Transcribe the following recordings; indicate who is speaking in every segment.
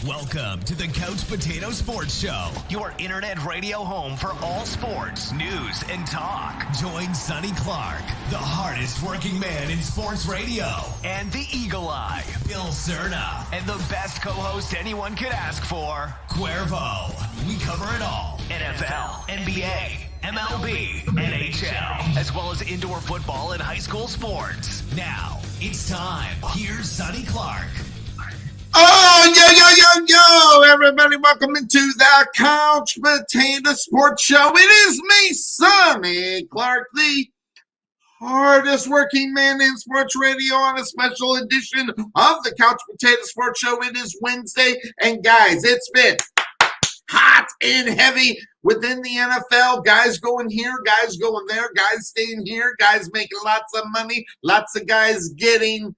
Speaker 1: Welcome to the Couch Potato Sports Show, your internet radio home for all sports, news, and talk. Join Sonny Clark, the hardest working man in sports radio, and the Eagle Eye, Bill Cerna, and the best co-host anyone could ask for, Cuervo. We cover it all. NFL, NBA, MLB, NHL, as well as indoor football and high school sports. Now, it's time. Here's Sonny Clark.
Speaker 2: Oh, yo, everybody, welcome into the Couch Potato Sports Show. It is me, Sonny Clark, the hardest working man in sports radio on a special edition of the Couch Potato Sports Show. It is Wednesday, and guys, it's been hot and heavy within the NFL. Guys going here, guys going there, guys staying here, guys making lots of money, lots of guys getting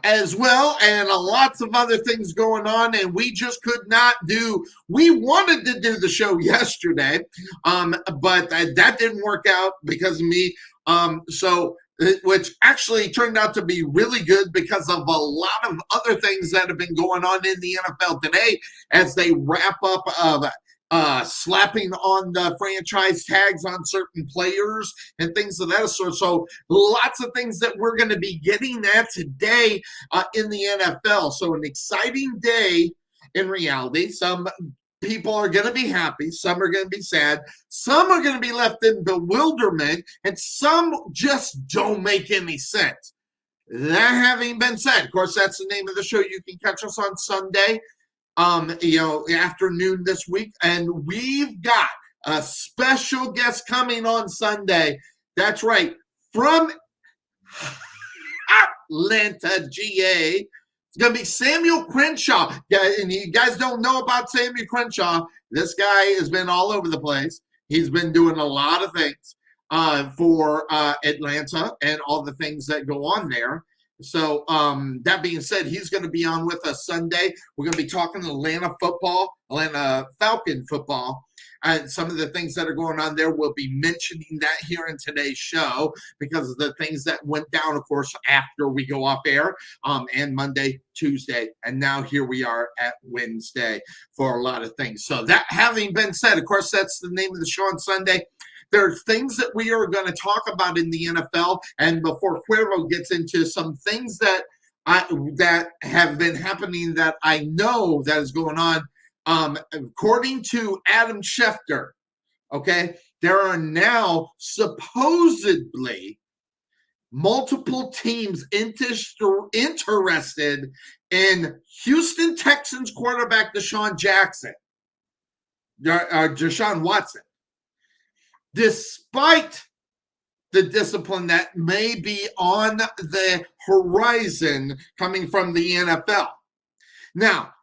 Speaker 2: as well, and lots of other things going on, and we just could not do. We wanted to do the show yesterday, but that didn't work out because of me. Which actually turned out to be really good because of a lot of other things that have been going on in the NFL today as they wrap up slapping on the franchise tags on certain players and things of that sort. So lots of things that we're going to be getting at today in the NFL. So an exciting day in reality. Some people are going to be happy. Some are going to be sad. Some are going to be left in bewilderment. And some just don't make any sense. That having been said, of course, that's the name of the show. You can catch us on Sunday. Afternoon this week, and we've got a special guest coming on Sunday. That's right, from Atlanta, GA. It's going to be Samuel Crenshaw. Yeah, and you guys don't know about Samuel Crenshaw. This guy has been all over the place. He's been doing a lot of things for Atlanta and all the things that go on there. So that being said, he's going to be on with us Sunday. We're going to be talking Atlanta Falcon football, and some of the things that are going on there. We'll be mentioning that here in today's show because of the things that went down, of course, after we go off air, and Monday, Tuesday, and now here we are at Wednesday for a lot of things. So that having been said, of course, that's the name of the show on Sunday. There are things that we are going to talk about in the NFL, and before Cuervo gets into some things that have been happening that I know that is going on, according to Adam Schefter, okay, there are now supposedly multiple teams interested in Houston Texans quarterback Desean Watson. Despite the discipline that may be on the horizon coming from the NFL. Now,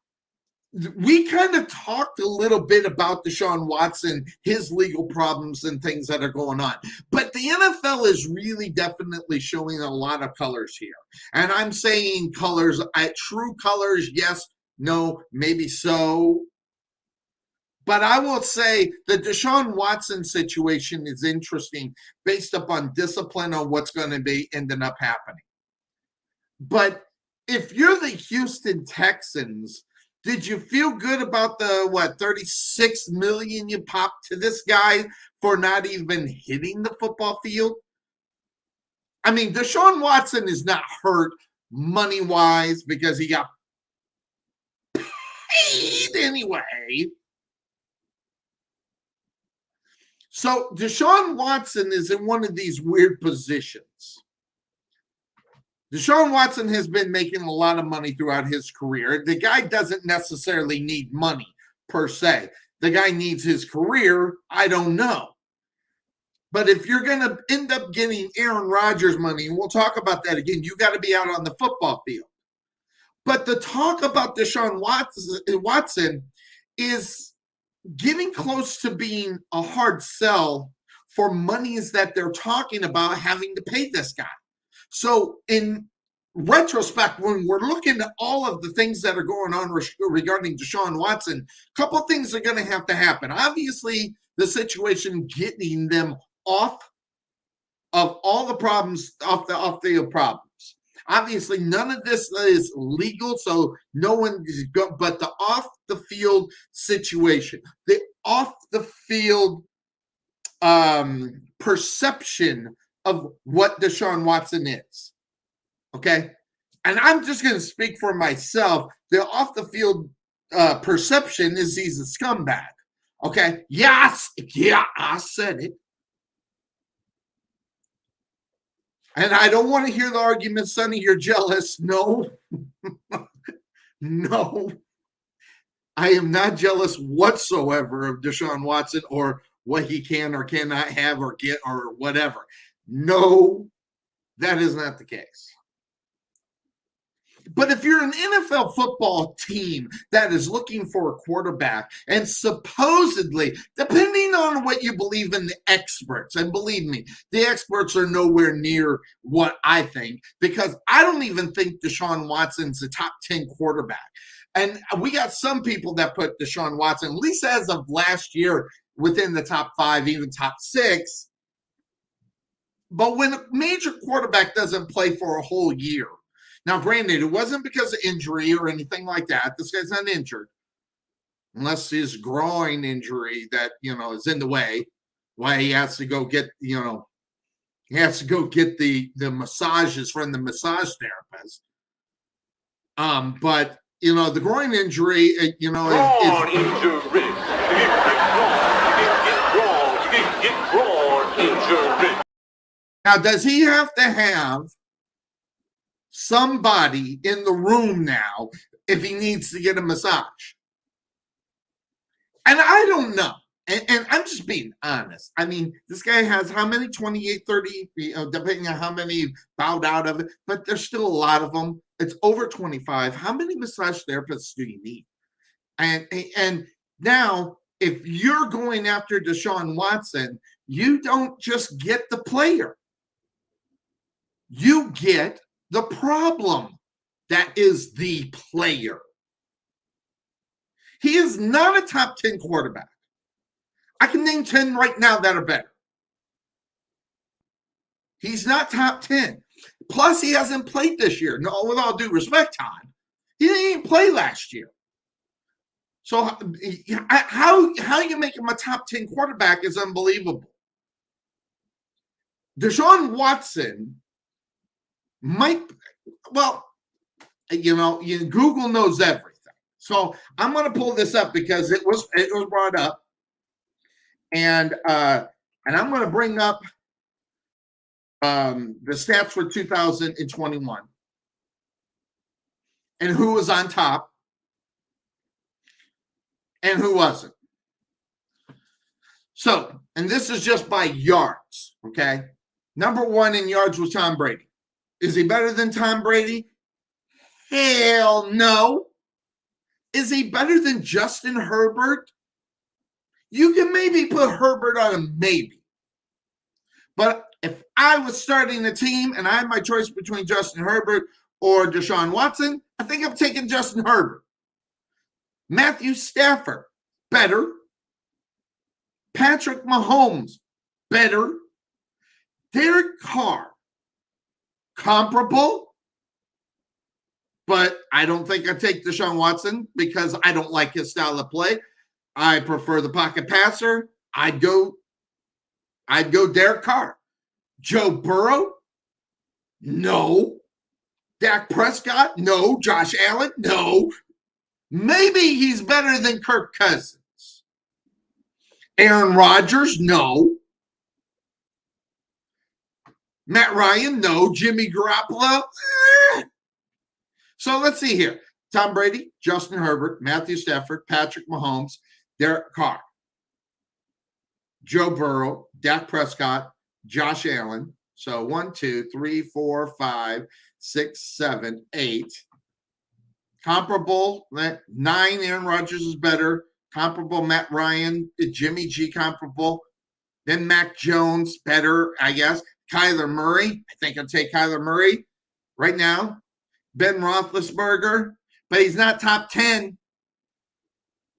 Speaker 2: we kind of talked a little bit about Desean Watson, his legal problems and things that are going on. But the NFL is really definitely showing a lot of colors here. And I'm saying colors, true colors, yes, no, maybe so. But I will say the Desean Watson situation is interesting based upon discipline on what's going to be ending up happening. But if you're the Houston Texans, did you feel good about the, $36 million you popped to this guy for not even hitting the football field? I mean, Desean Watson is not hurt money-wise because he got paid anyway. So Deshaun Watson is in one of these weird positions. Deshaun Watson has been making a lot of money throughout his career. The guy doesn't necessarily need money per se. The guy needs his career. I don't know. But if you're going to end up getting Aaron Rodgers money, and we'll talk about that again, you got to be out on the football field. But the talk about Deshaun Watson is getting close to being a hard sell for monies that they're talking about having to pay this guy. So in retrospect, when we're looking at all of the things that are going on regarding Deshaun Watson, a couple of things are going to have to happen. Obviously, the situation getting them off of all the problems, off the problems. Obviously, none of this is legal, so no one is going, but the off the field situation, the off the field perception of what Deshaun Watson is. Okay. And I'm just going to speak for myself. The off the field perception is he's a scumbag. Okay. Yes. Yeah, I said it. And I don't want to hear the argument, Sonny, you're jealous. No. No. I am not jealous whatsoever of Deshaun Watson or what he can or cannot have or get or whatever. No, that is not the case. But if you're an NFL football team that is looking for a quarterback and supposedly, depending on what you believe in the experts, and believe me, the experts are nowhere near what I think, because I don't even think Deshaun Watson's a top 10 quarterback. And we got some people that put Deshaun Watson, at least as of last year, within the top 5, even top 6. But when a major quarterback doesn't play for a whole year, now, granted, it wasn't because of injury or anything like that. This guy's not injured. Unless his groin injury that, is in the way, why he has to go get, he has to go get the massages from the massage therapist. But, the groin injury,
Speaker 3: groin injury. You get groin injury.
Speaker 2: Now, does he have to have somebody in the room now if he needs to get a massage? And I don't know. And I'm just being honest. I mean, this guy has how many? 28, 30, depending on how many bowed out of it. But there's still a lot of them. It's over 25. How many massage therapists do you need? And now, if you're going after Deshaun Watson, you don't just get the player. You get the problem that is the player. He is not a top 10 quarterback. I can name 10 right now that are better. He's not top 10. Plus, he hasn't played this year. No, with all due respect, Todd. He didn't even play last year. So how you make him a top 10 quarterback is unbelievable. Deshaun Watson might, Google knows everything. So I'm going to pull this up because it was brought up, and I'm going to bring up the stats for 2021 and who was on top and who wasn't. So, and this is just by yards, okay? Number 1 in yards was Tom Brady. Is he better than Tom Brady? Hell no. Is he better than Justin Herbert? You can maybe put Herbert on a maybe. But if I was starting a team and I had my choice between Justin Herbert or Deshaun Watson, I think I'm taking Justin Herbert. Matthew Stafford, better. Patrick Mahomes, better. Derek Carr, comparable. But I don't think I take Deshaun Watson because I don't like his style of play. I prefer the pocket passer. I'd go Derek Carr. Joe Burrow? No. Dak Prescott? No. Josh Allen? No. Maybe he's better than Kirk Cousins. Aaron Rodgers, no. Matt Ryan, no. Jimmy Garoppolo, So let's see here. Tom Brady, Justin Herbert, Matthew Stafford, Patrick Mahomes, Derek Carr, Joe Burrow, Dak Prescott, Josh Allen. So 1, 2, 3, 4, 5, 6, 7, 8. Comparable, 9, Aaron Rodgers is better. Comparable, Matt Ryan, Jimmy G comparable. Then Mac Jones, better, I guess. Kyler Murray, I think I'd take Kyler Murray right now. Ben Roethlisberger, but he's not top 10.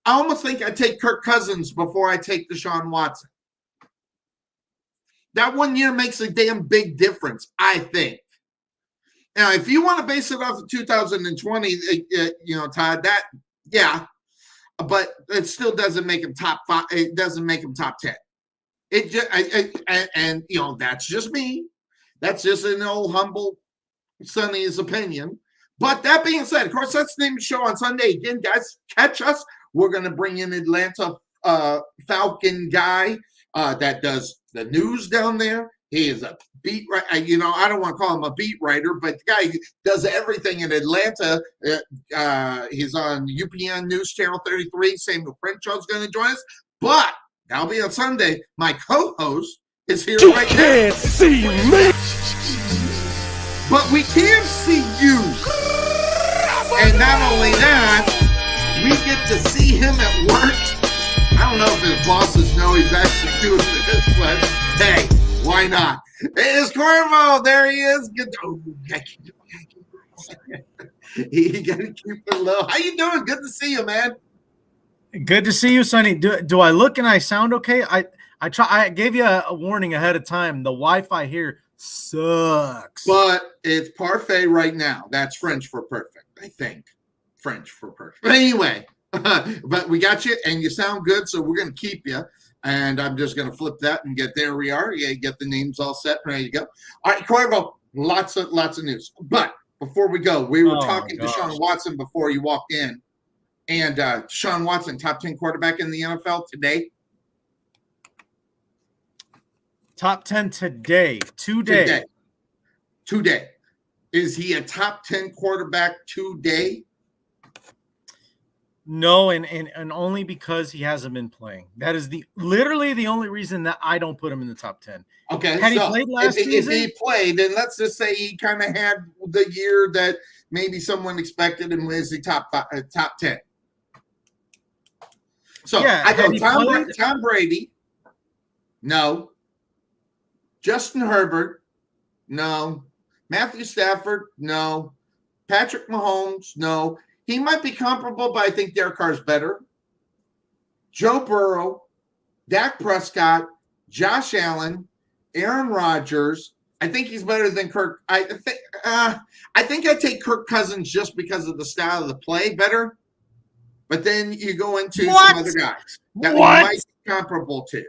Speaker 2: I almost think I'd take Kirk Cousins before I take Desean Watson. That 1 year makes a damn big difference, I think. Now, if you want to base it off of 2020, Todd, that, yeah, but it still doesn't make him top 5. It doesn't make him top 10. It just, and that's just me. That's just an old humble Sonny's opinion. But that being said, of course, that's the name of the show on Sunday. Again, guys, catch us. We're going to bring in Atlanta Falcon guy that does the news down there. He is a beat writer. I don't want to call him a beat writer, but the guy does everything in Atlanta. He's on UPN News Channel 33. Samuel Crenshaw is going to join us. But that'll be on Sunday. My co-host is here right now. You can't see me. But we can see you. And not only that, we get to see him at work. I don't know if his bosses know he's actually doing this, but hey, why not? It's Cuervo. There he is. Good. Oh, you gotta keep it low. How you doing? Good to see you, man.
Speaker 4: Good to see you, Sonny. Do I look and I sound okay? I gave you a warning ahead of time. The Wi-Fi here sucks.
Speaker 2: But it's parfait right now. That's French for perfect, I think. French for perfect. But anyway, but we got you, and you sound good, so we're going to keep you. And I'm just going to flip that and there we are. Yeah, get the names all set and ready to go. All right, Cuervo, lots of news. But before we go, we were talking to Desean Watson before you walked in. And Desean Watson, top 10 quarterback in the NFL today.
Speaker 4: Top 10 today. Today.
Speaker 2: Is he a top 10 quarterback today?
Speaker 4: No, and only because he hasn't been playing. That is literally the only reason that I don't put him in the top 10.
Speaker 2: Okay.
Speaker 4: Had he played last season?
Speaker 2: If he played, then let's just say he kind of had the year that maybe someone expected him as the top 10. So
Speaker 4: yeah,
Speaker 2: I go Tom Brady, no. Justin Herbert, no. Matthew Stafford, no. Patrick Mahomes, no. He might be comparable, but I think Derek Carr's better. Joe Burrow, Dak Prescott, Josh Allen, Aaron Rodgers. I think he's better than Kirk. I think I'd take Kirk Cousins just because of the style of the play better. But then you go into some other guys that we might be comparable to,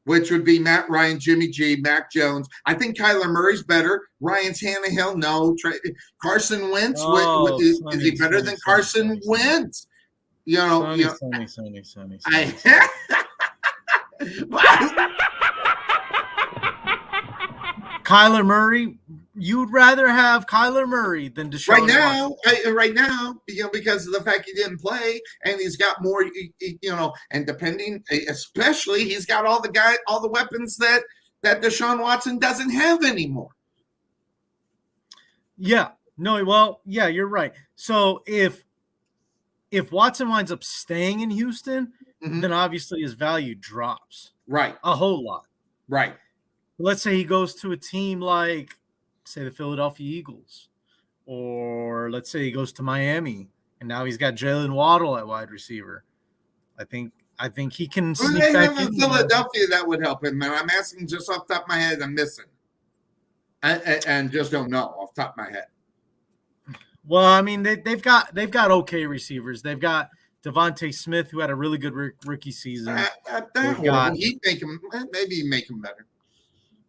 Speaker 2: which would be Matt Ryan, Jimmy G, Mac Jones. I think Kyler Murray's better. Ryan Tannehill, no. Carson Wentz, is he better than Carson Wentz?
Speaker 4: Sonny. Kyler Murray, you'd rather have Kyler Murray than Desean Watson.
Speaker 2: Right now, because of the fact he didn't play, and he's got more, and depending, especially, he's got all the weapons that Desean Watson doesn't have anymore.
Speaker 4: Yeah, no, well, yeah, you're right. So if Watson winds up staying in Houston, then obviously his value drops.
Speaker 2: Right.
Speaker 4: A whole lot.
Speaker 2: Right.
Speaker 4: Let's say he goes to a team like, say, the Philadelphia Eagles, or let's say he goes to Miami, and now he's got Jalen Waddle at wide receiver. I think he can sneak back in.
Speaker 2: Philadelphia, that would help him, man. I'm asking just off the top of my head. I'm missing, and just don't know off the top of my head.
Speaker 4: Well, I mean, they've got okay receivers. They've got Devonte Smith, who had a really good rookie season.
Speaker 2: He'd make him, maybe make him better.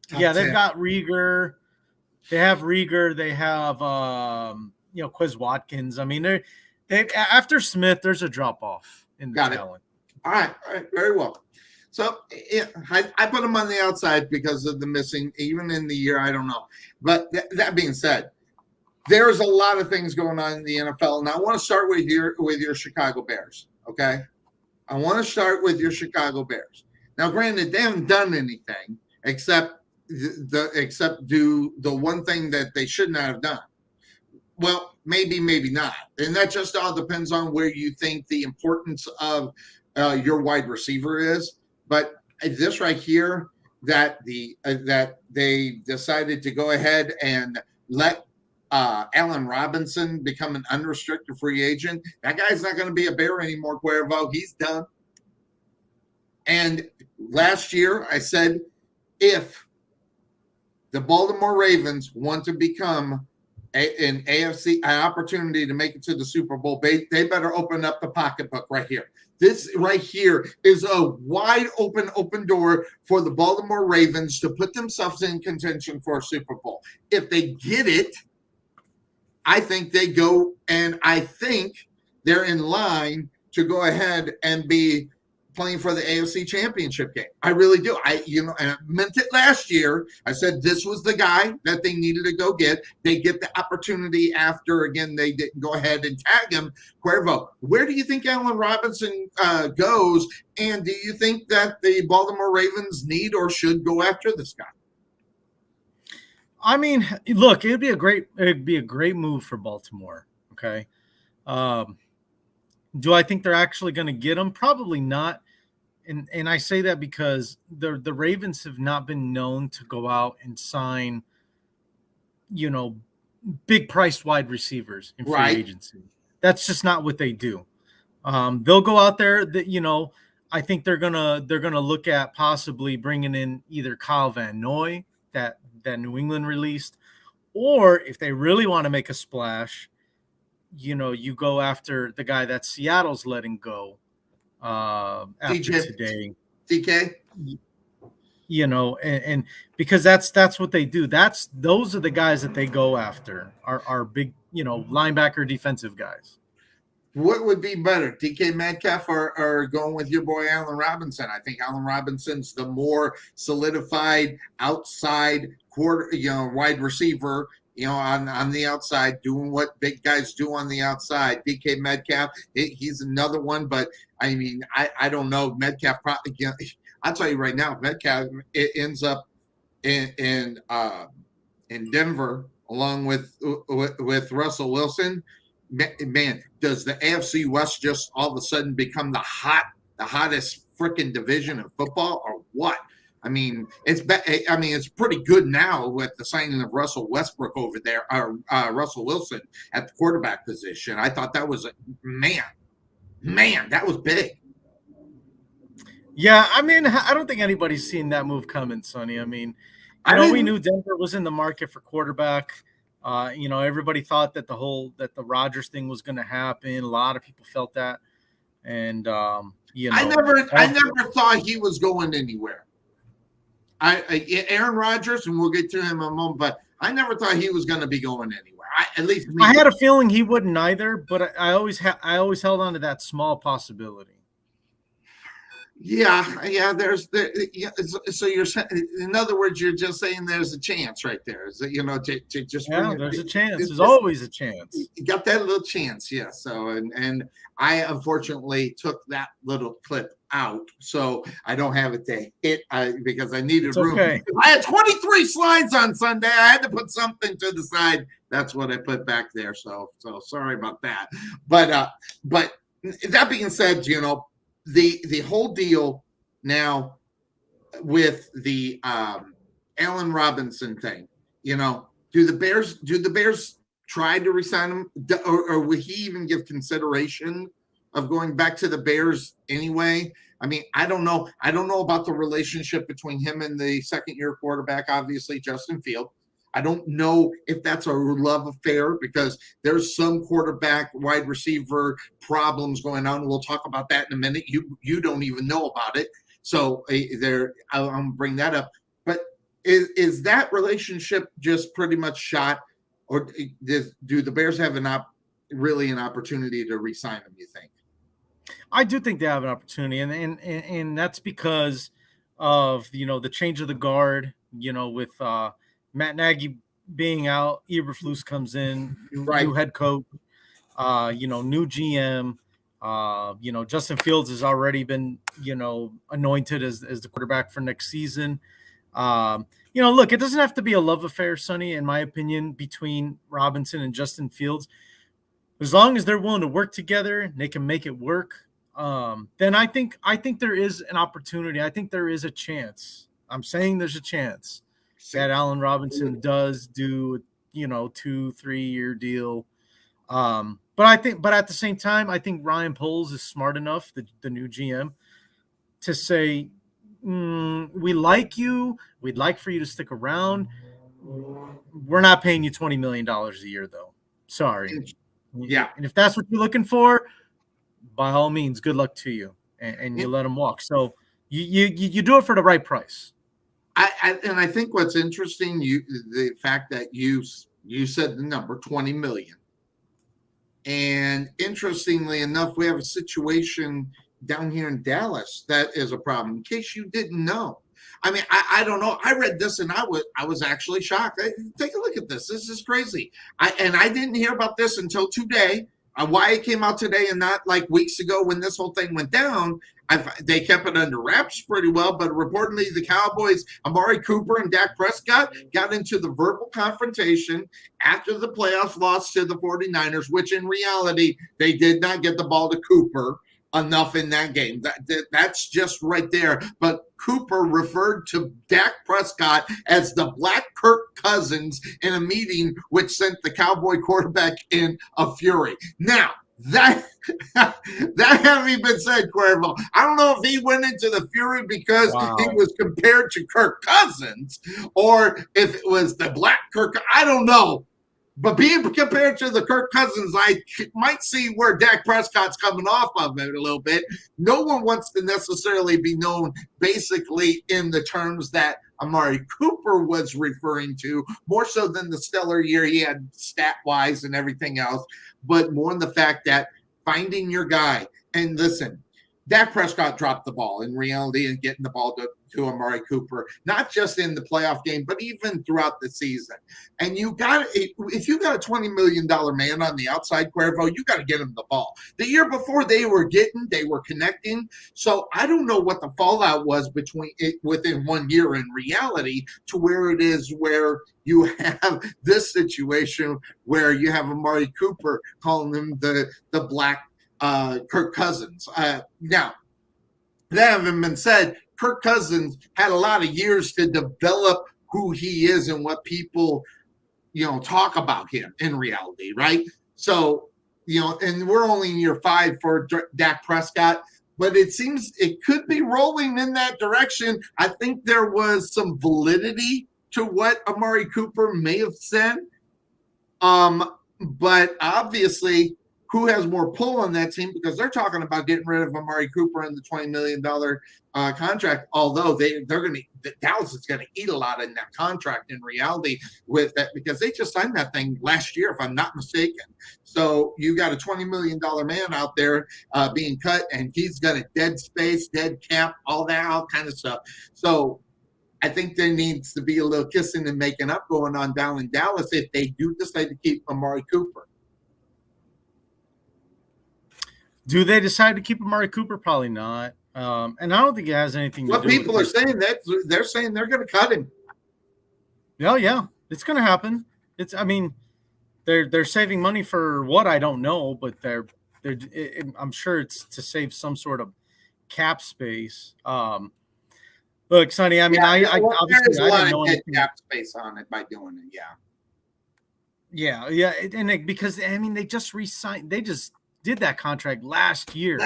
Speaker 4: They've got Rieger. They have Rieger. They have Quez Watkins. I mean, they after Smith, there's a drop off in the talent.
Speaker 2: All right, very well. So I put him on the outside because of the missing, even in the year, I don't know. But that being said, there's a lot of things going on in the NFL, and I want to start with your Chicago Bears, okay? I want to start with your Chicago Bears. Now, granted, they haven't done anything except do the one thing that they should not have done. Well, maybe not, and that just all depends on where you think the importance of your wide receiver is. But this right here, that they decided to go ahead and let Allen Robinson become an unrestricted free agent. That guy's not going to be a Bear anymore, Cuervo. He's done. And last year I said, if the Baltimore Ravens want to become an opportunity to make it to the Super Bowl, they better open up the pocketbook right here. This right here is a wide open door for the Baltimore Ravens to put themselves in contention for a Super Bowl. If they get it, I think they go, and I think they're in line to go ahead and be playing for the AFC Championship game. I really do. And I meant it last year. I said this was the guy that they needed to go get. They get the opportunity after, again, they didn't go ahead and tag him. Cuervo, where do you think Allen Robinson goes? And do you think that the Baltimore Ravens need or should go after this guy?
Speaker 4: I mean, look, it'd be a great move for Baltimore. Okay. Do I think they're actually going to get him? Probably not. And I say that because the Ravens have not been known to go out and sign, big priced wide receivers in free agency. That's just not what they do. They'll go out there that, I think they're gonna look at possibly bringing in either Kyle Van Noy that New England released, or if they really want to make a splash, you go after the guy that Seattle's letting go after today.
Speaker 2: DK?
Speaker 4: And because that's what they do. Those are the guys that they go after, are big, linebacker defensive guys.
Speaker 2: What would be better, DK Metcalf or going with your boy Allen Robinson? I think Allen Robinson's the more solidified outside wide receiver, on the outside, doing what big guys do on the outside. DK Metcalf, he's another one, but I mean, I don't know. Metcalf probably, I'll tell you right now, Metcalf ends up in Denver along with Russell Wilson. Man, does the AFC West just all of a sudden become the hottest freaking division of football, or what? I mean, it's pretty good now with the signing of Russell Westbrook over there, or Russell Wilson at the quarterback position. I thought that was man, that was big.
Speaker 4: Yeah, I mean, I don't think anybody's seen that move coming, Sonny. I mean, we knew Denver was in the market for quarterback. Everybody thought that the Rodgers thing was going to happen. A lot of people felt that, and I
Speaker 2: never thought he was going anywhere. Aaron Rodgers, and we'll get to him in a moment, but I never thought he was going to be going anywhere. I
Speaker 4: had a feeling he wouldn't either, but I always held on to that small possibility.
Speaker 2: Yeah. So you're, in other words, you're just saying there's a chance right there. Is that,
Speaker 4: there's a chance. There's always a chance.
Speaker 2: You got that little chance, yeah. So and I unfortunately took that little clip out, so I don't have it to hit because I needed room. Okay. I had 23 slides on Sunday. I had to put something to the side. That's what I put back there. So sorry about that. But that being said, the whole deal now with the Allen Robinson thing, do the Bears try to resign him, or would he even give consideration of going back to the Bears anyway? I mean, I don't know. I don't know about the relationship between him and the second-year quarterback, obviously, Justin Field. I don't know if that's a love affair, because there's some quarterback, wide receiver problems going on. We'll talk about that in a minute. You don't even know about it. So I'll bring that up. But is that relationship just pretty much shot, or do the Bears have really an opportunity to re-sign him, you think?
Speaker 4: I do think they have an opportunity, and that's because of the change of the guard. With Matt Nagy being out, Eberflus comes in,
Speaker 2: Right.
Speaker 4: new head coach, new GM. Justin Fields has already been anointed as the quarterback for next season. Look, it doesn't have to be a love affair, Sonny, in my opinion, between Robinson and Justin Fields. As long as they're willing to work together and they can make it work, then I think there is an opportunity. I think there is a chance. I'm saying there's a chance that Allen Robinson does do, 2-3 year deal. But at the same time, I think Ryan Poles is smart enough, the new GM, to say, we like you. We'd like for you to stick around. We're not paying you $20 million a year, though. Sorry.
Speaker 2: Yeah.
Speaker 4: And if that's what you're looking for, by all means, good luck to you. And you let them walk. So you do it for the right price.
Speaker 2: I think what's interesting, the fact that you said the number 20 million. And interestingly enough, we have a situation down here in Dallas that is a problem. In case you didn't know, I mean, I don't know. I read this and I was actually shocked. Take a look at this. This is crazy. I didn't hear about this until today. Why it came out today and not like weeks ago when this whole thing went down. They kept it under wraps pretty well, but reportedly the Cowboys, Amari Cooper and Dak Prescott got into the verbal confrontation after the playoff loss to the 49ers, which in reality, they did not get the ball to Cooper enough in that game. That's just right there. But Cooper referred to Dak Prescott as the Black Kirk Cousins in a meeting, which sent the Cowboy quarterback in a fury. Now, that having been said, Cuervo, I don't know if he went into the fury because he was compared to Kirk Cousins or if it was the Black Kirk. I don't know. But being compared to the Kirk Cousins, I might see where Dak Prescott's coming off of it a little bit. No one wants to necessarily be known basically in the terms that Amari Cooper was referring to, more so than the stellar year he had stat-wise and everything else, but more in the fact that finding your guy. And listen, Dak Prescott dropped the ball in reality and getting the ball to Amari Cooper, not just in the playoff game, but even throughout the season. And if you got a $20 million man on the outside, Cuervo, you got to get him the ball. The year before they were connecting. So I don't know what the fallout was within 1 year in reality to where it is where you have this situation where you have Amari Cooper calling him the Black Kirk Cousins. Now, that having been said, Kirk Cousins had a lot of years to develop who he is and what people, talk about him in reality, right? So, and we're only in year 5 for Dak Prescott, but it seems it could be rolling in that direction. I think there was some validity to what Amari Cooper may have said. But obviously, who has more pull on that team, because they're talking about getting rid of Amari Cooper and the $20 million contract, although Dallas is going to eat a lot in that contract in reality with that, because they just signed that thing last year, if I'm not mistaken. So you got a $20 million man out there being cut, and he's got a dead space, dead cap, all kind of stuff. So I think there needs to be a little kissing and making up going on down in Dallas if they do decide to keep Amari Cooper.
Speaker 4: Do they decide to keep Amari Cooper? Probably not. And I don't think it has anything to do with
Speaker 2: what people are saying, that they're saying they're going to cut him.
Speaker 4: Yeah, it's going to happen. They're saving money for what, I don't know, but I'm sure it's to save some sort of cap space. Look, Sonny, I obviously I didn't know anything.
Speaker 2: Cap space on it by doing it.
Speaker 4: Yeah, and because they just re-signed. They just did that contract last year.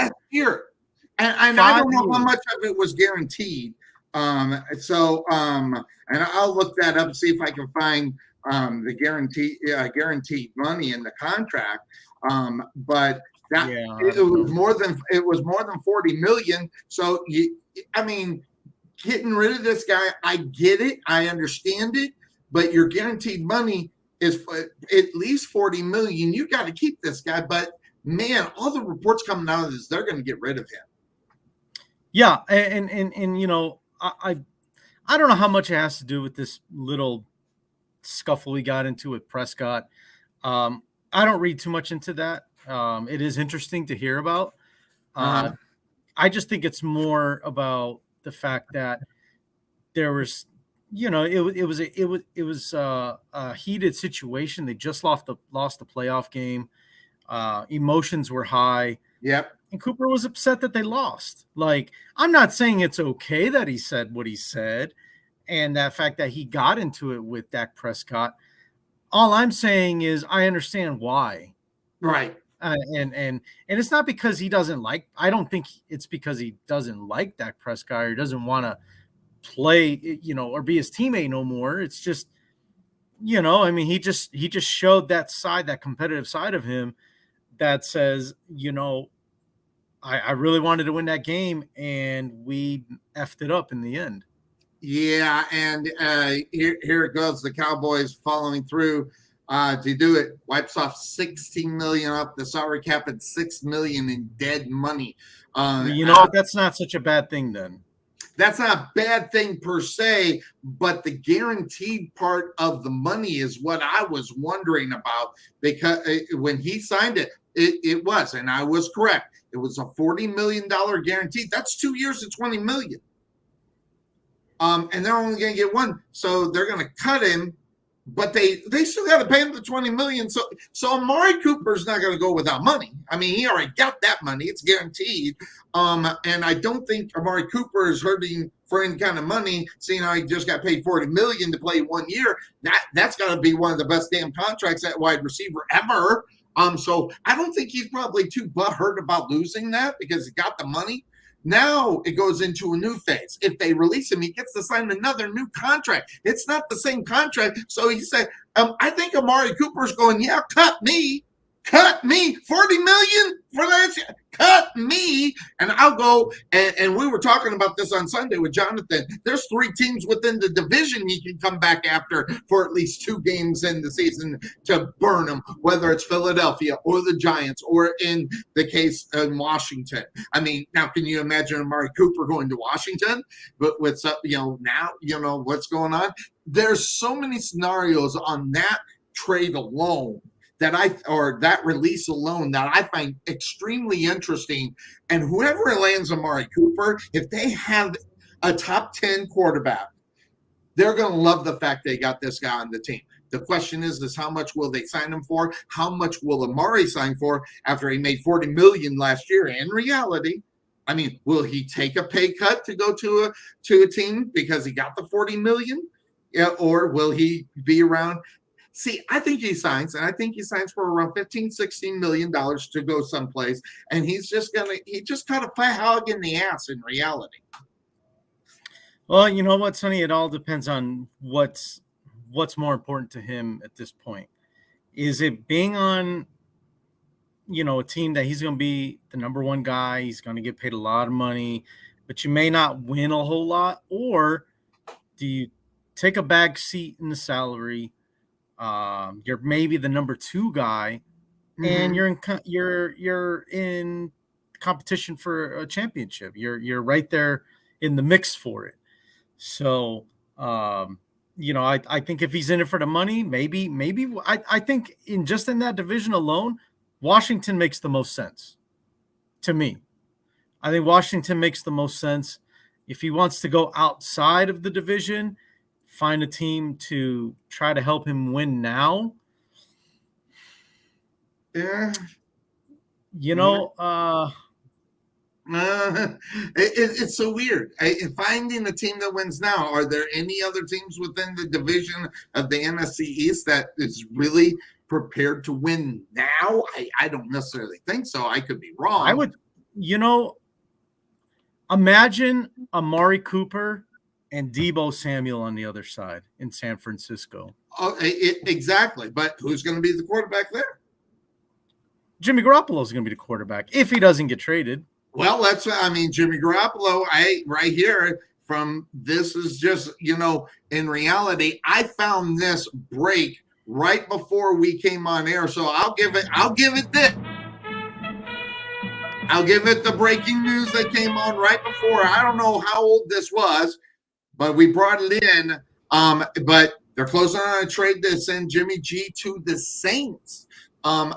Speaker 2: And I don't know how much of it was guaranteed. And I'll look that up and see if I can find the guaranteed money in the contract. But it was more than 40 million. So getting rid of this guy, I get it, I understand it, but your guaranteed money is at least 40 million. You got to keep this guy, but man, all the reports coming out of this, they're going to get rid of him.
Speaker 4: Yeah, and you know, I don't know how much it has to do with this little scuffle he got into with Prescott. I don't read too much into that. It is interesting to hear about. I just think it's more about the fact that there was, you know, it was a heated situation. They just lost the playoff game. Emotions were high.
Speaker 2: Yep.
Speaker 4: And Cooper was upset that they lost. Like, I'm not saying it's okay that he said what he said and that fact that he got into it with Dak Prescott. All I'm saying is I understand why.
Speaker 2: Right.
Speaker 4: And it's not because he doesn't like, I don't think it's because he doesn't like Dak Prescott or doesn't want to play, you know, or be his teammate no more. It's just, you know, I mean, he just showed that side, that competitive side of him that says, you know, I really wanted to win that game, and we effed it up in the end.
Speaker 2: Yeah, and here it goes. The Cowboys following through to do it. Wipes off $16 million off the salary cap and $6 million in dead money.
Speaker 4: You know, that's not such a bad thing then.
Speaker 2: That's not a bad thing per se, but the guaranteed part of the money is what I was wondering about, because when he signed it, it was, and I was correct. It was a $40 million guarantee. That's 2 years of $20 million. And they're only going to get one. So they're going to cut him, but they still got to pay him the $20 million. So Amari Cooper's not going to go without money. I mean, he already got that money. It's guaranteed. And I don't think Amari Cooper is hurting for any kind of money, seeing how he just got paid $40 million to play 1 year. That's got to be one of the best damn contracts at wide receiver ever. So I don't think he's probably too butthurt about losing that because he got the money. Now it goes into a new phase. If they release him, he gets to sign another new contract. It's not the same contract. So he said, I think Amari Cooper's going, yeah, cut me, $40 million for that, cut me, and I'll go. And we were talking about this on Sunday with Jonathan. There's 3 teams within the division he can come back after for at least 2 games in the season to burn them, whether it's Philadelphia or the Giants or in the case in Washington. I mean, now can you imagine Amari Cooper going to Washington? But with, you know, now, you know, what's going on? There's so many scenarios on that trade alone that release alone that I find extremely interesting. And whoever lands Amari Cooper, if they have a top 10 quarterback, they're going to love the fact they got this guy on the team. The question is how much will they sign him for? How much will Amari sign for after he made $40 million last year? In reality, I mean, will he take a pay cut to go to a team because he got the $40 million? Yeah, or will he be around? See, I think he signs, and I think he signs for around $15-16 million to go someplace, and he just got a play hog in the ass in reality.
Speaker 4: Well, you know what, Sonny? It all depends on what's more important to him at this point. Is it being on, you know, a team that he's going to be the number one guy, he's going to get paid a lot of money, but you may not win a whole lot, or do you take a back seat in the salary? You're maybe the number 2 guy, and you're in competition for a championship. You're right there in the mix for it. So, you know, I think if he's in it for the money, maybe I think in that division alone, Washington makes the most sense to me. I think Washington makes the most sense. If he wants to go outside of the division, find a team to try to help him win now.
Speaker 2: Yeah.
Speaker 4: You know,
Speaker 2: it's so weird. Finding a team that wins now, are there any other teams within the division of the NFC East that is really prepared to win now? I don't necessarily think so. I could be wrong.
Speaker 4: I would, you know, imagine Amari Cooper and Deebo Samuel on the other side in San Francisco.
Speaker 2: Oh, exactly. But who's going to be the quarterback there?
Speaker 4: Jimmy Garoppolo is going to be the quarterback if he doesn't get traded.
Speaker 2: Well, Jimmy Garoppolo, right here from this is just, you know, in reality, I found this break right before we came on air. So I'll give it this. I'll give it the breaking news that came on right before. I don't know how old this was, but we brought it in. But they're closing on a trade to send Jimmy G to the Saints.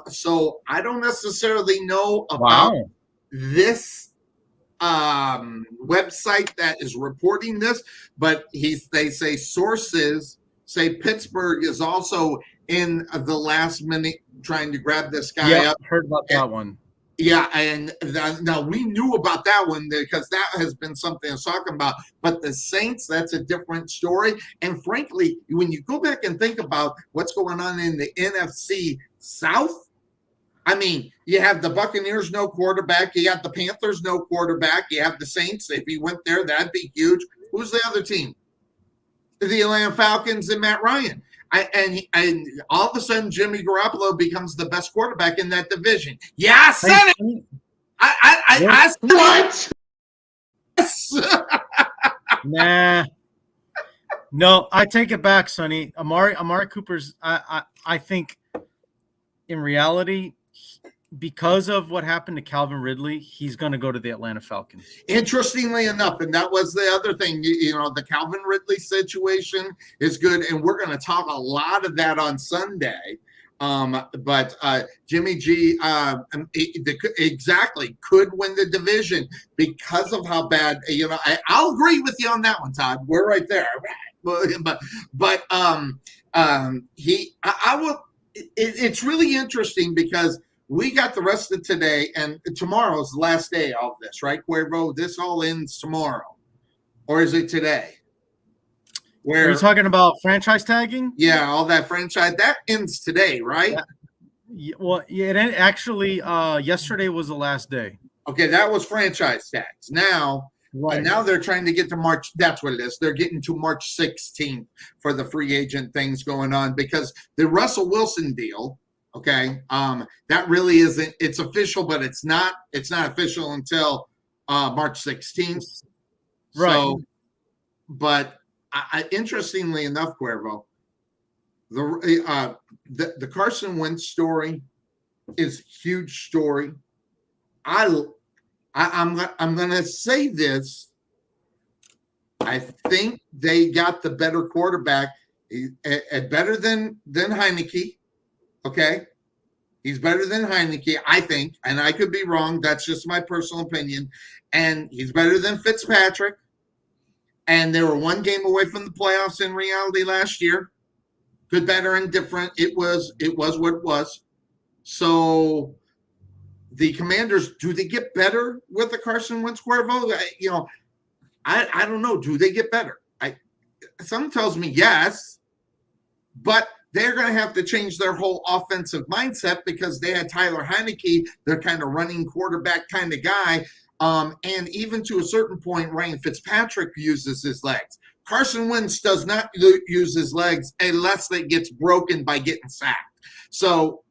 Speaker 2: So I don't necessarily know about this website that is reporting this, but they say sources say Pittsburgh is also in the last minute trying to grab this guy up.
Speaker 4: Heard about that one.
Speaker 2: Yeah, and now we knew about that one because that has been something I was talking about. But the Saints, that's a different story. And frankly, when you go back and think about what's going on in the NFC South, I mean, you have the Buccaneers, no quarterback. You got the Panthers, no quarterback. You have the Saints. If he went there, that'd be huge. Who's the other team? The Atlanta Falcons and Matt Ryan. And all of a sudden, Jimmy Garoppolo becomes the best quarterback in that division. Yeah, I said it. I said what?
Speaker 4: Nah. No, I take it back, Sonny. Amari Cooper's. I think, in reality, because of what happened to Calvin Ridley, he's going to go to the Atlanta Falcons.
Speaker 2: Interestingly enough, and that was the other thing, the Calvin Ridley situation is good, and we're going to talk a lot of that on Sunday. But Jimmy G exactly could win the division because of how bad, I'll agree with you on that one, Todd. We're right there. But it's really interesting because we got the rest of today, and tomorrow's the last day of this, right, Cuervo? This all ends tomorrow. Or is it today?
Speaker 4: Are you talking about franchise tagging?
Speaker 2: Yeah, all that franchise. That ends today, right?
Speaker 4: It actually, yesterday was the last day.
Speaker 2: Okay, that was franchise tags. Now, right. Now they're trying to get to March. That's what it is. They're getting to March 16th for the free agent things going on because the Russell Wilson deal, okay, that really isn't. It's official, but it's not official until March 16th.
Speaker 4: Right.
Speaker 2: So, but interestingly enough, Cuervo, the Carson Wentz story is a huge story. I'm gonna say this. I think they got the better quarterback, better than Heineke. Okay, he's better than Heineke, I think, and I could be wrong. That's just my personal opinion. And he's better than Fitzpatrick. And they were one game away from the playoffs in reality last year. Good, better, and different. It was what it was. So the Commanders, do they get better with the Carson Wentz Cuervo? I don't know. Do they get better? Something tells me yes, but they're going to have to change their whole offensive mindset because they had Tyler Heineke, their kind of running quarterback kind of guy. And even to a certain point, Ryan Fitzpatrick uses his legs. Carson Wentz does not use his legs unless it gets broken by getting sacked. So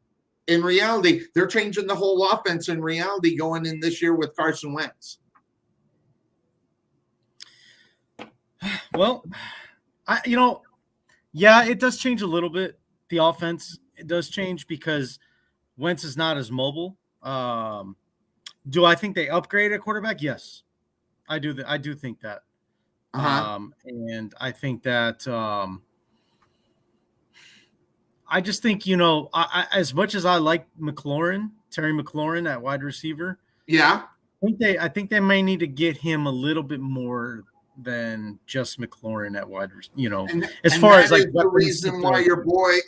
Speaker 2: in reality, they're changing the whole offense in reality going in this year with Carson Wentz.
Speaker 4: Well, yeah, it does change a little bit. The offense, it does change because Wentz is not as mobile. Do I think they upgraded a quarterback? Yes, I do. I do think that. And I think that I just think, as much as I like Terry McLaurin at wide receiver.
Speaker 2: Yeah.
Speaker 4: I think they may need to get him a little bit more than just McLaurin at wide receiver, as far as like
Speaker 2: the reason why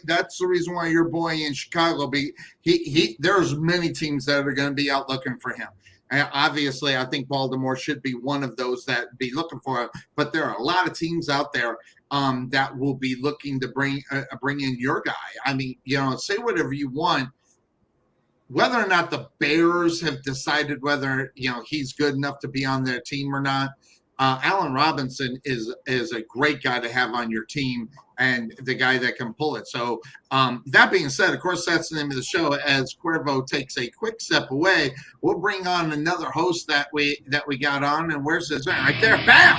Speaker 2: that's the reason why your boy in Chicago there's many teams that are going to be out looking for him. And obviously, I think Baltimore should be one of those that be looking for him, but there are a lot of teams out there that will be looking to bring in your guy. I mean, say whatever you want. Whether or not the Bears have decided whether he's good enough to be on their team or not, Allen Robinson is a great guy to have on your team and the guy that can pull it. So that being said, of course, that's the name of the show. As Cuervo takes a quick step away, we'll bring on another host that we got on. And where's this man? Right there. Bam!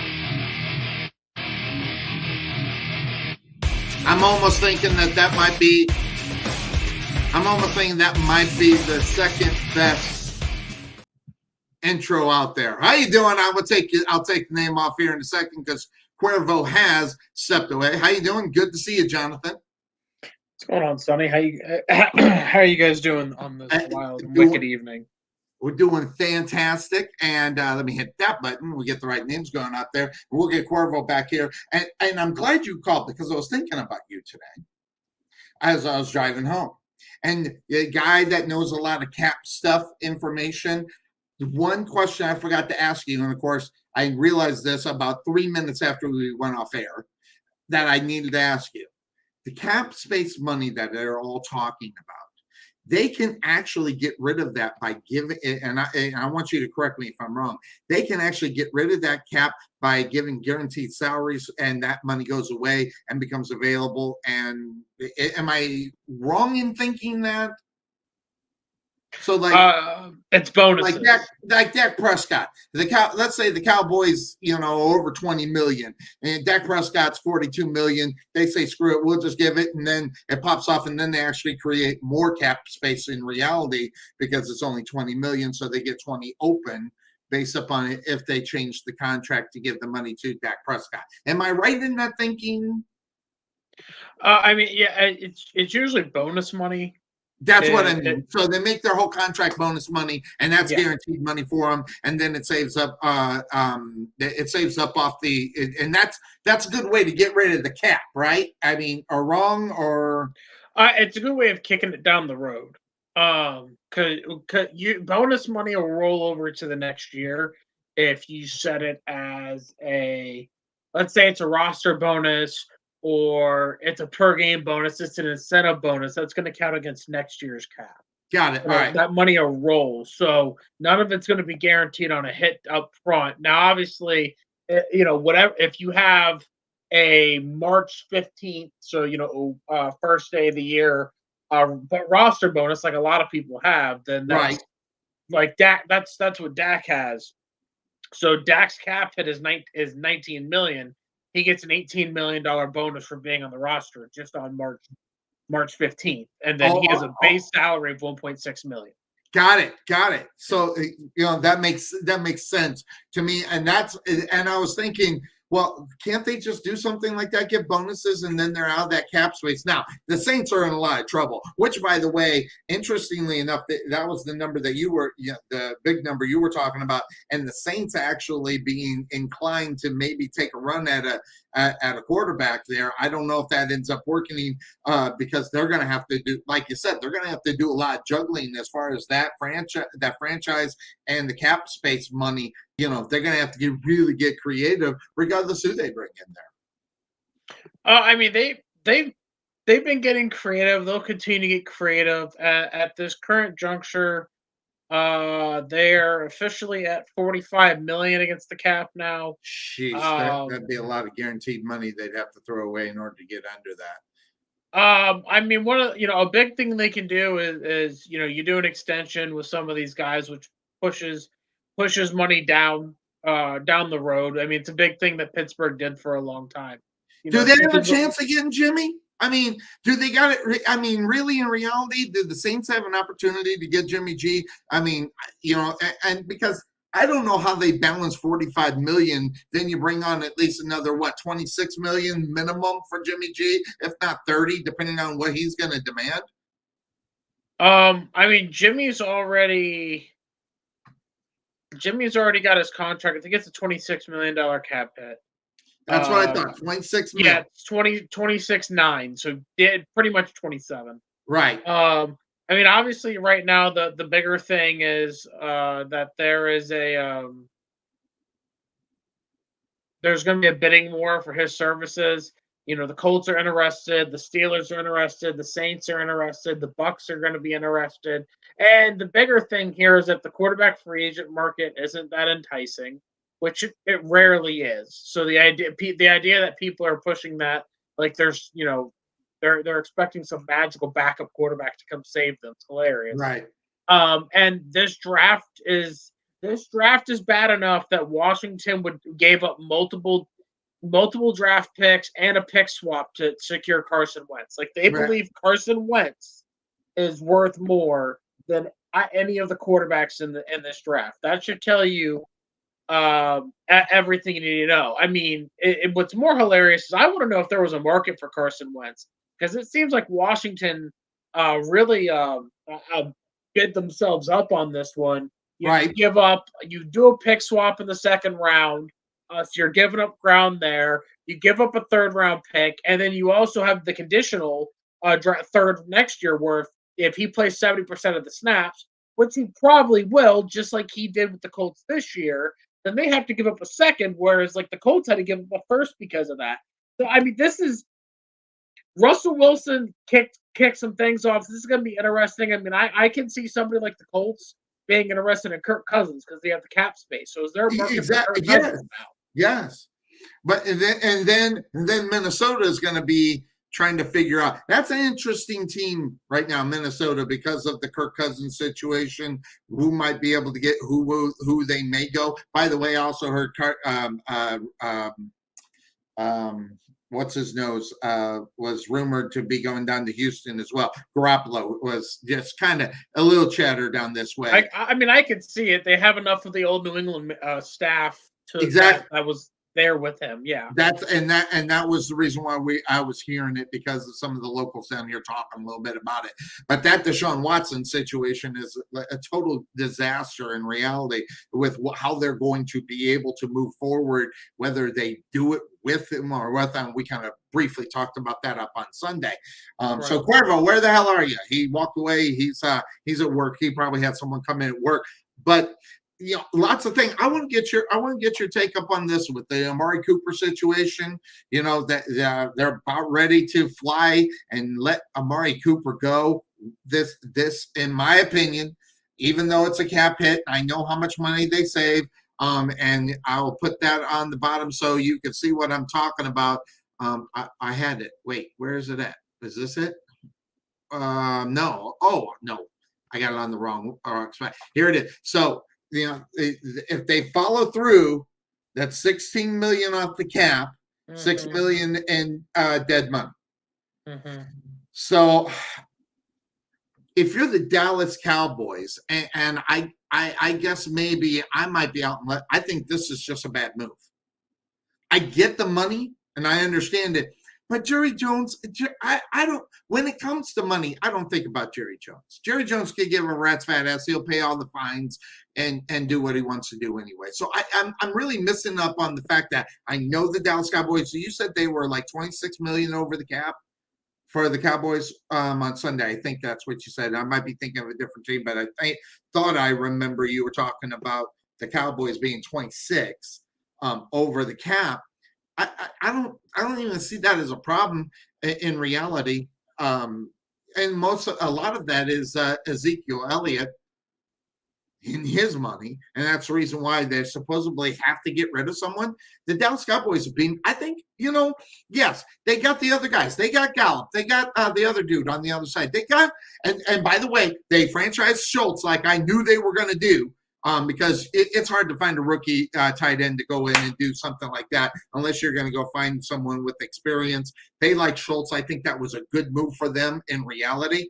Speaker 2: I'm almost thinking that might be the second best intro out there. How you doing? I'll take the name off here in a second because Cuervo has stepped away. How you doing? Good to see you, Jonathan.
Speaker 5: What's going on, Sonny? How are you guys doing on this wild and wicked evening?
Speaker 2: We're doing fantastic, and let me hit that button. We get the right names going out there. We'll get Cuervo back here, and I'm glad you called because I was thinking about you today as I was driving home. And the guy that knows a lot of cap stuff information. One question I forgot to ask you, and of course I realized this about 3 minutes after we went off air, that I needed to ask you. The cap space money that they're all talking about, they can actually get rid of that by giving, and I want you to correct me if I'm wrong, they can actually get rid of that cap by giving guaranteed salaries, and that money goes away and becomes available. And am I wrong in thinking that? So
Speaker 5: it's bonuses.
Speaker 2: Like Dak Prescott. Let's say the Cowboys, over 20 million, and Dak Prescott's 42 million. They say screw it, we'll just give it, and then it pops off, and then they actually create more cap space in reality because it's only 20 million, so they get 20 open based upon it if they change the contract to give the money to Dak Prescott. Am I right in that thinking?
Speaker 5: It's usually bonus money.
Speaker 2: That's what I mean. So they make their whole contract bonus money, and that's guaranteed money for them. And then it saves up. It saves up off and that's a good way to get rid of the cap, right? I mean, or wrong, or
Speaker 5: it's a good way of kicking it down the road. Because bonus money will roll over to the next year if you set it as let's say it's a roster bonus. Or it's a per game bonus, it's an incentive bonus that's going to count against next year's cap.
Speaker 2: Got it. All right.
Speaker 5: That money will roll. So none of it's going to be guaranteed on a hit up front. Now, obviously, whatever, if you have a March 15th, so, first day of the year, but roster bonus, like a lot of people have, then that's
Speaker 2: right.
Speaker 5: Like Dak, that's what Dak has. So Dak's cap hit is 19 million. He gets an $18 million bonus for being on the roster just on March 15th. And then he has a base salary of $1.6 million.
Speaker 2: Got it. So, that makes sense to me. And I was thinking, well, can't they just do something like that, give bonuses, and then they're out of that cap space? Now, the Saints are in a lot of trouble, which, by the way, interestingly enough, that was the number that the big number you were talking about, and the Saints actually being inclined to maybe take a run at a quarterback there. I don't know if that ends up working because they're going to have to do, like you said, they're going to have to do a lot of juggling as far as that franchise and the cap space money. They're going to have to really get creative, regardless who they bring in there.
Speaker 5: They've been getting creative. They'll continue to get creative. At this current juncture, they're officially at $45 million against the cap now.
Speaker 2: Jeez, that'd be a lot of guaranteed money they'd have to throw away in order to get under that.
Speaker 5: One of a big thing they can do is you do an extension with some of these guys, which pushes money down the road. I mean, it's a big thing that Pittsburgh did for a long time.
Speaker 2: Do they have a chance of getting Jimmy? I mean, do they got it? I mean, really, in reality, do the Saints have an opportunity to get Jimmy G? I mean, and because I don't know how they balance $45 million, then you bring on at least another, $26 million minimum for Jimmy G, if not 30, depending on what he's going to demand.
Speaker 5: Jimmy's already got his contract. I think it's a $26 million cap hit.
Speaker 2: That's what I thought. 26 million.
Speaker 5: Yeah, it's 26.9. So did pretty much 27.
Speaker 2: Right.
Speaker 5: Obviously, right now the bigger thing is that there is there's going to be a bidding war for his services. The Colts are interested, the Steelers are interested, the Saints are interested, the Bucs are going to be interested. And the bigger thing here is that the quarterback free agent market isn't that enticing, which it rarely is. So the idea that people are pushing that, like there's, they're expecting some magical backup quarterback to come save them. It's hilarious.
Speaker 2: Right.
Speaker 5: And this draft is bad enough that Washington gave up multiple draft picks and a pick swap to secure Carson Wentz. Like they believe Carson Wentz is worth more than any of the quarterbacks in this draft. That should tell you everything you need to know. I mean, what's more hilarious is I want to know if there was a market for Carson Wentz, because it seems like Washington really bid themselves up on this one. You do a pick swap in the second round, so you're giving up ground there. You give up a third round pick, and then you also have the conditional third next year, where if he plays 70% of the snaps, which he probably will, just like he did with the Colts this year, then they have to give up a second, whereas like the Colts had to give up a first because of that. So I mean, this is Russell Wilson kicked some things off. This is going to be interesting. I mean, I can see somebody like the Colts being interested in Kirk Cousins because they have the cap space. So is there a market for Kirk Cousins now?
Speaker 2: Yes. But and then Minnesota is going to be trying to figure out. That's an interesting team right now, Minnesota, because of the Kirk Cousins situation. Who might be able to get who they may go. By the way, I also heard what's his nose was rumored to be going down to Houston as well. Garoppolo was just kind of a little chatter down this way.
Speaker 5: I mean, I could see it. They have enough of the old New England staff to
Speaker 2: exactly.
Speaker 5: That was there with him. Yeah,
Speaker 2: that was the reason why I was hearing it, because of some of the locals down here talking a little bit about it. But that Desean Watson situation is a total disaster in reality with how they're going to be able to move forward, whether they do it with him or with him. We kind of briefly talked about that up on Sunday. Right. So Cuervo, where the hell are you? He walked away. He's at work. He probably had someone come in at work, but you know, lots of things. I want to get your take up on this with the Amari Cooper situation. You know that they're about ready to fly and let Amari Cooper go. This, in my opinion, even though it's a cap hit, I know how much money they save. And I'll put that on the bottom so you can see what I'm talking about. I had it. Wait, where is it at? Is this it? No. Oh no, I got it on the wrong. Here it is. So. You know, if they follow through, that's $16 million off the cap, $6 million in dead money. So, if you're the Dallas Cowboys, and I guess maybe I might be out, I think this is just a bad move. I get the money and I understand it. But Jerry Jones, I don't. When it comes to money, I don't think about Jerry Jones. Jerry Jones can give a rat's fat ass. He'll pay all the fines and do what he wants to do anyway. So I'm really missing up on the fact that I know the Dallas Cowboys. So you said they were like $26 million over the cap for the Cowboys on Sunday. I think that's what you said. I might be thinking of a different team, but I thought I remember you were talking about the Cowboys being 26 over the cap. I don't even see that as a problem in reality. And a lot of that is Ezekiel Elliott in his money, and that's the reason why they supposedly have to get rid of someone. The Dallas Cowboys have been, I think, yes, they got the other guys. They got Gallup. They got the other dude on the other side. They got, and by the way, they franchised Schultz like I knew they were going to do. Because it's hard to find a rookie tight end to go in and do something like that unless you're going to go find someone with experience. They like Schultz. I think that was a good move for them in reality.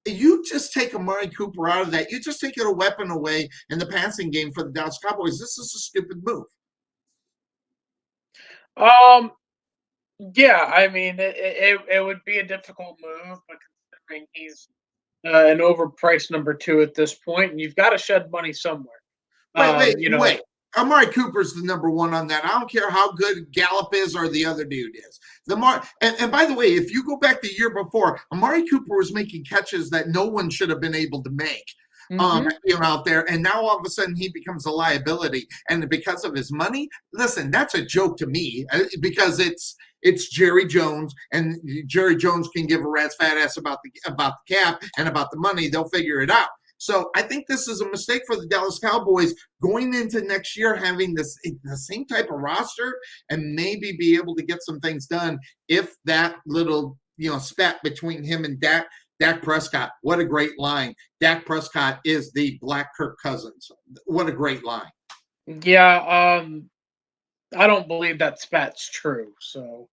Speaker 2: You just take Amari Cooper out of that. You just take a weapon away in the passing game for the Dallas Cowboys. This is a stupid move.
Speaker 5: Yeah, I mean, it would be a difficult move, but considering he's an overpriced number 2 at this point, and you've got to shed money somewhere.
Speaker 2: Wait. Amari Cooper's the number 1 on that. I don't care how good Gallup is or the other dude is. And by the way, if you go back the year before, Amari Cooper was making catches that no one should have been able to make. Out there, and now all of a sudden he becomes a liability, and because of his money, listen, that's a joke to me because it's Jerry Jones, and Jerry Jones can give a rat's fat ass about the cap and about the money. They'll figure it out. So I think this is a mistake for the Dallas Cowboys going into next year, having the same type of roster and maybe be able to get some things done if that little spat between him and Dak Prescott. What a great line. Dak Prescott is the Black Kirk Cousins. What a great line.
Speaker 5: Yeah, I don't believe that spat's true. So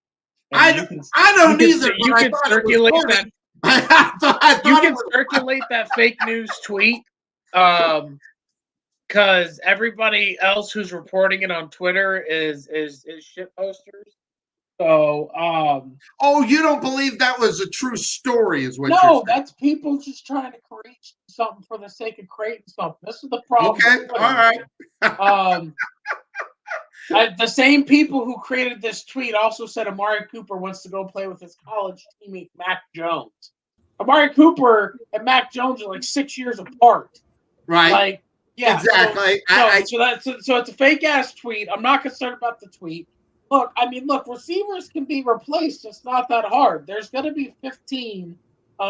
Speaker 2: I don't either.
Speaker 5: You can circulate that.
Speaker 2: I
Speaker 5: You
Speaker 2: thought it
Speaker 5: can
Speaker 2: was,
Speaker 5: circulate that fake news tweet, because everybody else who's reporting it on Twitter is shit posters. So
Speaker 2: oh, you don't believe that was a true story, is what you're
Speaker 5: no,
Speaker 2: saying?
Speaker 5: that's people just trying to create something for the sake of creating something. This is the problem.
Speaker 2: Okay,
Speaker 5: with
Speaker 2: all
Speaker 5: Twitter.
Speaker 2: right.
Speaker 5: The same people who created this tweet also said Amari Cooper wants to go play with his college teammate Mac Jones. Amari Cooper and Mac Jones are like 6 years apart.
Speaker 2: Right.
Speaker 5: Like, yeah,
Speaker 2: exactly.
Speaker 5: So it's a fake ass tweet. I'm not concerned about the tweet. Look, receivers can be replaced. It's not that hard. There's going to be 15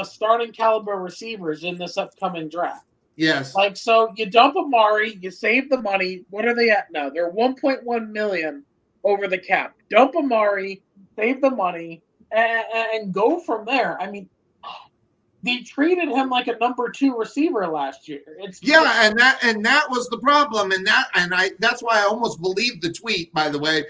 Speaker 5: starting caliber receivers in this upcoming draft.
Speaker 2: Yes.
Speaker 5: Like, so you dump Amari, you save the money. What are they at now? They're 1.1 million over the cap. Dump Amari, save the money, and go from there. I mean, they treated him like a number 2 receiver last year.
Speaker 2: And that was the problem, and that's why I almost believed the tweet. By the way,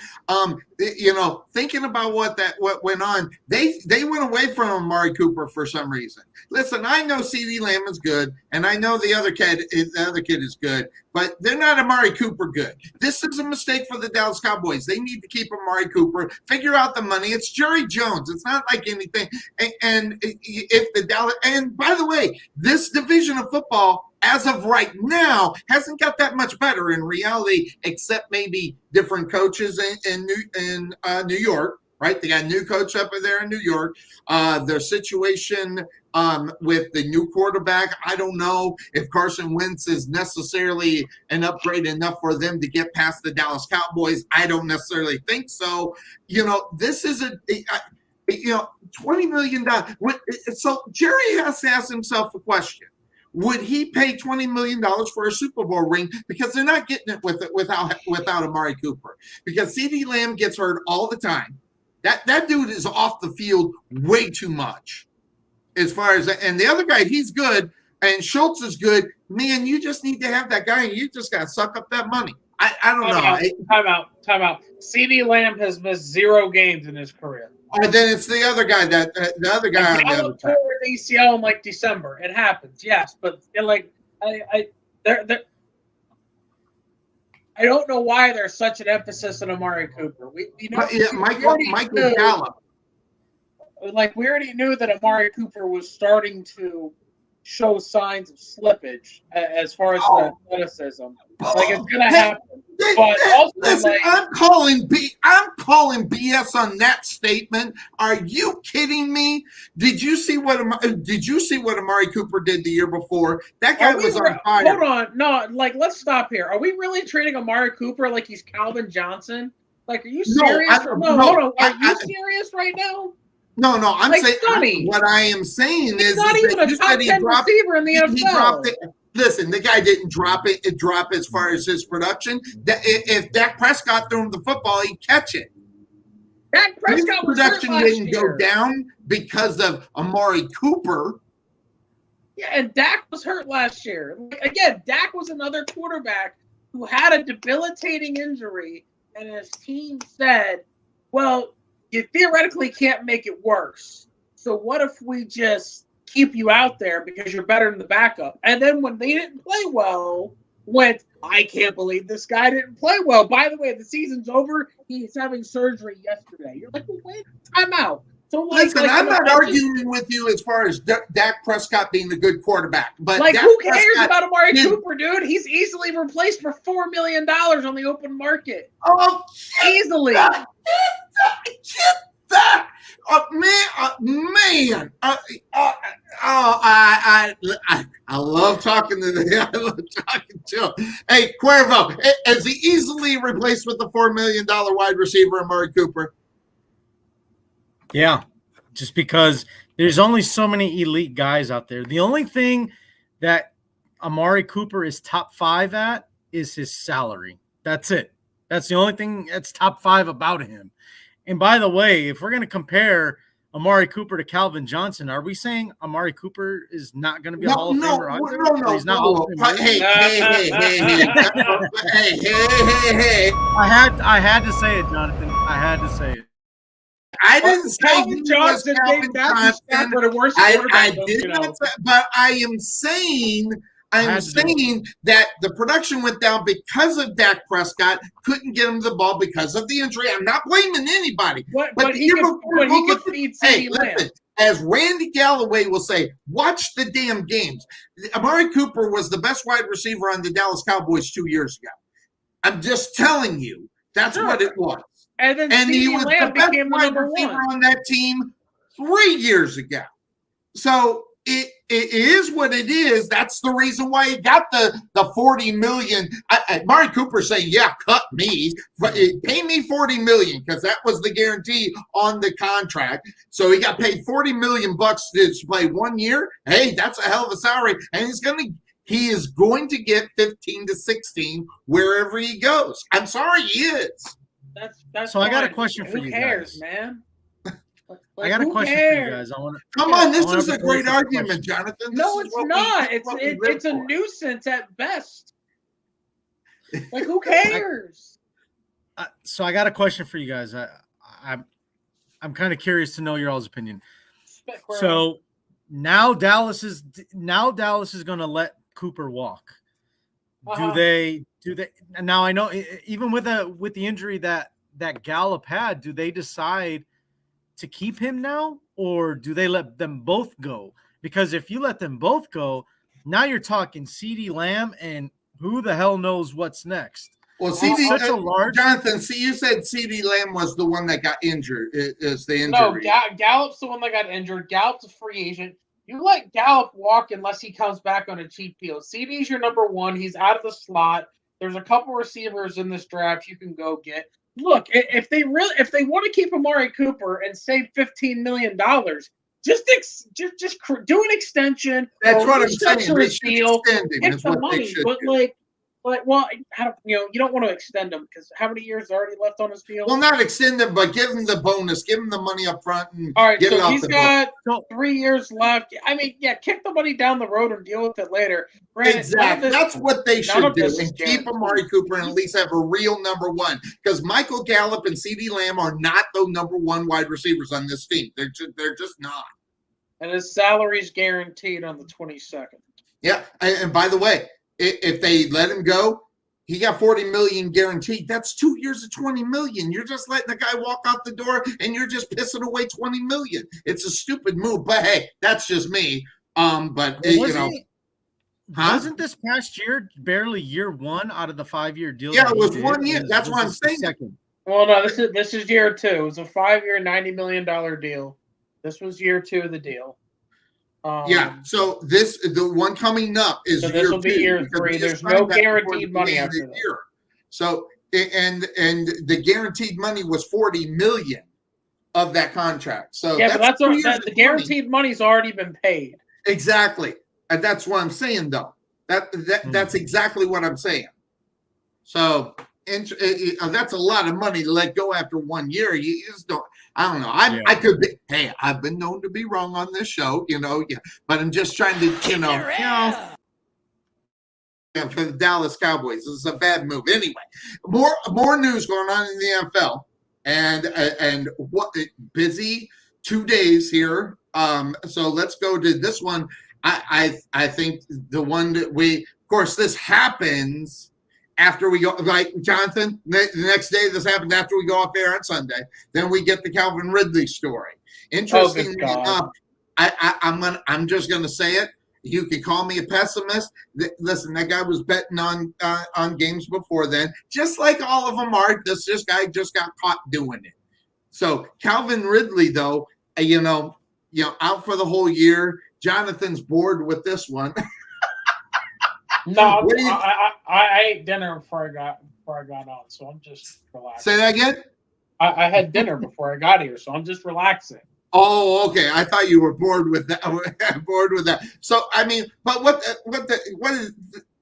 Speaker 2: thinking about what went on, they went away from Amari Cooper for some reason. Listen, I know CeeDee Lamb is good, and I know the other kid is good, but they're not Amari Cooper good. This is a mistake for the Dallas Cowboys. They need to keep Amari Cooper, figure out the money. It's Jerry Jones. It's not like anything. And if the Dallas, and by the way, this division of football, as of right now, hasn't got that much better in reality, except maybe different coaches in New York, right? They got a new coach up there in New York. Their situation with the new quarterback, I don't know if Carson Wentz is necessarily an upgrade enough for them to get past the Dallas Cowboys. I don't necessarily think so. This is $20 million. So Jerry has to ask himself a question. Would he pay $20 million for a Super Bowl ring? Because they're not getting it without Amari Cooper. Because CeeDee Lamb gets hurt all the time. That dude is off the field way too much. As far as and the other guy, he's good, and Schultz is good. Man, you just need to have that guy, and you just got to suck up that money. I don't know.
Speaker 5: Time out. CeeDee Lamb has missed 0 games in his career.
Speaker 2: And then it's the other guy on the other side.
Speaker 5: ACL in like December. It happens, yes, but I don't know why there's such an emphasis on Amari Cooper.
Speaker 2: Michael Gallup.
Speaker 5: Like, we already knew that Amari Cooper was starting to show signs of slippage as far as the athleticism. Like, it's gonna happen. But also,
Speaker 2: listen, I'm calling BS on that statement. Are you kidding me? Did you see what Amari Cooper did the year before? That guy was on fire.
Speaker 5: Hold on, no, let's stop here. Are we really treating Amari Cooper like he's Calvin Johnson? Like, are you serious? Hold on. Are you serious right now?
Speaker 2: No, I'm
Speaker 5: like
Speaker 2: saying
Speaker 5: Sonny.
Speaker 2: What I am saying
Speaker 5: he's
Speaker 2: is
Speaker 5: not even a top 10 receiver in the NFL.
Speaker 2: He dropped it. Listen, the guy didn't drop as far as his production. If Dak Prescott threw him the football, he'd catch it.
Speaker 5: Dak Prescott
Speaker 2: his production didn't go down because of Amari Cooper.
Speaker 5: Yeah, and Dak was hurt last year. Again, Dak was another quarterback who had a debilitating injury, and his team said, well, you theoretically can't make it worse. So what if we just keep you out there because you're better than the backup? And then when they didn't play well, I can't believe this guy didn't play well. By the way, the season's over. He's having surgery yesterday. You're like, well, wait, time out. So
Speaker 2: listen, I'm not arguing with you as far as Dak Prescott being the good quarterback. But
Speaker 5: who cares about Amari Cooper, dude? He's easily replaced for $4 million on the open market.
Speaker 2: Oh,
Speaker 5: easily.
Speaker 2: Get that. Man. I love talking to him. I love talking to him. Hey, Cuervo, is he easily replaced with the $4 million wide receiver, Amari Cooper?
Speaker 4: Yeah, just because there's only so many elite guys out there. The only thing that Amari Cooper is top 5 at is his salary. That's it. That's the only thing that's top 5 about him. And by the way, if we're going to compare Amari Cooper to Calvin Johnson, are we saying Amari Cooper is not going to be a Hall of Famer either?
Speaker 2: No. He's not Hall of Famer. Hey.
Speaker 4: I had to say it, Jonathan. I had to say it.
Speaker 2: I didn't say
Speaker 5: Calvin
Speaker 2: he was
Speaker 5: Johnson
Speaker 2: Calvin
Speaker 5: gave Matthew
Speaker 2: Johnson.
Speaker 5: Stafford a worse
Speaker 2: I
Speaker 5: quarterback.
Speaker 2: did not say, but I am saying that the production went down because of Dak Prescott. Couldn't get him the ball because of the injury. I'm not blaming anybody.
Speaker 5: But he could feed CeeDee Lamb.
Speaker 2: Listen, as Randy Galloway will say, watch the damn games. Amari Cooper was the best wide receiver on the Dallas Cowboys 2 years ago. I'm just telling you, that's what it was.
Speaker 5: And then
Speaker 2: he was
Speaker 5: Lamb
Speaker 2: the best
Speaker 5: became the
Speaker 2: wide
Speaker 5: number
Speaker 2: receiver
Speaker 5: one
Speaker 2: on that team 3 years ago. So it is what it is. That's the reason why he got the $40 million. Amari Cooper saying, "Yeah, cut me, but pay me $40 million," because that was the guarantee on the contract. So he got paid $40 million to play 1 year. Hey, that's a hell of a salary, and he is going to get 15 to 16 wherever he goes. I'm sorry, he is.
Speaker 5: That's
Speaker 4: so
Speaker 5: fine.
Speaker 4: I got a question for you
Speaker 5: cares,
Speaker 4: guys,
Speaker 5: man?
Speaker 4: I got a question for you guys.
Speaker 2: Come on, this is a great argument, Jonathan.
Speaker 5: No, it's not. It's a nuisance at best. Like, who cares?
Speaker 4: So I got a question for you guys. I'm kind of curious to know your all's opinion. So now Dallas is going to let Cooper walk. Do they? Now I know even with the injury that Gallup had, do they decide to keep him now, or do they let them both go? Because if you let them both go, now you're talking CeeDee Lamb, and who the hell knows what's next?
Speaker 2: Well, Jonathan, you said CeeDee Lamb was the one that got injured. Is the injury?
Speaker 5: No, Gallup's the one that got injured. Gallup's a free agent. You let Gallup walk unless he comes back on a cheap deal. CeeDee's your number one. He's out of the slot. There's a couple receivers in this draft you can go get. Look, if they want to keep Amari Cooper and save $15 million, just do an extension.
Speaker 2: That's what I'm saying.
Speaker 5: They should extend him. Take the money, but you don't want to extend him because how many years already left on his deal?
Speaker 2: Well, not extend him, but give him the bonus, give him the money up front, and
Speaker 5: all right.
Speaker 2: Get
Speaker 5: So
Speaker 2: it
Speaker 5: he's got 3 years left. I mean, kick the money down the road and deal with it later. Granted,
Speaker 2: exactly. That's what they should do, and keep Amari Cooper and at least have a real number one. Because Michael Gallup and CeeDee Lamb are not the number one wide receivers on this team. They're just not.
Speaker 5: And his salary's guaranteed on the 22nd.
Speaker 2: Yeah, and by the way, if they let him go, he got $40 million guaranteed. That's 2 years of $20 million. You're just letting the guy walk out the door, and you're just pissing away $20 million. It's a stupid move, but hey, that's just me. Wasn't
Speaker 4: this past year barely year one out of the 5-year deal?
Speaker 2: Yeah, it was 1 year. That's what I'm saying.
Speaker 5: Well, no, this is year two. It was a 5-year, $90 million deal. This was year two of the deal.
Speaker 2: So the one coming up is
Speaker 5: so this will be year three. There's no guaranteed money after that.
Speaker 2: Year. So and the guaranteed money was $40 million of that contract. So
Speaker 5: yeah, but the guaranteed money's already been paid.
Speaker 2: Exactly, and that's what I'm saying though. That's exactly what I'm saying. So that's a lot of money to let go after 1 year. You just don't. I don't know. I could be. Hey, I've been known to be wrong on this show, but I'm just trying to, for the Dallas Cowboys, this is a bad move. Anyway, more news going on in the NFL, and what busy 2 days here. So let's go to this one. I think the one that of course, this happens after we go, like Jonathan, the next day this happened after we go off air on Sunday. Then we get the Calvin Ridley story. Interestingly enough, I'm just gonna say it. You could call me a pessimist. Listen, that guy was betting on games before then, just like all of them are. This guy just got caught doing it. So Calvin Ridley, though, out for the whole year. Jonathan's bored with this one.
Speaker 5: No, I ate dinner before I got on, so I'm just relaxing.
Speaker 2: Say that again?
Speaker 5: I had dinner before I got here, so I'm just relaxing.
Speaker 2: Oh, okay. I thought you were bored with that. So I mean, but what is?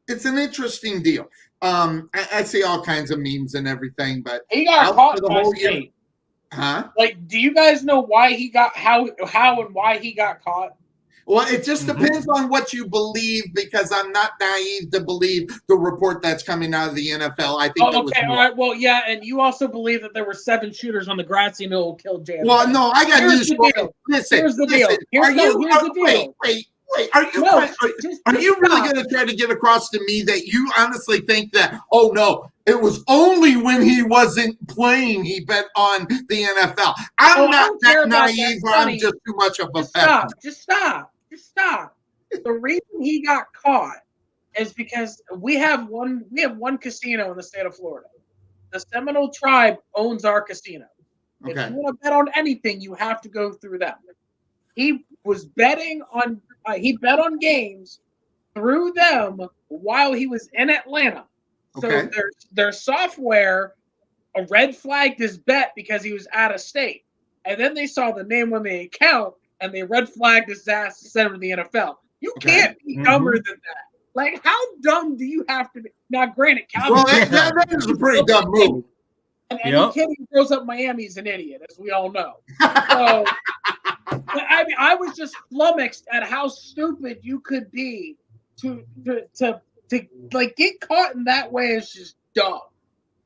Speaker 2: It's an interesting deal. I see all kinds of memes and everything, but
Speaker 5: he got caught
Speaker 2: the whole year. Huh?
Speaker 5: Like, do you guys know why he got how and why he got caught?
Speaker 2: Well, it just
Speaker 4: Mhm.
Speaker 2: depends on what you believe, because I'm not naive to believe the report that's coming out of the NFL. I think
Speaker 5: Oh,
Speaker 2: there was
Speaker 5: okay,
Speaker 2: more.
Speaker 5: all right. Well, yeah, and you also believe that there were 7 shooters on the grassy knoll who killed Jay.
Speaker 2: Well, no, I got
Speaker 5: Here's
Speaker 2: news
Speaker 5: the
Speaker 2: for you.
Speaker 5: deal.
Speaker 2: Listen,
Speaker 5: Here's the
Speaker 2: listen.
Speaker 5: deal. Here's the deal.
Speaker 2: Wait. Are you
Speaker 5: No,
Speaker 2: are you really
Speaker 5: stop.
Speaker 2: going to try to get across to me that you honestly think that? Oh no, it was only when he wasn't playing he bet on the NFL. I'm
Speaker 5: Oh, I
Speaker 2: not
Speaker 5: don't care
Speaker 2: that
Speaker 5: about that,
Speaker 2: naive. I'm
Speaker 5: Sonny.
Speaker 2: just too much of a
Speaker 5: Just stop.
Speaker 2: pessimist.
Speaker 5: Just stop. The reason he got caught is because we have one casino in the state of Florida. The Seminole tribe owns our casino. If
Speaker 2: Okay.
Speaker 5: you want to bet on anything, you have to go through them. He was betting on he bet on games through them while he was in Atlanta. So
Speaker 2: Okay.
Speaker 5: their software red flagged his bet because he was out of state. And then they saw the name on the account and they red flagged his ass to send him to the NFL. You
Speaker 2: Okay.
Speaker 5: can't be dumber than that. Like, how dumb do you have to be? Now, granted,
Speaker 2: Well,
Speaker 5: Calvin,
Speaker 2: that is a pretty dumb move.
Speaker 5: and any
Speaker 4: Yep.
Speaker 5: kid who grows up Miami is an idiot, as we all know. So, but I mean, I was just flummoxed at how stupid you could be to like get caught in that way is just dumb.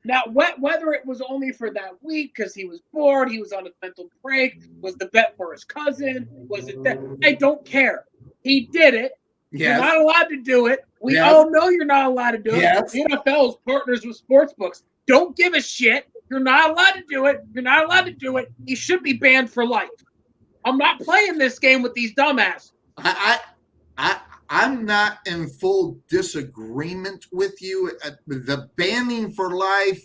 Speaker 5: Now, whether it was only for that week because he was bored, he was on a mental break, was the bet for his cousin, was it that? I don't care. He did it. You're
Speaker 2: Yes.
Speaker 5: not allowed to do it. We
Speaker 2: Yes.
Speaker 5: all know you're not allowed to do it.
Speaker 2: Yes.
Speaker 5: The NFL is partners with sports books. Don't give a shit. You're not allowed to do it. You're not allowed to do it. He should be banned for life. I'm not playing this game with these dumbasses.
Speaker 2: I'm not in full disagreement with you. The banning for life,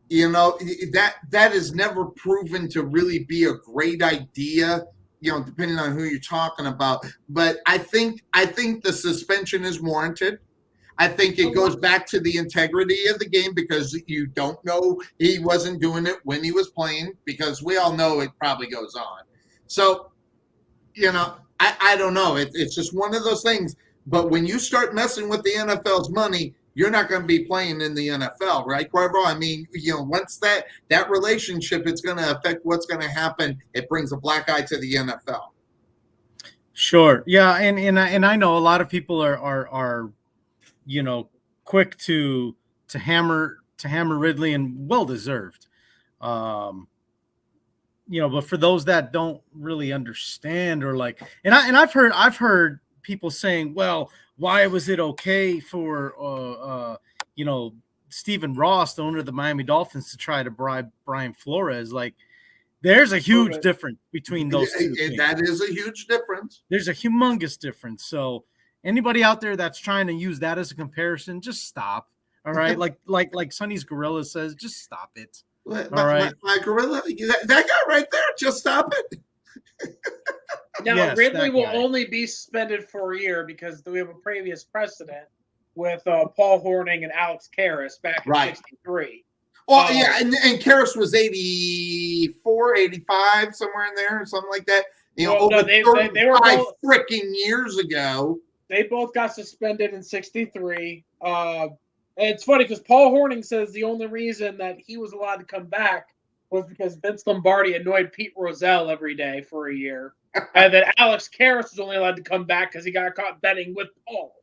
Speaker 2: that is never proven to really be a great idea. Depending on who you're talking about. But I think the suspension is warranted. I think it goes back to the integrity of the game, because you don't know he wasn't doing it when he was playing, because we all know it probably goes on. So, I don't know. It's just one of those things. But when you start messing with the NFL's money, you're not going to be playing in the NFL, right, Cuervo? I mean, once that relationship, it's going to affect what's going to happen. It brings a black eye to the NFL.
Speaker 4: Sure. Yeah, and I know a lot of people are quick to hammer Ridley, and well deserved. But for those that don't really understand, or like, and I've heard people saying, well, why was it okay for Stephen Ross, the owner of the Miami Dolphins, to try to bribe Brian Flores? Like, there's a huge difference between those two things.
Speaker 2: That is a huge difference.
Speaker 4: There's a humongous difference. So anybody out there that's trying to use that as a comparison, just stop. All right. like Sonny's Gorilla says, just stop it. All right.
Speaker 2: My Gorilla, that guy right there, just stop it.
Speaker 5: Now,
Speaker 4: Yes,
Speaker 5: Ridley
Speaker 4: that
Speaker 5: will
Speaker 4: guy.
Speaker 5: only be suspended for a year because we have a previous precedent with Paul Hornung and Alex Karras back in
Speaker 2: Right.
Speaker 5: '63.
Speaker 2: Well, yeah, and Karras was 84, 85, somewhere in there, or something like that. Over
Speaker 5: they
Speaker 2: 35
Speaker 5: were both,
Speaker 2: freaking years ago.
Speaker 5: they both got suspended in '63. And it's funny because Paul Hornung says the only reason that he was allowed to come back was because Vince Lombardi annoyed Pete Rozelle every day for a year. And then Alex Karras was only allowed to come back because he got caught betting with Paul.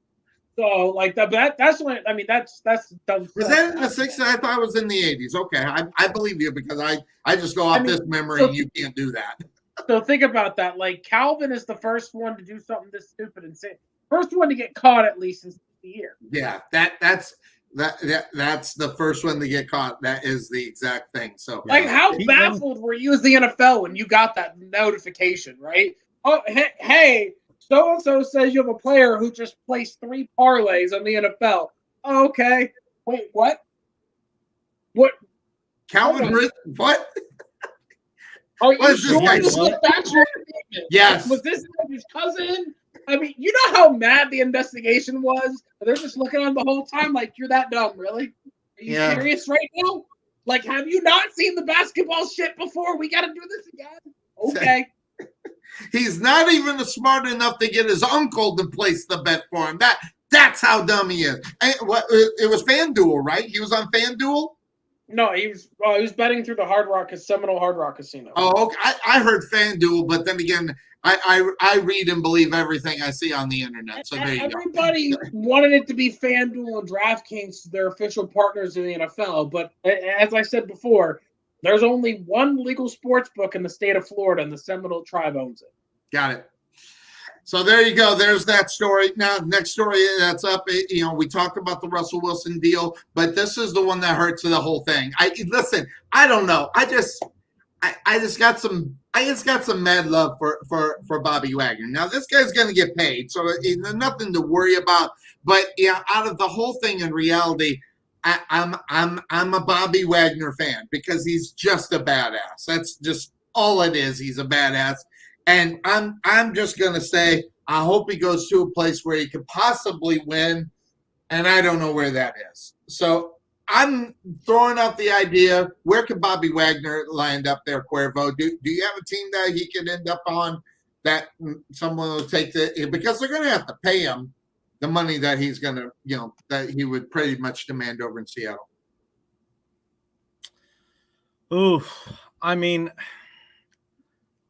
Speaker 5: So, like, that's when, I mean, that's dumb
Speaker 2: Was
Speaker 5: stuff.
Speaker 2: that in the 60s? I thought it was in the 80s. Okay, I believe you, because I just go off this memory, and you can't do that.
Speaker 5: So think about that. Like, Calvin is the first one to do something this stupid and say, first one to get caught at least in the year.
Speaker 2: Yeah, that's the first one to get caught. That is the exact thing. So,
Speaker 5: Like, how baffled were you as the NFL when you got that notification, right? Oh, hey, so-and-so says you have a player who just placed 3 parlays on the NFL. Oh, okay. Wait, what? What?
Speaker 2: Calvin, what?
Speaker 5: Are you
Speaker 2: What is this
Speaker 5: sure
Speaker 2: guy
Speaker 5: this was
Speaker 2: doing?
Speaker 5: factual statement?
Speaker 2: Yes.
Speaker 5: Was this his cousin? I mean, you know how mad the investigation was? They're just looking at him the whole time like, you're that dumb, really? Are you serious right now? Like, have you not seen the basketball shit before? We got to do this again? Okay.
Speaker 2: He's not even smart enough to get his uncle to place the bet for him. That's how dumb he is. And it was FanDuel, right? He was on FanDuel?
Speaker 5: No, he was betting through the Hard Rock, Seminole Hard Rock Casino.
Speaker 2: Oh, okay. I heard FanDuel, but then again, I read and believe everything I see on the internet. So there you go.
Speaker 5: Everybody wanted it to be FanDuel and DraftKings, their official partners in the NFL. But as I said before, there's only one legal sports book in the state of Florida, and the Seminole Tribe owns it.
Speaker 2: Got it. So there you go. There's that story. Now, next story that's up. We talked about the Russell Wilson deal, but this is the one that hurts the whole thing. Listen. I don't know. I just got some mad love for Bobby Wagner. Now this guy's going to get paid, so there's nothing to worry about. But yeah, out of the whole thing, in reality, I'm a Bobby Wagner fan because he's just a badass. That's just all it is. He's a badass. And I'm just going to say, I hope he goes to a place where he could possibly win, and I don't know where that is. So I'm throwing out the idea, where could Bobby Wagner land up there, Cuervo? Do you have a team that he could end up on that someone will take because they're going to have to pay him the money that he's going to, that he would pretty much demand over in Seattle?
Speaker 4: Oof. I mean,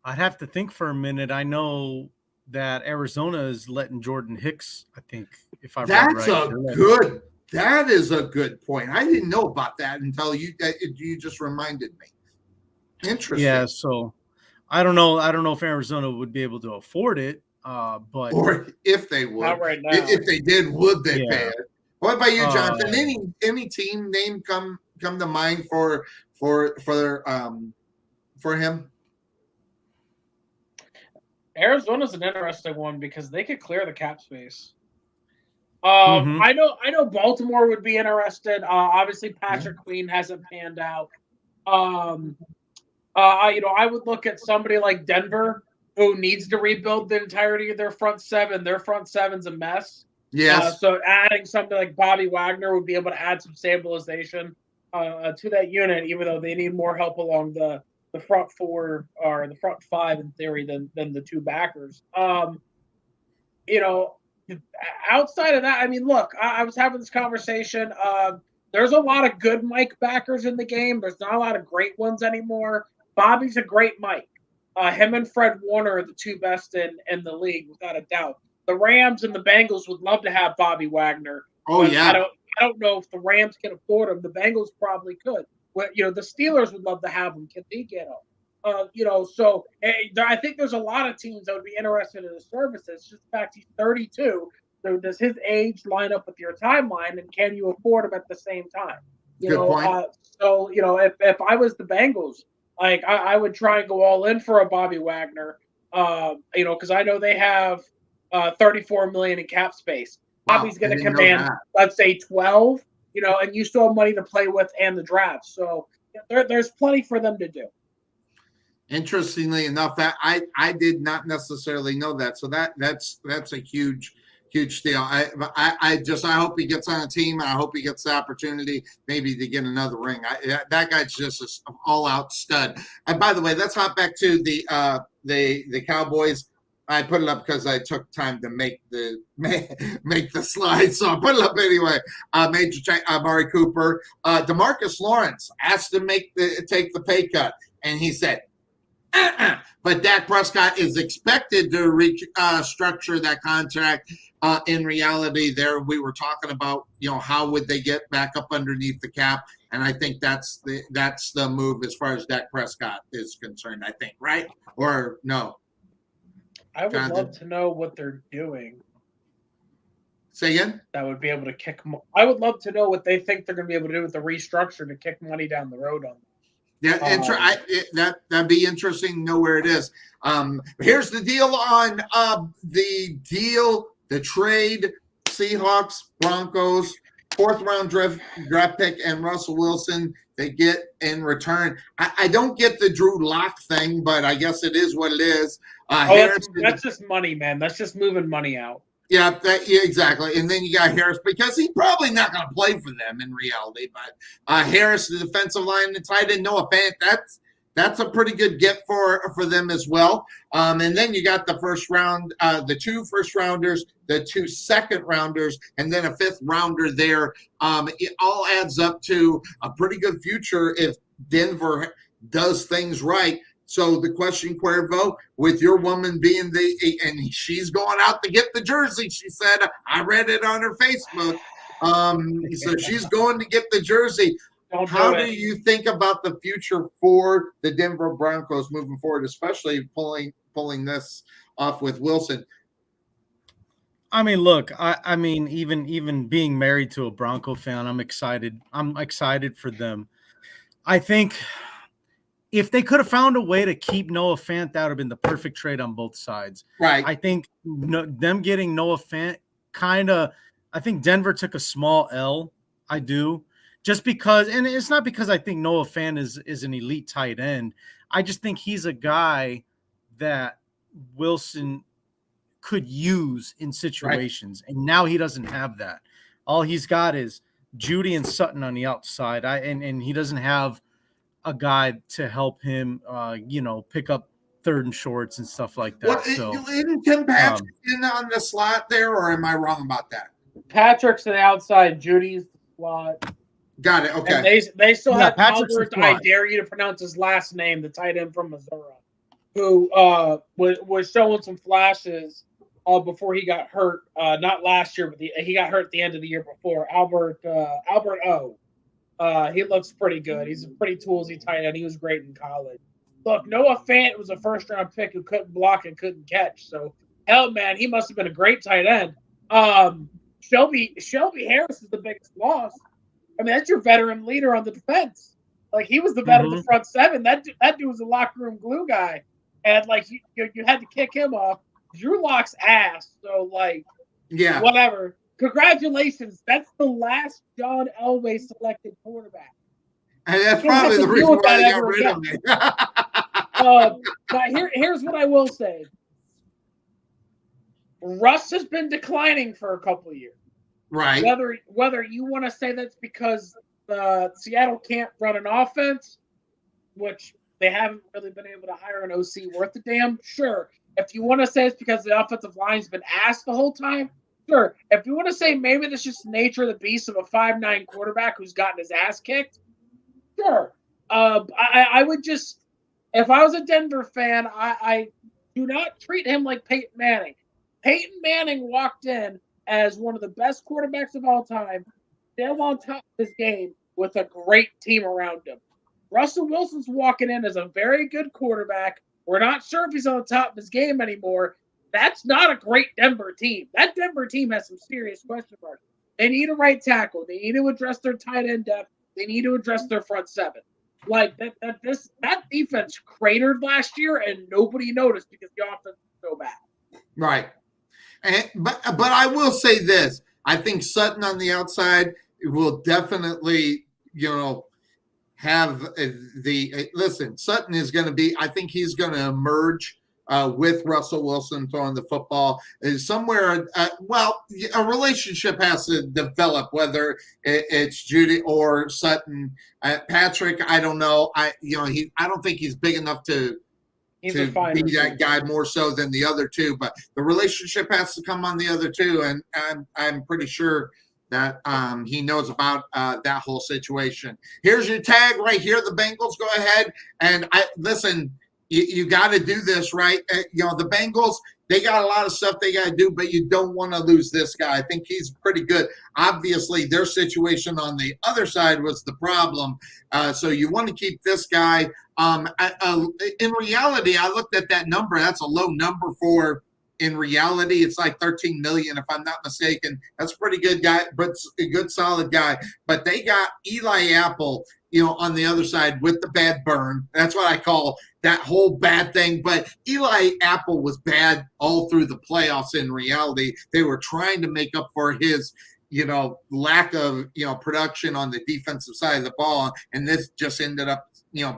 Speaker 4: I'd have to think for a minute. I know that Arizona is letting Jordan Hicks, I think, if I read right.
Speaker 2: That is a good point. I didn't know about that until you just reminded me. Interesting.
Speaker 4: Yeah, so I don't know if Arizona would be able to afford it, but
Speaker 2: or if they would.
Speaker 5: Not right now.
Speaker 2: If they did, would they pay it? What about you, Jonathan? Any team name come to mind for him?
Speaker 5: Arizona's an interesting one because they could clear the cap space. I know Baltimore would be interested. Obviously, Patrick Queen hasn't panned out. I would look at somebody like Denver, who needs to rebuild the entirety of their front seven. Their front seven's a mess.
Speaker 2: Yes.
Speaker 5: So adding something like Bobby Wagner would be able to add some stabilization to that unit, even though they need more help along the front four or the front five in theory than the two backers. Outside of that, I mean, look, I was having this conversation. There's a lot of good Mike backers in the game. There's not a lot of great ones anymore. Bobby's a great Mike. Him and Fred Warner are the two best in the league, without a doubt. The Rams and the Bengals would love to have Bobby Wagner.
Speaker 2: Oh, yeah.
Speaker 5: I don't know if the Rams can afford him. The Bengals probably could. Well, the Steelers would love to have him. Can they get him? So I think there's a lot of teams that would be interested in his services. Just the fact he's 32. So does his age line up with your timeline, and can you afford him at the same time?
Speaker 2: Good point.
Speaker 5: If I was the Bengals, like I would try and go all in for a Bobby Wagner. Because I know they have $34 million in cap space.
Speaker 2: Wow,
Speaker 5: Bobby's going to command, let's say, 12. And you still have money to play with and the draft. So there's plenty for them to do.
Speaker 2: Interestingly enough, that I did not necessarily know that. So that's a huge deal. I hope he gets on a team, and I hope he gets the opportunity maybe to get another ring. That guy's just an all-out stud. And by the way, let's hop back to the Cowboys. I put it up because I took time to make the slide, so I put it up anyway. Major change, Amari Cooper, DeMarcus Lawrence asked to take the pay cut, and he said, But Dak Prescott is expected to restructure that contract. In reality, there we were talking about, how would they get back up underneath the cap, and I think that's the move as far as Dak Prescott is concerned. I think, right or no?
Speaker 5: I would love to know what they're doing.
Speaker 2: Say again?
Speaker 5: That would be able to kick. I would love to know what they think they're going to be able to do with the restructure to kick money down the road on them.
Speaker 2: Yeah, that'd be interesting to know where it is. Here's the deal on the trade: Seahawks, Broncos, 4th round draft pick, and Russell Wilson. They get in return. I don't get the Drew Lock thing, but I guess it is what it is.
Speaker 5: That's just money, man. That's just moving money out.
Speaker 2: Yeah, exactly. And then you got Harris, because he's probably not going to play for them in reality. But Harris, the defensive line, the tight end, Noah Fant, that's a pretty good get for them as well. And then you got the first round, the 2 first rounders, the 2 second rounders, and then a 5th rounder there. It all adds up to a pretty good future if Denver does things right. So the question, Cuervo, with your woman being and she's going out to get the jersey, she said, I read it on her Facebook. So she's going to get the jersey. How do you think about the future for the Denver Broncos moving forward, especially pulling this off with Wilson?
Speaker 4: I mean, look, I mean, even being married to a Bronco fan, I'm excited. I'm excited for them. I think if they could have found a way to keep Noah Fant, that would have been the perfect trade on both sides.
Speaker 2: Right.
Speaker 4: I think them getting Noah Fant I think Denver took a small L. I do. Just because, and it's not because I think Noah Fant is an elite tight end. I just think he's a guy that Wilson could use in situations. Right. And now he doesn't have that. All he's got is Judy and Sutton on the outside. And he doesn't have a guy to help him, pick up 3rd and shorts and stuff like that.
Speaker 2: Isn't Tim Patrick in on the slot there, or am I wrong about that?
Speaker 5: Patrick's to the outside, Judy's the slot.
Speaker 2: Got it. Okay.
Speaker 5: And they still have Albert. I dare you to pronounce his last name, the tight end from Missouri, who was showing some flashes before he got hurt. Not last year, but he got hurt at the end of the year before. Albert O. He looks pretty good. He's a pretty toolsy tight end. He was great in college. Look, Noah Fant was a 1st-round pick who couldn't block and couldn't catch. So, hell, man, he must have been a great tight end. Shelby Harris is the biggest loss. I mean, that's your veteran leader on the defense. Like, he was the vet of the front 7. That dude was a locker room glue guy. And, like, you had to kick him off. Drew Lock's ass. So, like,
Speaker 2: yeah,
Speaker 5: whatever. Congratulations. That's the last John Elway selected quarterback.
Speaker 2: And that's probably the reason why they got rid of me.
Speaker 5: But here's what I will say. Russ has been declining for a couple of years.
Speaker 2: Right.
Speaker 5: Whether you want to say that's because Seattle can't run an offense, which they haven't really been able to hire an OC worth a damn, sure. If you want to say it's because the offensive line's been ass the whole time, sure. If you want to say maybe that's just the nature of the beast of a 5'9" quarterback who's gotten his ass kicked, sure. I would just, if I was a Denver fan, I do not treat him like Peyton Manning. Peyton Manning walked in as one of the best quarterbacks of all time, still on top of his game with a great team around him. Russell Wilson's walking in as a very good quarterback. We're not sure if he's on the top of his game anymore. That's not a great Denver team. That Denver team has some serious question marks. They need a right tackle. They need to address their tight end depth. They need to address their front 7. Like that defense cratered last year, and nobody noticed because the offense was so bad.
Speaker 2: Right. But I will say this. I think Sutton on the outside will definitely, have listen, Sutton is going to be, I think he's going to emerge with Russell Wilson throwing the football. Somewhere, a relationship has to develop, whether it's Judy or Sutton. Patrick, I don't know. I don't think he's big enough to be that guy more so than the other 2, but the relationship has to come on the other 2, and I'm pretty sure that he knows about that whole situation. Here's your tag right here. The Bengals, go ahead and listen. You got to do this, right? The Bengals, they got a lot of stuff they got to do, but you don't want to lose this guy. I think he's pretty good. Obviously, their situation on the other side was the problem, so you want to keep this guy. In reality, I looked at that number. That's a low number for. In reality, it's like 13 million, if I'm not mistaken. That's a pretty good guy, but a good, solid guy. But they got Eli Apple, on the other side with the bad burn. That's what I call that whole bad thing. But Eli Apple was bad all through the playoffs. In reality, they were trying to make up for his, lack of, production on the defensive side of the ball. And this just ended up,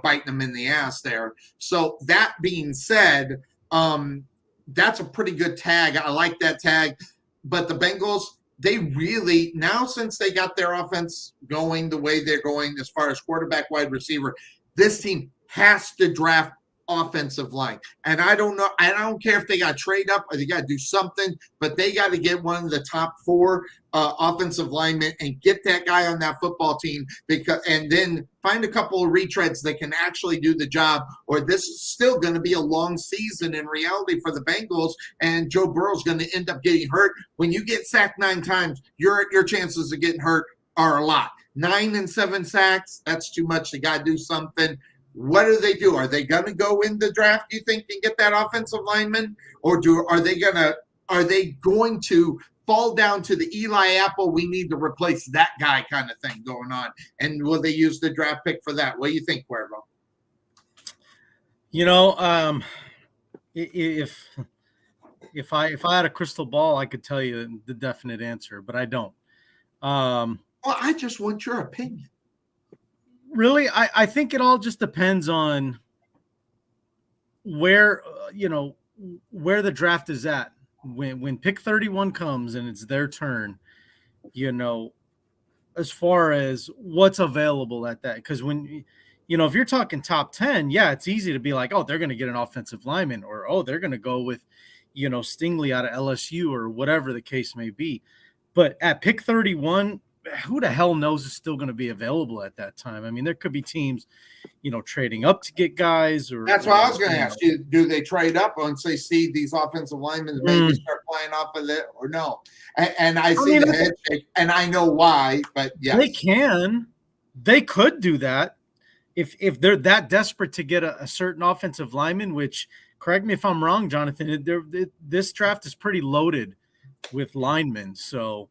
Speaker 2: biting them in the ass there. So that being said, that's a pretty good tag. I like that tag. But the Bengals, they really, now since they got their offense going the way they're going as far as quarterback, wide receiver, this team has to draft offensive line. And I don't know, I don't care if they got to trade up or they got to do something, but they got to get one of the top 4 offensive linemen and get that guy on that football team, and then find a couple of retreads that can actually do the job, or this is still going to be a long season in reality for the Bengals, and Joe Burrow's going to end up getting hurt. When you get sacked 9 times, your chances of getting hurt are a lot. 9 and 7 sacks, that's too much. They got to do something. What do they do? Are they going to go in the draft, you think, and get that offensive lineman? Or are they going to fall down to the Eli Apple, we need to replace that guy kind of thing going on? And will they use the draft pick for that? What do you think, Cuervo?
Speaker 4: You know, if I had a crystal ball, I could tell you the definite answer, but I don't.
Speaker 2: Well, I just want your opinion.
Speaker 4: Really, I think it all just depends on where where the draft is at. When pick 31 comes and it's their turn, as far as what's available at that. Because when if you're talking top 10, yeah, it's easy to be like, oh, they're going to get an offensive lineman, or oh, they're going to go with Stingley out of LSU or whatever the case may be. But at pick 31, who the hell knows is still going to be available at that time? I mean, there could be teams, trading up to get guys. Or
Speaker 2: that's what I was going to ask you. Do they trade up once they see these offensive linemen maybe start playing off of it, or no? And I see the head shake, and I know why, but yes.
Speaker 4: They can. They could do that if they're that desperate to get a certain offensive lineman, which, correct me if I'm wrong, Jonathan, this draft is pretty loaded with linemen. So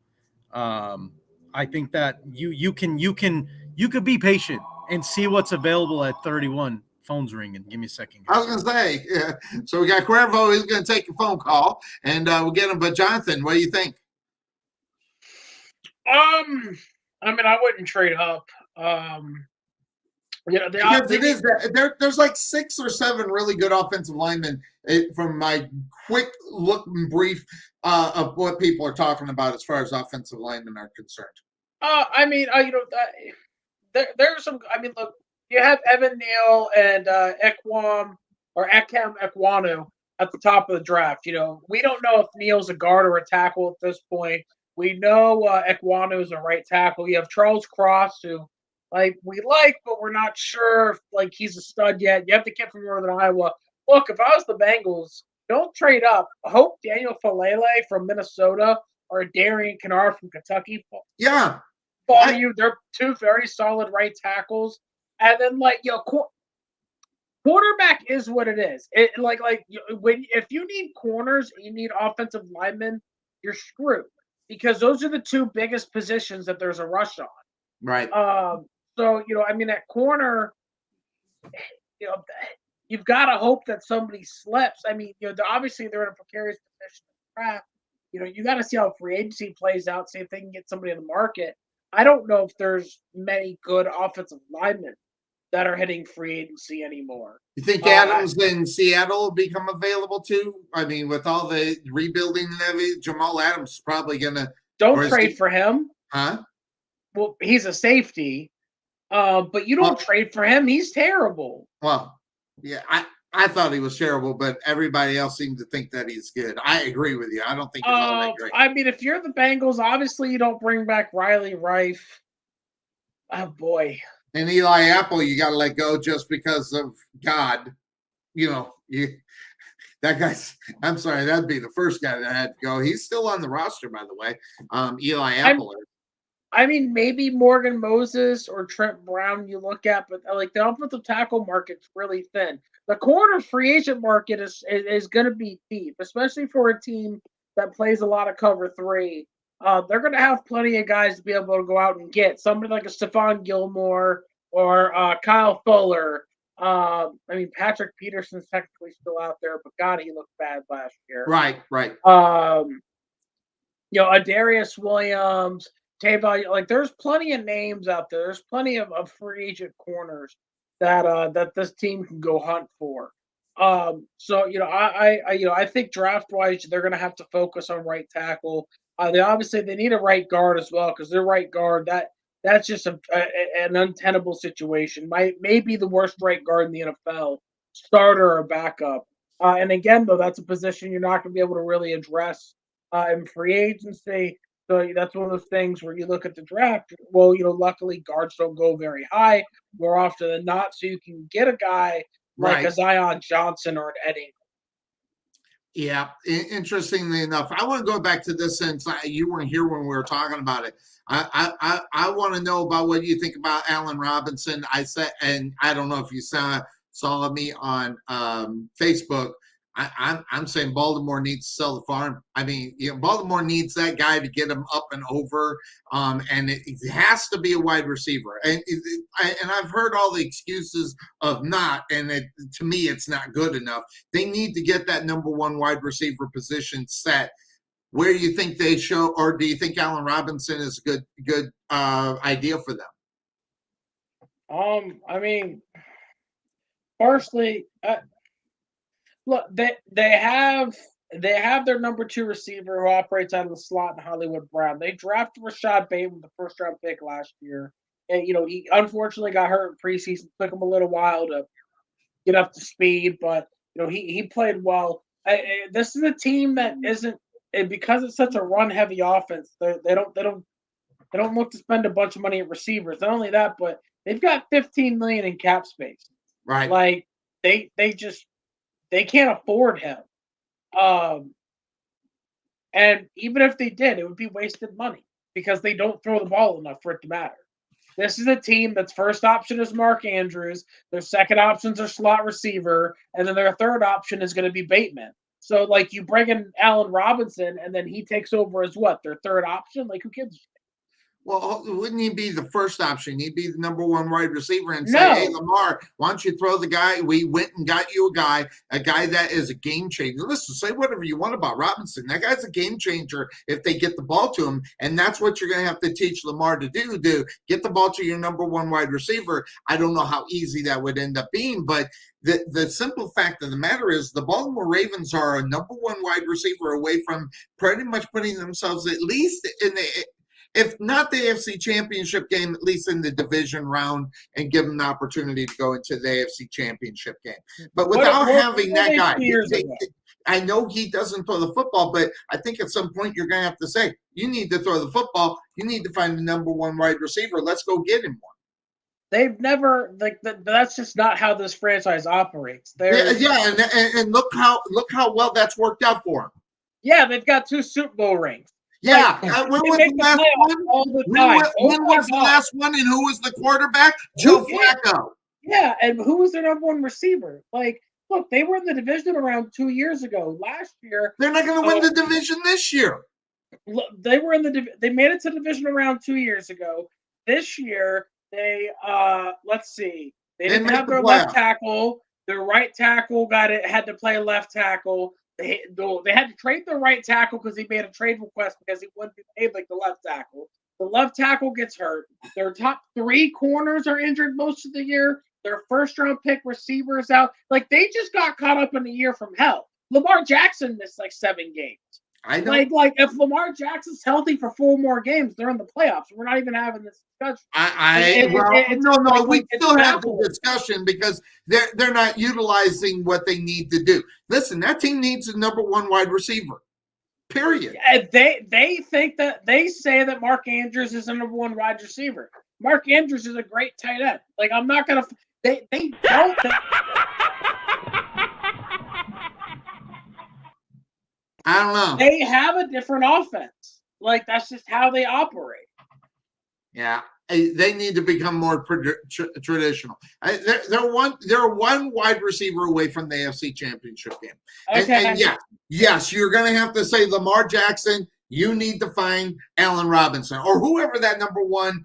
Speaker 4: I think that you could be patient and see what's available at 31. Phone's ringing. Give me a second.
Speaker 2: I was going to say, yeah. So we got Cuervo. He's going to take a phone call, and we'll get him. But Jonathan, what do you think?
Speaker 5: I mean, I wouldn't trade up.
Speaker 2: Because it is there's like 6 or 7 really good offensive linemen from my quick look and brief of what people are talking about as far as offensive linemen are concerned.
Speaker 5: I mean, there's some. I mean, look, you have Evan Neal and Ekwonu at the top of the draft. We don't know if Neal's a guard or a tackle at this point. We know Ekwonu is a right tackle. You have Charles Cross, who we like, but we're not sure if he's a stud yet. You have the kid from Northern Iowa. Look, if I was the Bengals, don't trade up. I hope Daniel Falele from Minnesota or Darian Kinnard from Kentucky.
Speaker 2: Yeah.
Speaker 5: You. They're 2 very solid right tackles. And then, quarterback is what it is. If you need corners and you need offensive linemen, you're screwed, because those are the 2 biggest positions that there's a rush on.
Speaker 2: Right.
Speaker 5: So, I mean, at corner, you've got to hope that somebody slips. I mean, obviously they're in a precarious position in the draft. You got to see how free agency plays out, see if they can get somebody in the market. I don't know if there's many good offensive linemen that are hitting free agency anymore.
Speaker 2: You think Adams in Seattle will become available too? I mean, with all the rebuilding and everything, Jamal Adams is probably going to.
Speaker 5: Don't trade for him.
Speaker 2: Huh?
Speaker 5: Well, he's a safety, but you don't trade for him. He's terrible.
Speaker 2: Well, yeah, I thought he was terrible, but everybody else seemed to think that he's good. I agree with you. I don't think he's all that great.
Speaker 5: I mean, if you're the Bengals, obviously you don't bring back Riley Rife. Oh, boy.
Speaker 2: And Eli Apple, you got to let go just because of God. That guy's – I'm sorry, that'd be the first guy that had to go. He's still on the roster, by the way, Eli Apple.
Speaker 5: I mean, maybe Morgan Moses or Trent Brown you look at, but the offensive tackle market's really thin. The corner free agent market is going to be deep, especially for a team that plays a lot of cover 3. They're going to have plenty of guys to be able to go out and get somebody like a Stephon Gilmore or Kyle Fuller. I mean, Patrick Peterson's technically still out there, but God, he looked bad last year.
Speaker 2: Right.
Speaker 5: Adarius Williams. There's plenty of names out there. There's plenty of free agent corners that this team can go hunt for. I think draft wise they're going to have to focus on right tackle. They need a right guard as well, because their right guard, that's just an untenable situation. May be the worst right guard in the NFL, starter or backup. And again, though, that's a position you're not going to be able to really address in free agency. So that's one of those things where you look at the draft. Well, luckily guards don't go very high more often than not, so you can get a guy like a Zion Johnson or an Edding.
Speaker 2: Yeah, interestingly enough, I want to go back to this since you weren't here when we were talking about it. I want to know about what you think about Allen Robinson. I said, and I don't know if you saw me on Facebook. I'm saying Baltimore needs to sell the farm. I mean, Baltimore needs that guy to get him up and over, and it has to be a wide receiver. And I've heard all the excuses of not, and to me, it's not good enough. They need to get that number one wide receiver position set. Where do you think they show, or do you think Allen Robinson is a good idea for them?
Speaker 5: I mean, firstly, look, they have their number two receiver who operates out of the slot in Hollywood Brown. They drafted Rashad Bateman, the first round pick last year, and he unfortunately got hurt in preseason. Took him a little while to get up to speed, but he played well. This is a team that isn't, and because it's such a run heavy offense, they don't look to spend a bunch of money at receivers. Not only that, but they've got $15 million in cap space.
Speaker 2: Right,
Speaker 5: like they can't afford him. And even if they did, it would be wasted money because they don't throw the ball enough for it to matter. This is a team that's first option is Mark Andrews, their second options are slot receiver, and then their third option is going to be Bateman. So, you bring in Allen Robinson, and then he takes over as what? Their third option? Like, who gives a shit?
Speaker 2: Well, wouldn't he be the first option? He'd be the number one wide receiver and say, hey, Lamar, why don't you throw the guy? We went and got you a guy that is a game changer. Listen, say whatever you want about Robinson. That guy's a game changer if they get the ball to him, and that's what you're going to have to teach Lamar to do, get the ball to your number one wide receiver. I don't know how easy that would end up being, but the simple fact of the matter is the Baltimore Ravens are a number one wide receiver away from pretty much putting themselves at least in the – if not the AFC Championship game, at least in the division round, and give them the opportunity to go into the AFC Championship game. But without having that guy, I know he doesn't throw the football, but I think at some point you're going to have to say, you need to throw the football. You need to find the number one wide receiver. Let's go get him one.
Speaker 5: They've never that's just not how this franchise operates.
Speaker 2: And look how well that's worked out for them.
Speaker 5: Yeah, they've got 2 Super Bowl rings.
Speaker 2: Yeah, when was the last one? When was the last one, and who was the quarterback? Joe Flacco.
Speaker 5: Yeah, and who was their number one receiver? Look, they were in the division around 2 years ago. Last year,
Speaker 2: they're not going to win the division this year.
Speaker 5: They were they made it to the division around 2 years ago. This year, they let's see, they didn't have their left tackle. Their right tackle had to play left tackle. They had to trade their right tackle because he made a trade request because he wouldn't be paid like the left tackle. The left tackle gets hurt. Their top 3 corners are injured most of the year. Their first-round pick receivers out. They just got caught up in a year from hell. Lamar Jackson missed 7 games.
Speaker 2: I know.
Speaker 5: If Lamar Jackson's healthy for 4 more games, they're in the playoffs. We're not even having this discussion.
Speaker 2: We still have the discussion because they're not utilizing what they need to do. Listen, that team needs a number one wide receiver. Period.
Speaker 5: They think that they say that Mark Andrews is the number one wide receiver. Mark Andrews is a great tight end. I'm not gonna. They don't.
Speaker 2: I don't know.
Speaker 5: They have a different offense. That's just how they operate.
Speaker 2: Yeah, they need to become more traditional. They're one wide receiver away from the AFC Championship game.
Speaker 5: Okay.
Speaker 2: And yes, you're going to have to say Lamar Jackson. You need to find Allen Robinson or whoever that number one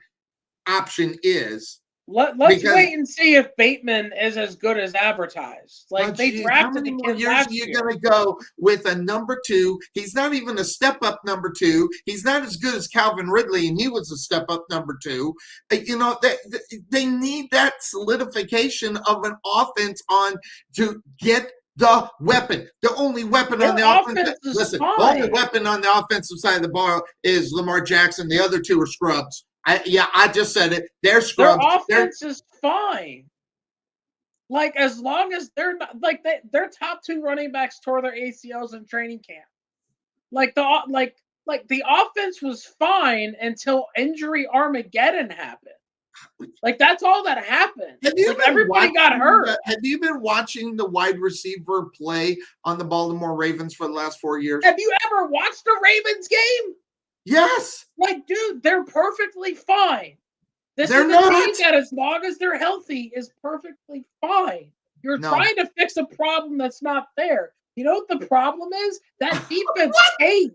Speaker 2: option is.
Speaker 5: Let's wait and see if Bateman is as good as advertised. They drafted the kid last year.
Speaker 2: You're going to go with a number 2. He's not even a step-up number 2. He's not as good as Calvin Ridley, and he was a step-up number 2. They need that solidification of an offense to get the weapon. The only weapon on the offense. Listen, the only weapon on the offensive side of the ball is Lamar Jackson. The other 2 are scrubs. I just said it. They're
Speaker 5: Their
Speaker 2: scrubs.
Speaker 5: offense is fine. Like, as long as they're not like their top 2 running backs tore their ACLs in training camp. Like the offense was fine until injury Armageddon happened. Like, that's all that happened. Like, everybody got hurt.
Speaker 2: Have you been watching the wide receiver play on the Baltimore Ravens for the last 4 years?
Speaker 5: Have you ever watched a Ravens game?
Speaker 2: Yes.
Speaker 5: Like, dude, they're perfectly fine. This
Speaker 2: They're
Speaker 5: is a
Speaker 2: not.
Speaker 5: team that, as long as they're healthy, is perfectly fine. You're trying to fix a problem that's not there. You know what the problem is? That defense caved.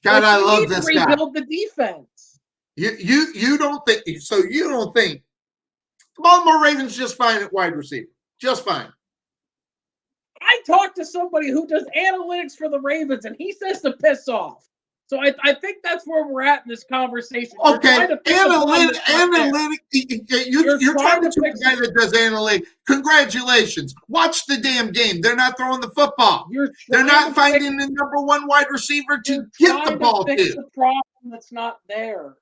Speaker 2: God, I love this guy.
Speaker 5: Rebuild the defense.
Speaker 2: You don't think so? You don't think the Baltimore Ravens just fine at wide receiver? Just fine.
Speaker 5: I talked to somebody who does analytics for the Ravens, and he says to piss off. So I think that's where we're at in this conversation.
Speaker 2: Okay, analytic. You're talking to a guy that does analytics. Congratulations. Watch the damn game. They're not throwing the football. They're not finding the number 1 wide receiver to get the ball to.
Speaker 5: Fix the problem that's not there.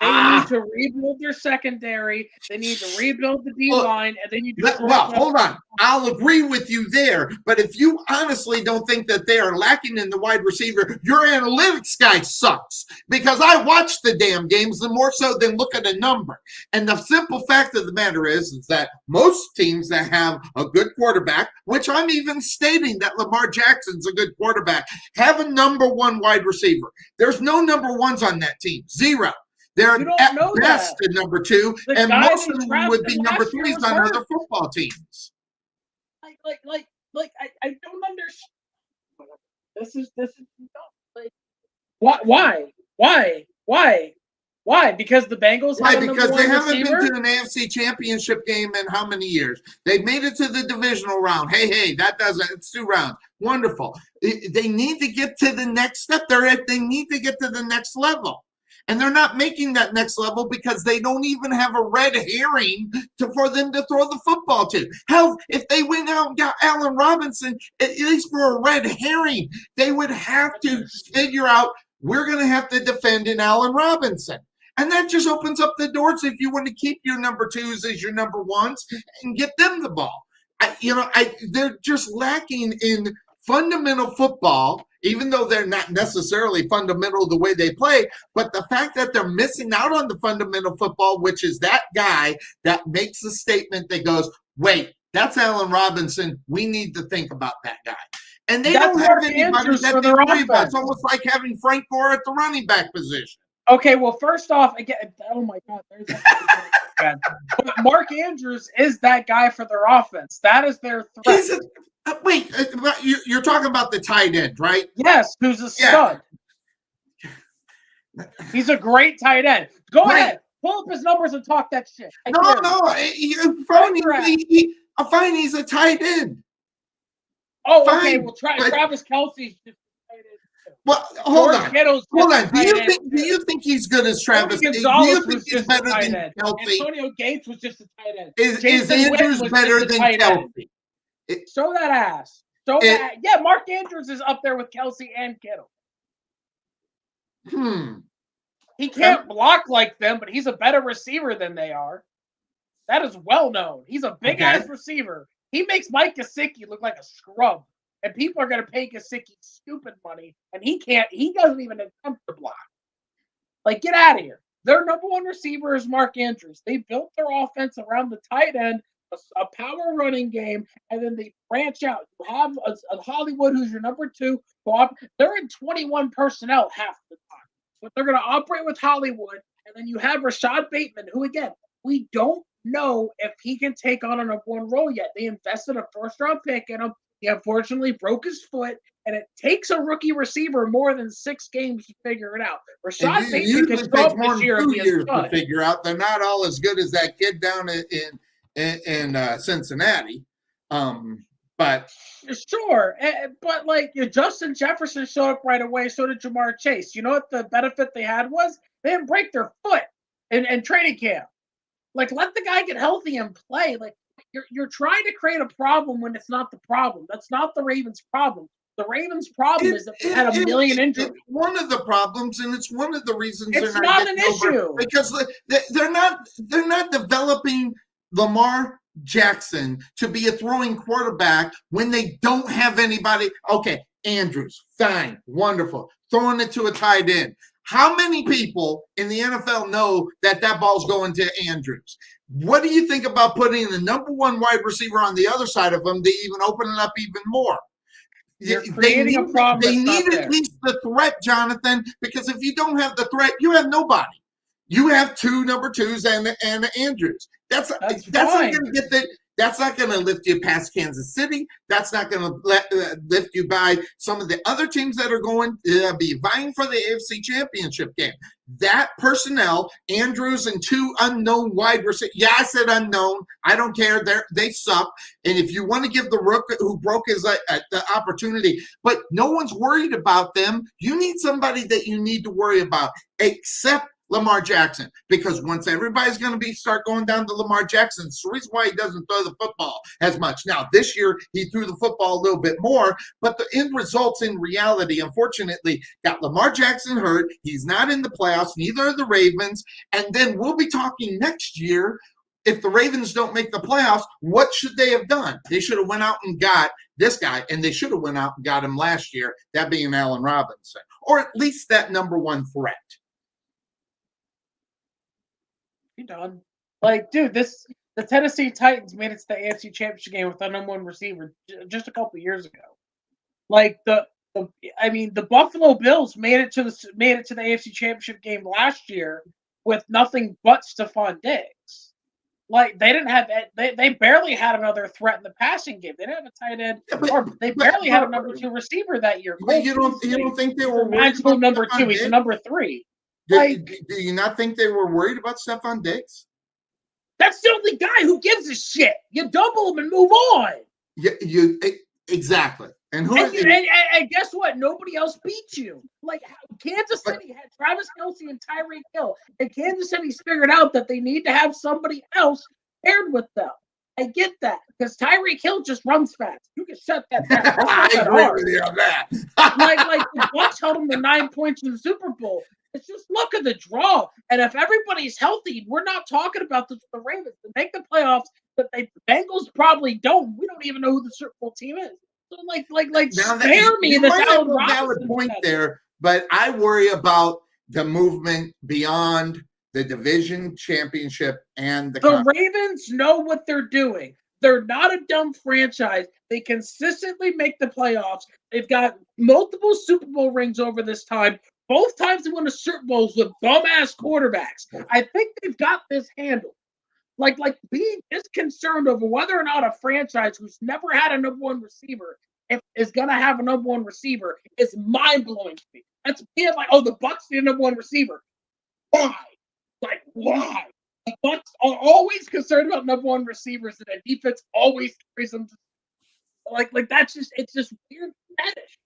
Speaker 5: They need to rebuild their secondary. They need to rebuild the D-line, and they need to.
Speaker 2: Well, hold on. I'll agree with you there. But if you honestly don't think that they are lacking in the wide receiver, your analytics guy sucks. Because I watch the damn games, and more so than look at a number. And the simple fact of the matter is that most teams that have a good quarterback, which I'm even stating that Lamar Jackson's a good quarterback, have a number 1 wide receiver. There's no number 1s on that team. 0. They're at best a number 2, and most of them would be number 3s on other football teams.
Speaker 5: I don't understand. This is like, why? Because the Bengals.
Speaker 2: Why? Because they haven't been to an AFC Championship game in how many years? They've made it to the divisional round. Hey, that doesn't. It's 2 rounds. Wonderful. They need to get to the next step. They need to get to the next level. And they're not making that next level because they don't even have a red herring for them to throw the football to. Hell, if they went out and got Allen Robinson, at least for a red herring, they would have to figure out, we're going to have to defend in Allen Robinson. And that just opens up the doors if you want to keep your number 2s as your number 1s and get them the ball. They're just lacking in fundamental football, even though they're not necessarily fundamental the way they play, but the fact that they're missing out on the fundamental football, which is that guy that makes a statement that goes, wait, that's Allen Robinson. We need to think about that guy. And they don't have anybody that they worry about. It's almost like having Frank Gore at the running back position.
Speaker 5: Okay, well, first off, again, oh my God, there's that. But Mark Andrews is that guy for their offense. That is their threat.
Speaker 2: Wait, you're talking about the tight end, right?
Speaker 5: Yes, who's a stud. He's a great tight end. Go ahead, pull up his numbers and talk that shit.
Speaker 2: Fine, he's a tight end.
Speaker 5: Oh, fine, okay. Well, Travis Kelce's just a tight end.
Speaker 2: Well, hold on. Do you think he's good as Travis? Do you think he's better than Kelce?
Speaker 5: Antonio Gates was just a tight end.
Speaker 2: Is Andrews better than Kelce?
Speaker 5: Show that ass. Yeah, Mark Andrews is up there with Kelce and Kittle. He can't block like them, but he's a better receiver than they are. That is well known. He's a big ass receiver. He makes Mike Gesicki look like a scrub, and people are going to pay Gesicki stupid money, and he doesn't even attempt to block. Like, get out of here. Their number 1 receiver is Mark Andrews. They built their offense around the tight end, a power running game, and then they branch out. You have a Hollywood, who's your number 2. They're in 21 personnel half the time. But they're going to operate with Hollywood, and then you have Rashad Bateman, who, again, we don't know if he can take on a number 1 role yet. They invested a 1st-round pick in him. He unfortunately broke his foot, and it takes a rookie receiver more than 6 games to figure it out. Rashad Bateman can start this year and be a stud.
Speaker 2: To figure out. They're not all as good as that kid down in Cincinnati, but
Speaker 5: sure, but like Justin Jefferson showed up right away. So did Jamar Chase. You know what the benefit they had was? They didn't break their foot in training camp. Like, let the guy get healthy and play. Like, you're trying to create a problem when it's not the problem. That's not the Ravens' problem. The Ravens' problem is that they had a million injuries.
Speaker 2: It's one of the problems, and it's one of the reasons
Speaker 5: It's
Speaker 2: they're not
Speaker 5: not an
Speaker 2: getting over,
Speaker 5: issue.
Speaker 2: because they're not developing Lamar Jackson to be a throwing quarterback when they don't have anybody. Okay, Andrews, fine, wonderful, throwing it to a tight end. How many people in the NFL know that ball's going to Andrews? What do you think about putting the number one wide receiver on the other side of him to even open it up even more?
Speaker 5: You're creating a problem.
Speaker 2: They
Speaker 5: that's
Speaker 2: need
Speaker 5: not
Speaker 2: at
Speaker 5: there.
Speaker 2: least the threat, Jonathan, because if you don't have the threat, you have nobody. You have two number twos and Andrews. That's not
Speaker 5: fine.
Speaker 2: going to get the. That's not going to lift you past Kansas City. That's not going to lift you by some of the other teams that are going to be vying for the AFC Championship game. That personnel, Andrews and two unknown wide receivers. Yeah, I said unknown. I don't care. They suck. And if you want to give the rook who broke his the opportunity, but no one's worried about them. You need somebody that you need to worry about, except Lamar Jackson, because once everybody's going to start going down to Lamar Jackson, it's the reason why he doesn't throw the football as much. Now, this year, he threw the football a little bit more, but the end results in reality, unfortunately, got Lamar Jackson hurt. He's not in the playoffs, neither are the Ravens, and then we'll be talking next year. If the Ravens don't make the playoffs, what should they have done? They should have went out and got this guy, and they should have went out and got him last year, that being Allen Robinson, or at least that number one threat.
Speaker 5: You done. Like, dude, the Tennessee Titans made it to the AFC Championship game with their number one receiver just a couple years ago. Like the Buffalo Bills made it to the AFC Championship game last year with nothing but Stephon Diggs. Like they barely had another threat in the passing game. They didn't have a tight end, or they barely had a number two receiver that year.
Speaker 2: But you don't think they were worried
Speaker 5: actual
Speaker 2: about
Speaker 5: number
Speaker 2: Stephon
Speaker 5: two? He's
Speaker 2: Diggs?
Speaker 5: a number three.
Speaker 2: Do you not think they were worried about Stephon Diggs?
Speaker 5: That's the only guy who gives a shit. You double him and move on.
Speaker 2: Yeah, exactly. And
Speaker 5: and guess what? Nobody else beats you. Like Kansas City had Travis Kelce and Tyreek Hill, and Kansas City's figured out that they need to have somebody else paired with them. I get that because Tyreek Hill just runs fast. You can shut that down.
Speaker 2: I agree with you on that.
Speaker 5: like the Bucs held them to 9 points in the Super Bowl. It's just look at the draw. And if everybody's healthy, we're not talking about the Ravens to make the playoffs. But the Bengals probably don't. We don't even know who the Super Bowl team is. So
Speaker 2: Now
Speaker 5: spare me this Allen
Speaker 2: a valid
Speaker 5: Robinson
Speaker 2: point
Speaker 5: stuff.
Speaker 2: there, but I worry about the movement beyond the division championship and
Speaker 5: the Ravens know what they're doing. They're not a dumb franchise. They consistently make the playoffs. They've got multiple Super Bowl rings over this time. Both times they won the Super Bowls with bum-ass quarterbacks. I think they've got this handled. Like being this concerned over whether or not a franchise who's never had a number one receiver is going to have a number one receiver is mind-blowing to me. That's being like, oh, the Bucs need a number one receiver. Why? Like, why? The Bucs are always concerned about number one receivers, and the defense always carries them. Like that's just it's weird fetish.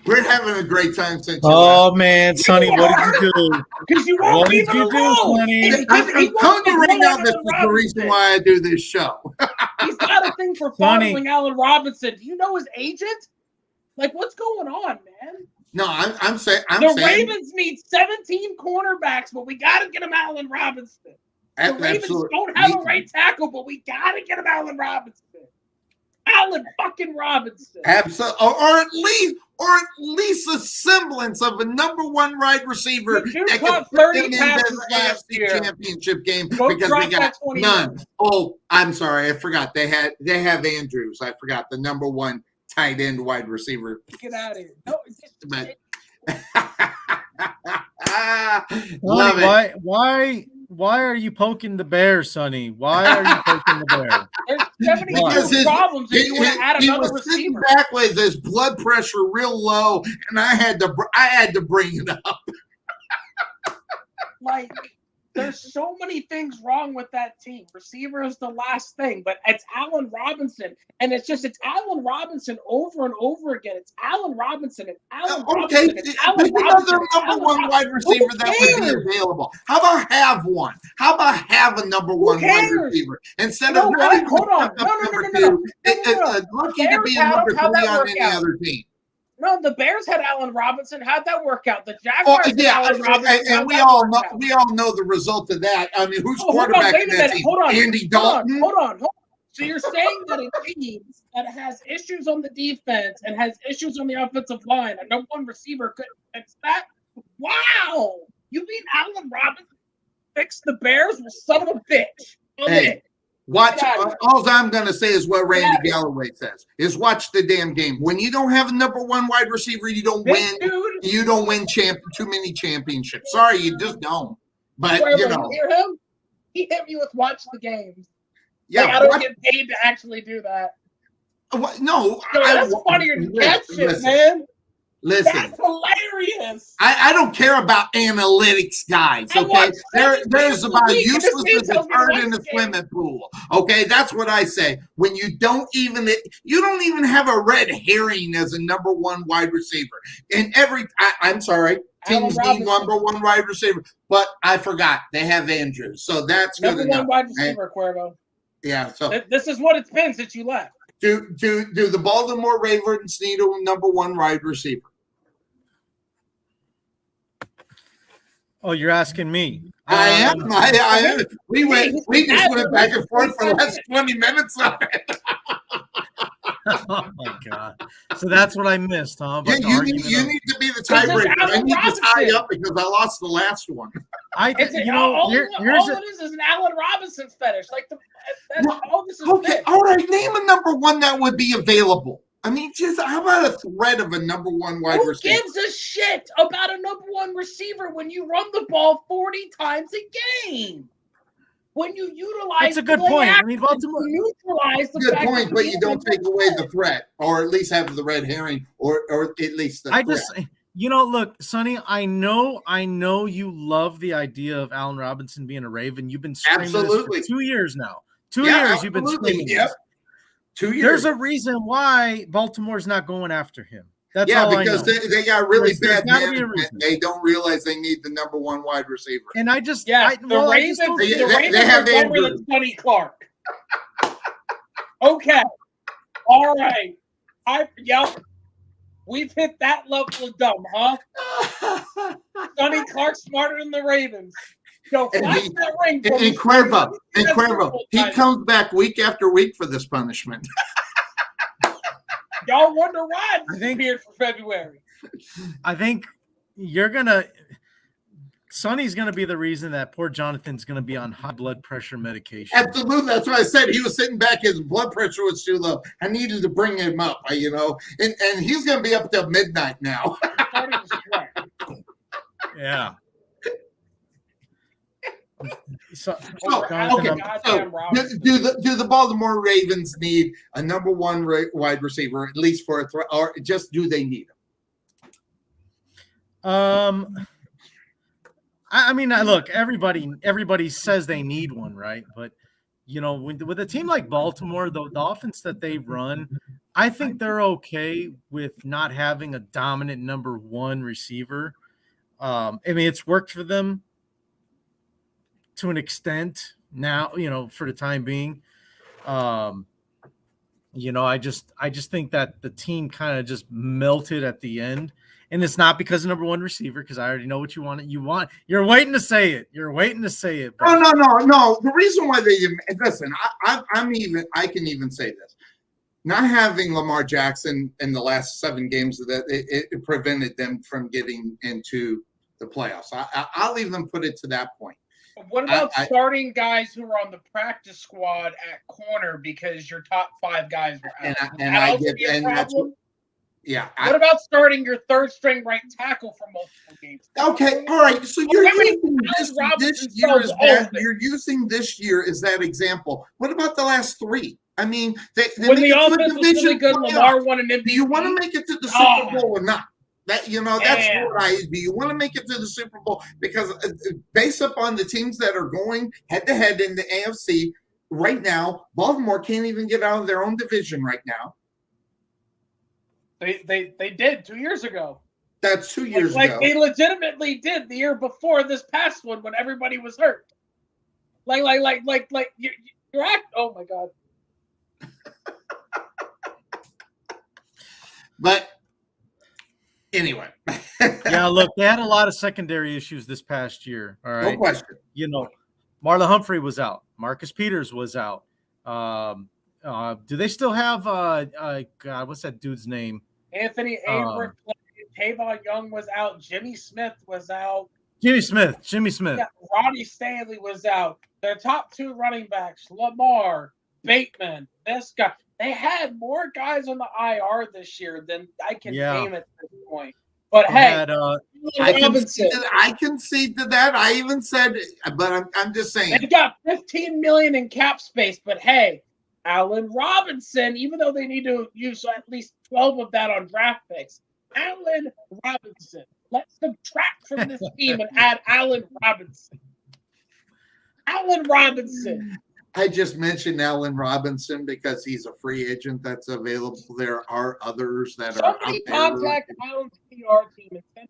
Speaker 2: We're having a great time since you
Speaker 4: Oh
Speaker 2: left.
Speaker 4: man, Sonny, what did you do?
Speaker 5: Because you won't
Speaker 4: What
Speaker 5: leave
Speaker 4: did
Speaker 5: it
Speaker 4: you do,
Speaker 5: alone.
Speaker 4: Sonny?
Speaker 2: I'm telling you right now, this is the reason why I do this show.
Speaker 5: He's got a thing for
Speaker 4: Sonny.
Speaker 5: following Allen Robinson. Do you know his agent? Like, what's going on, man?
Speaker 2: No, I'm saying
Speaker 5: The Ravens need 17 cornerbacks, but we got to get him Allen Robinson. The Ravens
Speaker 2: absolutely.
Speaker 5: don't have a right tackle, but we got to get him Allen Robinson. Allen fucking Robinson.
Speaker 2: Absolutely, or at least a semblance of a number one wide receiver
Speaker 5: The dude
Speaker 2: that
Speaker 5: caught
Speaker 2: can put
Speaker 5: 30
Speaker 2: them in
Speaker 5: passes
Speaker 2: the
Speaker 5: last
Speaker 2: AFC
Speaker 5: year.
Speaker 2: Championship game
Speaker 5: Go
Speaker 2: because
Speaker 5: drop
Speaker 2: they got
Speaker 5: that 20
Speaker 2: none.
Speaker 5: yards.
Speaker 2: Oh, I'm sorry, I forgot. They have Andrews. I forgot the number one tight end wide receiver.
Speaker 5: Get out of here. No,
Speaker 2: But
Speaker 4: Sonny,
Speaker 2: love it.
Speaker 4: Why are you poking the bear, Sonny? Why are you poking the bear?
Speaker 5: there's 72
Speaker 2: Because
Speaker 5: problems if you want to add
Speaker 2: he
Speaker 5: another
Speaker 2: was sitting
Speaker 5: receiver.
Speaker 2: back with his blood pressure real low, and I had to bring it up.
Speaker 5: Like, There's so many things wrong with that team. Receiver is the last thing, but it's Allen Robinson, and it's Allen Robinson over and over again. It's Allen Robinson and Allen
Speaker 2: Okay,
Speaker 5: Robinson. It's Allen
Speaker 2: pick
Speaker 5: Robinson.
Speaker 2: another number one wide receiver that would be available. How about have one? How about have a number one wide receiver instead of not even
Speaker 5: hold on,
Speaker 2: number two? Lucky to be a number three on any other team.
Speaker 5: No, the Bears had Allen Robinson. How'd that work out? The Jaguars had Allen Robinson.
Speaker 2: And we all know the result of that. I mean, who's quarterback in that team? Andy Dalton.
Speaker 5: Hold on. So you're saying that a team that has issues on the defense and has issues on the offensive line, a number one receiver couldn't fix that? Wow! You mean Allen Robinson fixed the Bears? Well, son of a bitch.
Speaker 2: Hey. Watch. All I'm going to say is what Randy Galloway says: is watch the damn game. When you don't have a number one wide receiver, you don't win. You don't win too many championships. Sorry, you just don't. But you know,
Speaker 5: hear him? He hit me with watch the games.
Speaker 2: Yeah,
Speaker 5: I don't get paid to actually do that.
Speaker 2: No,
Speaker 5: that's funnier than that shit, man.
Speaker 2: Listen,
Speaker 5: that's hilarious.
Speaker 2: I don't care about analytics guys. Okay, there's about useless as a turd in the swimming pool. Okay, that's what I say. When you don't even have a red herring as a number one wide receiver. In I'm sorry, teams need number one wide receiver, but I forgot they have Andrews, so that's
Speaker 5: number one wide receiver, Cuervo.
Speaker 2: Yeah, so
Speaker 5: this is what it's been since you left.
Speaker 2: Do the Baltimore Ravens need a number one wide receiver?
Speaker 4: Oh, you're asking me.
Speaker 2: I am. I am. We just went back and forth for the last 20 minutes on it.
Speaker 4: Oh my God! So that's what I missed, huh?
Speaker 2: Yeah, you need to be the tiebreaker. I need to tie up because I lost the last one.
Speaker 5: All it is an Allen Robinson fetish. Like all this is.
Speaker 2: Okay, all right. Name a number one that would be available. I mean, just how about a thread of a number one wide receiver?
Speaker 5: Who gives a shit about a number one receiver when you run the ball 40 times a game? When you utilize
Speaker 4: that's a good point. I mean, Baltimore
Speaker 5: neutralize the
Speaker 2: good point, but you don't take away the threat, or at least have the red herring, or at least the threat.
Speaker 4: Look, Sonny, I know you love the idea of Allen Robinson being a Raven. You've been screaming this for 2 years now. 2 years you've been screaming this.
Speaker 2: 2 years.
Speaker 4: There's a reason why Baltimore's not going after him. That's
Speaker 2: because they got really bad management. They don't realize they need the number one wide receiver.
Speaker 4: And I just
Speaker 5: the Ravens are dumber than Sonny Clark. Okay. All right. We've hit that level of dumb, huh? Sonny Clark smarter than the Ravens. So flash that ring.
Speaker 2: And Cuervo, he comes back week after week for this punishment.
Speaker 5: Y'all wonder why I disappeared for February.
Speaker 4: I think Sonny's gonna be the reason that poor Jonathan's gonna be on high blood pressure medication.
Speaker 2: Absolutely, that's what I said. He was sitting back; his blood pressure was too low. I needed to bring him up, and he's gonna be up till midnight now.
Speaker 4: Yeah.
Speaker 2: Do the Baltimore Ravens need a number one wide receiver, at least for a threat, or just do they need him?
Speaker 4: I mean, look, everybody says they need one, right? But with a team like Baltimore, the offense that they run, I think they're okay with not having a dominant number one receiver. I mean, it's worked for them to an extent now, for the time being. I just think that the team kind of just melted at the end. And it's not because of number one receiver, because I already know what you want. You're waiting to say it. But...
Speaker 2: No. The reason why they listen, I can even say this. Not having Lamar Jackson in the last 7 games that it prevented them from getting into the playoffs. I'll even put it to that point.
Speaker 5: What about starting guys who are on the practice squad at corner because your top 5 guys were out? What about starting your third string right tackle for multiple games?
Speaker 2: Okay, all right. So you're using this year as that. You're using this year as that example. What about the last 3? I mean,
Speaker 5: when the offense was really good, Lamar won an MVP.
Speaker 2: Do you want to make it to the Super Bowl or not? That's what I do. You want to make it to the Super Bowl because based upon the teams that are going head to head in the AFC right now, Baltimore can't even get out of their own division right now.
Speaker 5: They did 2 years ago.
Speaker 2: That's 2 years ago.
Speaker 5: Like they legitimately did the year before this past one when everybody was hurt. Like you're oh my God.
Speaker 2: But anyway.
Speaker 4: Yeah, look, they had a lot of secondary issues this past year. All right.
Speaker 2: No question.
Speaker 4: Marlon Humphrey was out. Marcus Peters was out. Do they still have God, what's that dude's name?
Speaker 5: Anthony Averett played. Tavon Young was out. Jimmy Smith was out.
Speaker 4: Jimmy Smith.
Speaker 5: Yeah, Ronnie Stanley was out. Their top 2 running backs, Lamar, Bateman, this guy. They had more guys on the IR this year than I can name at this point. But I
Speaker 2: concede to that. I even said, but I'm just saying.
Speaker 5: They got $15 million in cap space, but hey, Allen Robinson, even though they need to use at least 12 of that on draft picks, Allen Robinson. Let's subtract from this team and add Allen Robinson. Allen Robinson.
Speaker 2: I just mentioned Allen Robinson because he's a free agent that's available. There are others that are out there.
Speaker 5: Contact Allen's PR team and send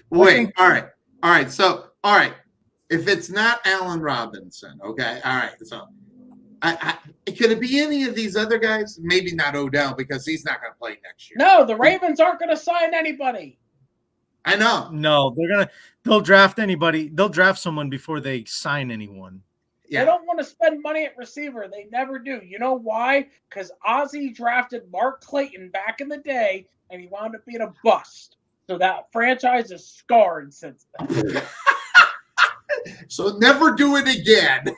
Speaker 2: Wait. All right. So, if it's not Allen Robinson, okay. All right. So, could it be any of these other guys? Maybe not Odell because he's not going to play next year.
Speaker 5: No, the Ravens aren't going to sign anybody.
Speaker 2: I know.
Speaker 4: No, they'll draft anybody. They'll draft someone before they sign anyone.
Speaker 5: Yeah. They don't want to spend money at receiver. They never do. You know why? Because Ozzie drafted Mark Clayton back in the day, and he wound up being a bust. So that franchise is scarred since then.
Speaker 2: So never do it again.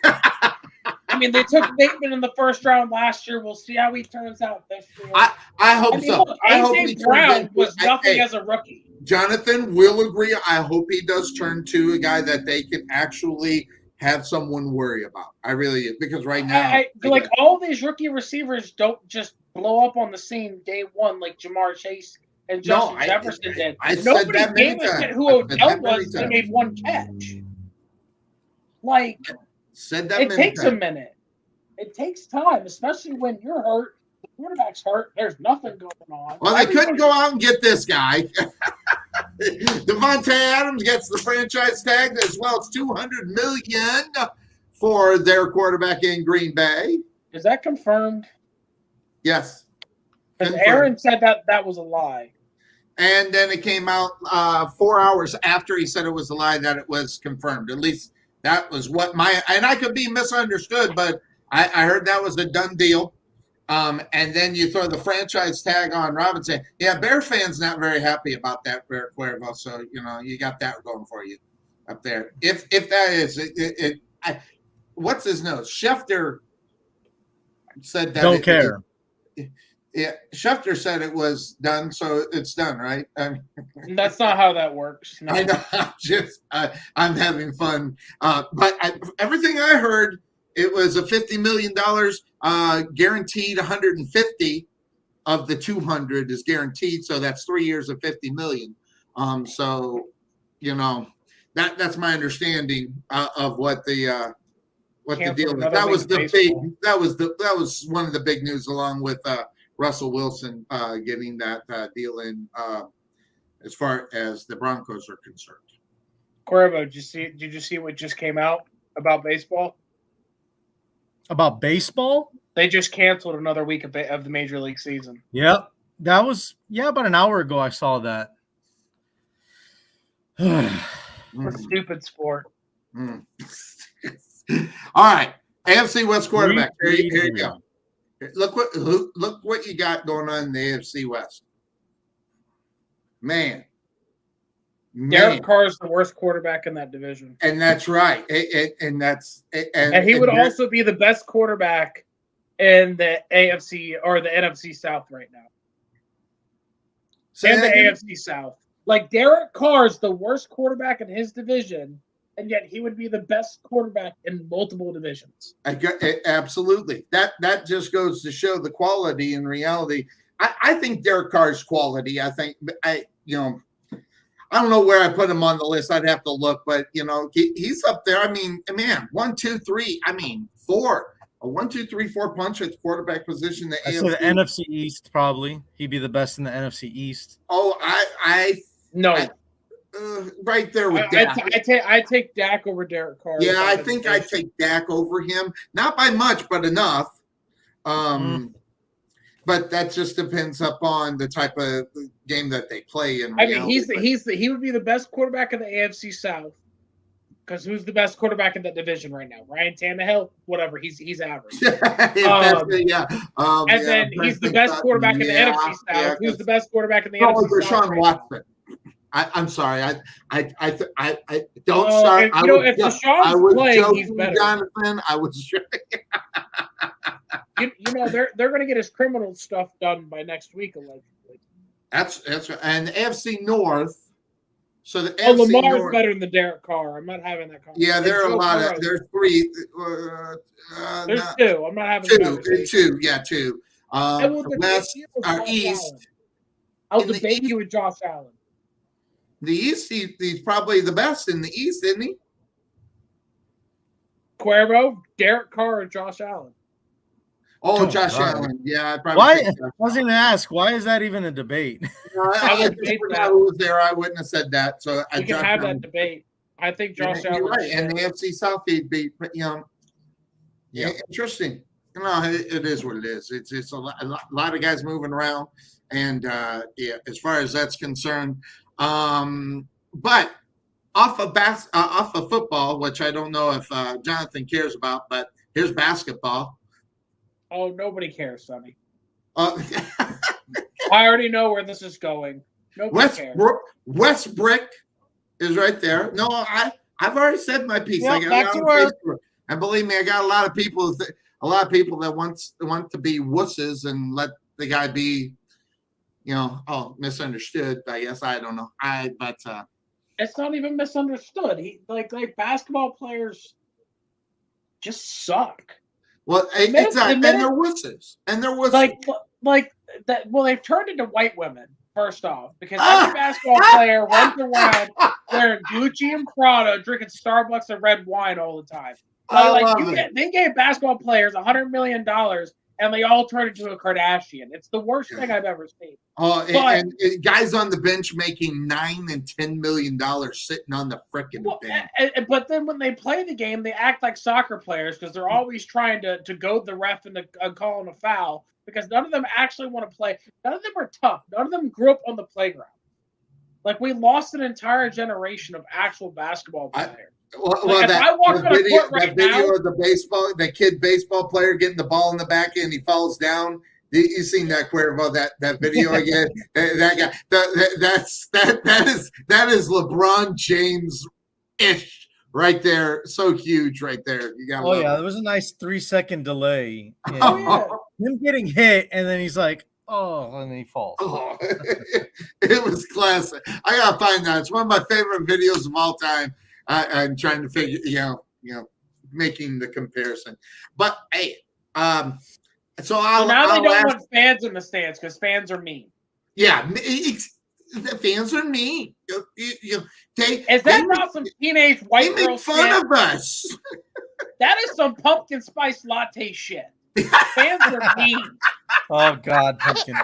Speaker 5: I mean, they took Bateman in the first round last year. We'll see how he turns out this year.
Speaker 2: I hope so.
Speaker 5: Look,
Speaker 2: I hope
Speaker 5: A.J. Brown was nothing as a rookie.
Speaker 2: Jonathan will agree. I hope he does turn to a guy that they can actually have someone worry about. I really do. Because right now.
Speaker 5: All these rookie receivers don't just blow up on the scene day one like Jamar Chase and Justin Jefferson did. Nobody gave a shit who Odell was when he made one catch. It takes a minute. It takes time, especially when you're hurt. The quarterback's hurt. There's nothing going on.
Speaker 2: Well, they couldn't go out and get this guy. Devonte Adams gets the franchise tag as well. It's $200 million for their quarterback in Green Bay.
Speaker 5: Is that confirmed?
Speaker 2: Yes.
Speaker 5: Because Aaron said that was a lie.
Speaker 2: And then it came out 4 hours after he said it was a lie that it was confirmed. At least that was what and I could be misunderstood, but I heard that was a done deal. And then you throw the franchise tag on Robinson. Yeah, Bear fans not very happy about that, Bear Cuervo. So, you got that going for you up there. If that is what's his nose? Schefter said that.
Speaker 4: Don't care.
Speaker 2: Yeah, Schefter said it was done, so it's done, right?
Speaker 5: That's not how that works. No.
Speaker 2: I know. I'm having fun. But everything I heard, it was a $50 million guaranteed. 150 of the 200 is guaranteed, so that's 3 years of $50 million. So, that's my understanding of what the deal is. That was that was one of the big news, along with Russell Wilson getting that deal in as far as the Broncos are concerned.
Speaker 5: Cuervo, did you see what just came out about baseball?
Speaker 4: About baseball?
Speaker 5: They just canceled another week of the Major League season.
Speaker 4: Yep. That was, about an hour ago I saw that.
Speaker 5: It's a stupid sport.
Speaker 2: All right. AFC West quarterback. Here you go. Look what you got going on in the AFC West. Man.
Speaker 5: Derek Carr is the worst quarterback in that division.
Speaker 2: And that's right. And
Speaker 5: he would also be the best quarterback in the AFC or the NFC South right now. And the AFC South. Like, Derek Carr is the worst quarterback in his division, and yet he would be the best quarterback in multiple divisions.
Speaker 2: Absolutely. That just goes to show the quality in reality. I think Derek Carr's quality. I think I don't know where I put him on the list. I'd have to look, but he's up there. I mean, man, 1, 2, 3. I mean, 4. A 1, 2, 3, 4 punch at the quarterback position.
Speaker 4: I say the NFC East probably. He'd be the best in the NFC East.
Speaker 2: Oh, right there with Dak.
Speaker 5: I take Dak over Derek Carr.
Speaker 2: Yeah, I think I take Dak over him. Not by much, but enough. But that just depends upon the type of game that they play in.
Speaker 5: I mean, he would be the best quarterback in the AFC South. Because who's the best quarterback in that division right now? Ryan Tannehill? Whatever. He's average.
Speaker 2: And
Speaker 5: then he's the best quarterback in the NFC South. Who's the best quarterback in the NFC South?
Speaker 2: Rashad Watson. I'm sorry. I don't start.
Speaker 5: If Deshaun's playing, he's better.
Speaker 2: Jonathan, I was sure.
Speaker 5: They're going to get his criminal stuff done by next week, allegedly.
Speaker 2: That's right. And the AFC North. So the
Speaker 5: Lamar's
Speaker 2: North,
Speaker 5: better than DerekAr. I'm not having that conversation.
Speaker 2: Yeah, there are a lot of. There's 3.
Speaker 5: There's 2. I'm not having
Speaker 2: 2. Yeah, 2. West or East.
Speaker 5: I'll debate you with Josh Allen.
Speaker 2: The East, he's probably the best in the East, isn't he?
Speaker 5: Cuervo, Derek Carr, or Josh Allen?
Speaker 2: Oh, Josh Allen. Yeah,
Speaker 4: why? I was going to ask, why is that even a debate?
Speaker 5: I would debate that.
Speaker 2: Who was there? I wouldn't have said that. So
Speaker 5: you can have that debate. I think Josh Allen.
Speaker 2: Right, and the AFC South, he'd be, interesting. It is what it is. It's a lot of guys moving around, and as far as that's concerned, but off of football, which I don't know if Jonathan cares about, but here's basketball.
Speaker 5: Oh, nobody cares, Sonny.
Speaker 2: I
Speaker 5: already know where this is going. Nobody cares.
Speaker 2: Westbrook is right there. No, I've already said my piece.
Speaker 4: Yep, back to work.
Speaker 2: And believe me, I got a lot of people that want to be wusses and let the guy be, misunderstood. I guess I don't know.
Speaker 5: It's not even misunderstood. He like basketball players just suck.
Speaker 2: Well, exactly. And they're wusses.
Speaker 5: Like that. Well, they've turned into white women. First off, because every basketball player runs around wearing Gucci and Prada, drinking Starbucks and red wine all the time. They gave basketball players $100 million, and they all turned into a Kardashian. It's the worst thing I've ever seen.
Speaker 2: And guys on the bench making $9 and $10 million sitting on the frickin' bench.
Speaker 5: But then when they play the game, they act like soccer players because they're always trying to goad the ref into calling a foul. Because none of them actually want to play. None of them are tough. None of them grew up on the playground. Like, we lost an entire generation of actual basketball players.
Speaker 2: That video of the kid baseball player getting the ball in the back and he falls down. You seen that, Cuervo? That video again? That guy. That is LeBron James-ish. Right there, so huge right there. You got.
Speaker 4: There was a nice 3-second delay. Him getting hit, and then he's like, and then he falls.
Speaker 2: It was classic. I gotta find that. It's one of my favorite videos of all time. I'm trying to figure, making the comparison. But hey, so
Speaker 5: now they don't want fans in the stands because fans are mean.
Speaker 2: Yeah, the fans are mean.
Speaker 5: Is that not some teenage white girl shit?
Speaker 2: They make fun of us.
Speaker 5: That is some pumpkin spice latte shit. Fans are mean.
Speaker 4: Oh God, pumpkin.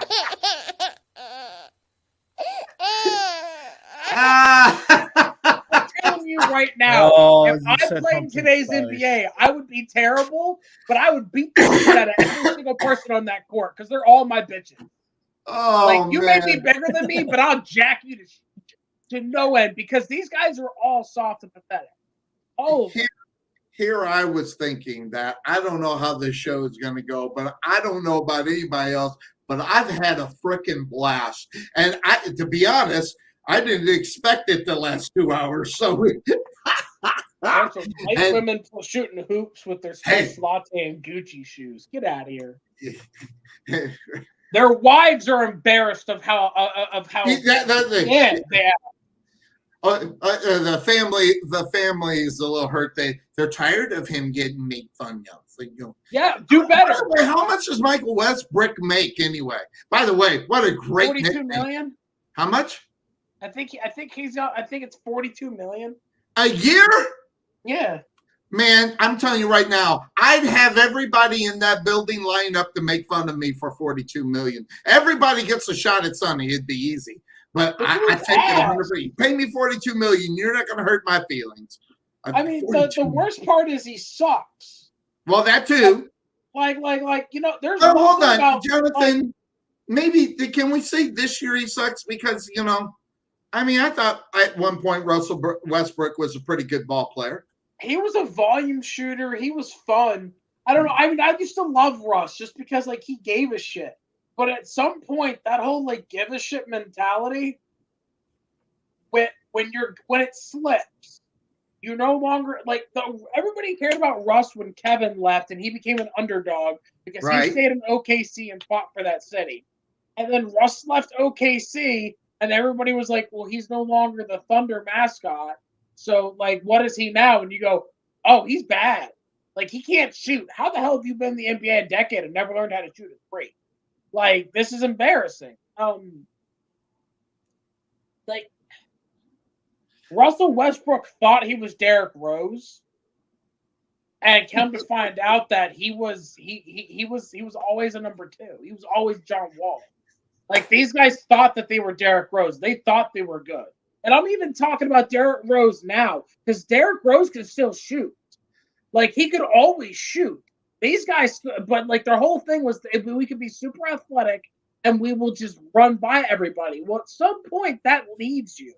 Speaker 5: I'm telling you right now, if I played today's NBA, I would be terrible, but I would beat the shit out of every single person on that court because they're all my bitches. You may be bigger than me, but I'll jack you to no end because these guys are all soft and pathetic. All of them.
Speaker 2: Here I was thinking that I don't know how this show is going to go, but I don't know about anybody else, but I've had a freaking blast. And to be honest, I didn't expect it the last 2 hours. So
Speaker 5: white women shooting hoops with their spice latte and Gucci shoes. Get out of here. Their wives are embarrassed of how they are.
Speaker 2: The family is a little hurt. They're tired of him getting made fun of. Like,
Speaker 5: Yeah, do better.
Speaker 2: By the way, how much does Michael Westbrook make anyway? By the way, what a great
Speaker 5: 42
Speaker 2: nickname.
Speaker 5: million.
Speaker 2: How much?
Speaker 5: I think it's 42 million
Speaker 2: a year.
Speaker 5: Yeah.
Speaker 2: Man, I'm telling you right now, I'd have everybody in that building line up to make fun of me for 42 million. Everybody gets a shot at Sonny. It'd be easy. But I take it 100%. Pay me 42 million. You're not going to hurt my feelings.
Speaker 5: I mean, the worst part is he sucks.
Speaker 2: Well, that too.
Speaker 5: Like, there's.
Speaker 2: Oh, hold on, Jonathan. Maybe can we say this year he sucks because I mean, I thought at one point Russell Westbrook was a pretty good ball player.
Speaker 5: He was a volume shooter. He was fun. I don't know. I mean, I used to love Russ just because he gave a shit. But at some point, that whole give a shit mentality, when it slips, you no longer everybody cared about Russ when Kevin left and he became an underdog because he stayed in OKC and fought for that city. And then Russ left OKC and everybody was like, well, he's no longer the Thunder mascot. So what is he now? And you go, oh, he's bad. He can't shoot. How the hell have you been in the NBA a decade and never learned how to shoot a three? This is embarrassing. Russell Westbrook thought he was Derrick Rose, and come to find out that he was always a number two. He was always John Wall. These guys thought that they were Derrick Rose. They thought they were good. And I'm even talking about Derrick Rose now because Derrick Rose can still shoot. He could always shoot. These guys, but their whole thing was we could be super athletic and we will just run by everybody. Well, at some point that leaves you.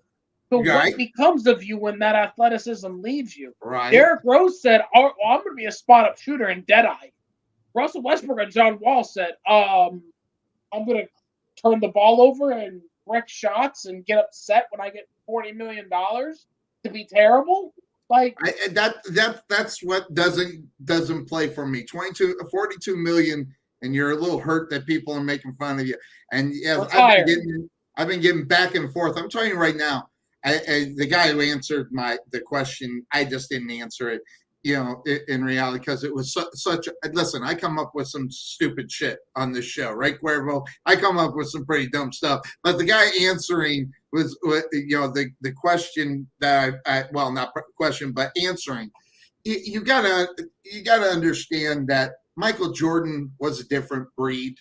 Speaker 5: So what becomes of you when that athleticism leaves you?
Speaker 2: Right.
Speaker 5: Derrick Rose said, oh, I'm going to be a spot-up shooter in Deadeye. Russell Westbrook and John Wall said, I'm going to turn the ball over and wreck shots and get upset when I get $40 million to be terrible.
Speaker 2: That's what doesn't play for me. 42 million, and you're a little hurt that people are making fun of you. And yes, I've been getting back and forth. I'm telling you right now, the guy who answered the question, I just didn't answer it. In reality, because it was such. Listen, I come up with some stupid shit on this show, right, Cuervo? I come up with some pretty dumb stuff, but the guy answering was, the question that not question, but answering. You gotta understand that Michael Jordan was a different breed.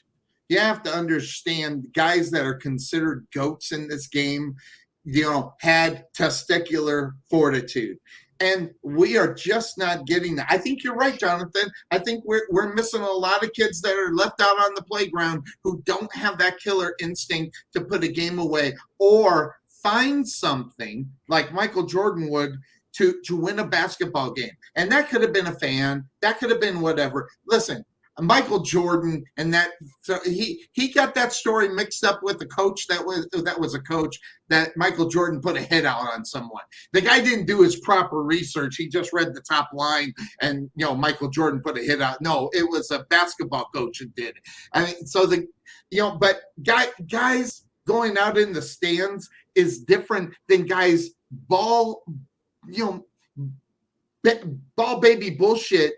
Speaker 2: You have to understand guys that are considered GOATs in this game, had testicular fortitude. And we are just not getting that. I think you're right, Jonathan. I think we're missing a lot of kids that are left out on the playground who don't have that killer instinct to put a game away or find something like Michael Jordan would to win a basketball game. And that could have been a fan. That could have been whatever. Listen, Michael Jordan and that, so he got that story mixed up with the coach that was a coach that Michael Jordan put a hit out on someone. The guy didn't do his proper research. He just read the top line and Michael Jordan put a hit out. No, it was a basketball coach who did it. I mean, so but guys going out in the stands is different than guys ball baby bullshit.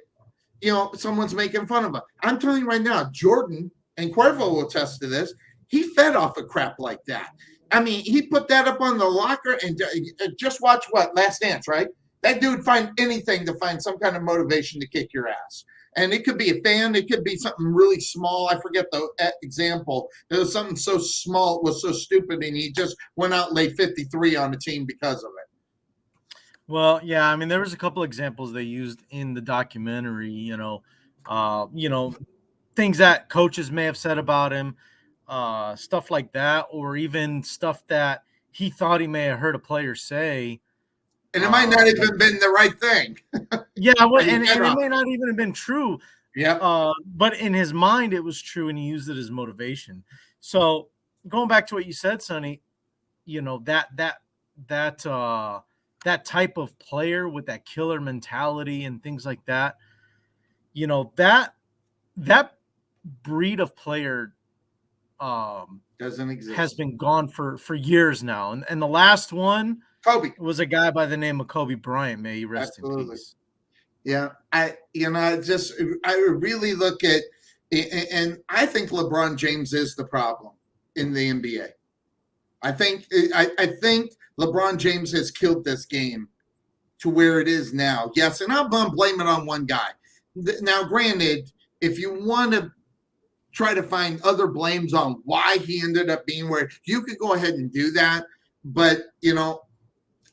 Speaker 2: Someone's making fun of him. I'm telling you right now, Jordan, and Cuervo will attest to this, he fed off of crap like that. I mean, he put that up on the locker and just watch Last Dance, right? That dude find anything to find some kind of motivation to kick your ass. And it could be a fan. It could be something really small. I forget the example. It was something so small, it was so stupid, and he just went out and laid 53 on the team because of it.
Speaker 4: Well, yeah, I mean, there was a couple examples they used in the documentary, things that coaches may have said about him, stuff like that, or even stuff that he thought he may have heard a player say.
Speaker 2: And it might not even been the right thing.
Speaker 4: Yeah, and it may not even have been true.
Speaker 2: Yeah.
Speaker 4: But in his mind, it was true, and he used it as motivation. So going back to what you said, Sonny, that type of player with that killer mentality and things like that, that breed of player
Speaker 2: doesn't exist.
Speaker 4: Has been gone for years now. And the last one
Speaker 2: Kobe.
Speaker 4: It was a guy by the name of Kobe Bryant. May he rest in
Speaker 2: Absolutely.
Speaker 4: peace.
Speaker 2: Yeah, I really look at, and I think LeBron James is the problem in the NBA. I think LeBron James has killed this game to where it is now. Yes, and I'm going to blame it on one guy. Now, granted, if you want to try to find other blames on why he ended up being where, you could go ahead and do that. But,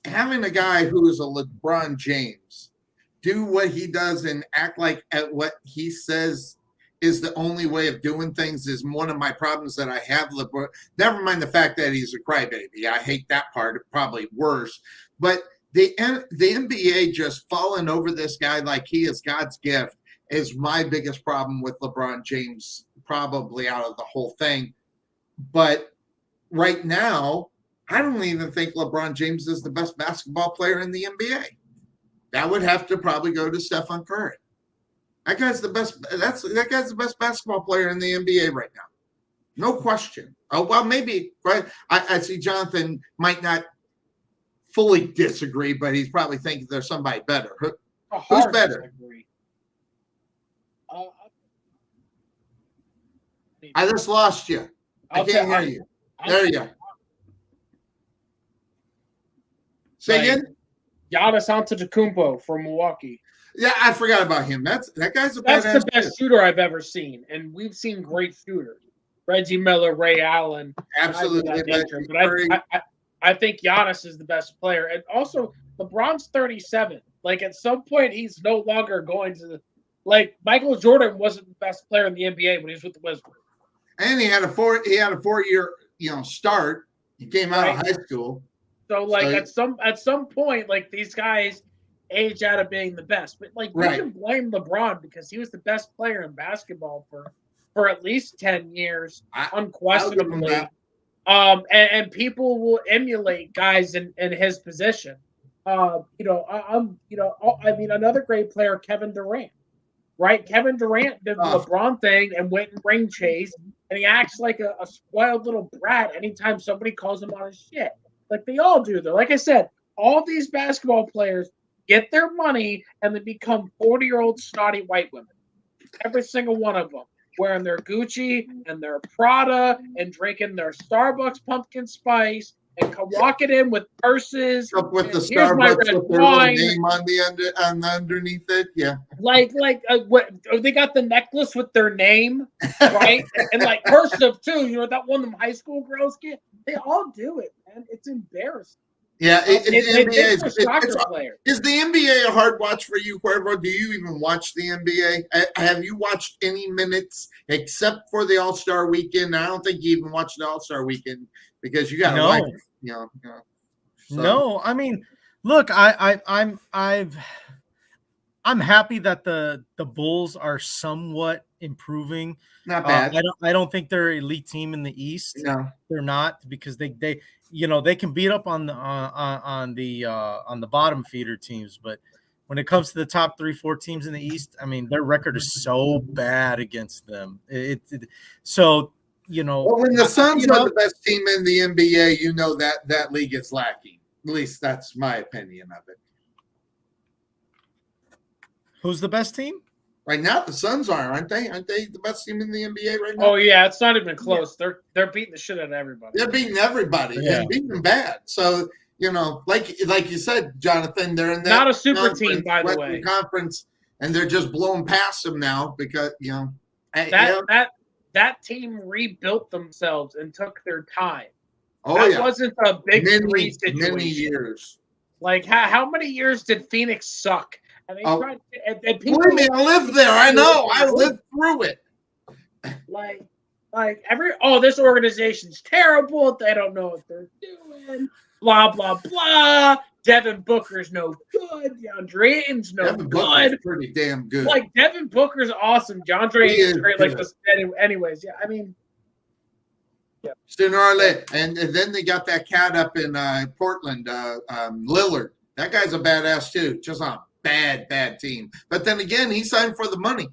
Speaker 2: having a guy who is a LeBron James do what he does and act like at what he says is the only way of doing things is one of my problems that I have. LeBron, never mind the fact that he's a crybaby. I hate that part, probably worse. But the NBA just falling over this guy like he is God's gift is my biggest problem with LeBron James, probably out of the whole thing. But right now, I don't even think LeBron James is the best basketball player in the NBA. That would have to probably go to Stephen Curry. That guy's the best. That guy's the best basketball player in the NBA right now, no question. Oh well, maybe right. I see Jonathan might not fully disagree, but he's probably thinking there's somebody better. Who's better? I just lost you. I can't hear you. There you go. Say again?
Speaker 5: Giannis Antetokounmpo from Milwaukee.
Speaker 2: Yeah, I forgot about him. That guy's a
Speaker 5: That's the best shooter I've ever seen, and we've seen great shooters. Reggie Miller, Ray Allen.
Speaker 2: Absolutely.
Speaker 5: But I think Giannis is the best player. And also, LeBron's 37. Like, at some point, he's no longer going to – like, Michael Jordan wasn't the best player in the NBA when he was with the Wizards.
Speaker 2: And he had a 4-year, start. He came out of high school.
Speaker 5: So, like, at some point, like, these guys age out of being the best. But, like, you can blame LeBron because he was the best player in basketball for at least 10 yeast unquestionably. And people will emulate guys in his position. I mean, another great player, Kevin Durant, right? Kevin Durant did the LeBron thing and went and ring chase, and he acts like a spoiled little brat anytime somebody calls him on his shit. Like they all do, though. Like I said, all these basketball players get their money and they become 40-year-old snotty white women. Every single one of them. Wearing their Gucci and their Prada and drinking their Starbucks pumpkin spice and walking in with purses.
Speaker 2: Up with the Starbucks with their little name on the underneath it, yeah.
Speaker 5: Like what they got the necklace with their name, right? and like cursive too. That one of them high school girls get. They all do it, man. It's embarrassing.
Speaker 2: Yeah, is the NBA a hard watch for you, Cuervo? Do you even watch the NBA? Have you watched any minutes except for the All-Star Weekend? I don't think you even watched the All-Star Weekend because you got a life, So.
Speaker 4: No, I mean, look, I'm happy that the Bulls are somewhat improving.
Speaker 2: Not bad.
Speaker 4: I don't think they're an elite team in the East.
Speaker 2: No,
Speaker 4: they're not because they can beat up on the bottom feeder teams, but when it comes to the top 3-4 teams in the East, I mean their record is so bad against them. Well,
Speaker 2: when the Suns are the best team in the NBA, that league is lacking. At least that's my opinion of it.
Speaker 4: Who's the best team?
Speaker 2: Right now, the Suns aren't they? Aren't they the best team in the NBA right now?
Speaker 5: Oh yeah, it's not even close. Yeah. They're beating the shit out of everybody.
Speaker 2: They're beating everybody and beating them bad. So like you said, Jonathan, they're in that
Speaker 5: not a super team, by the way.
Speaker 2: Conference, and they're just blowing past them now because
Speaker 5: that team rebuilt themselves and took their time.
Speaker 2: Oh
Speaker 5: that wasn't a big three situation.
Speaker 2: Many years.
Speaker 5: Like how many years did Phoenix suck? And they tried, and people,
Speaker 2: believe me, I lived there. I know. I lived through it.
Speaker 5: This organization's terrible. They don't know what they're doing. Blah blah blah. Devin Booker's no good. DeAndre Ayton's no
Speaker 2: Devin
Speaker 5: good.
Speaker 2: Booker's pretty damn good.
Speaker 5: Like Devin Booker's awesome. DeAndre Ayton's great. Like anyways, yeah. I mean, yeah.
Speaker 2: Sooner or later, and then they got that cat up in Portland, Lillard. That guy's a badass too. Just on. Bad team. But then again, he signed for the money.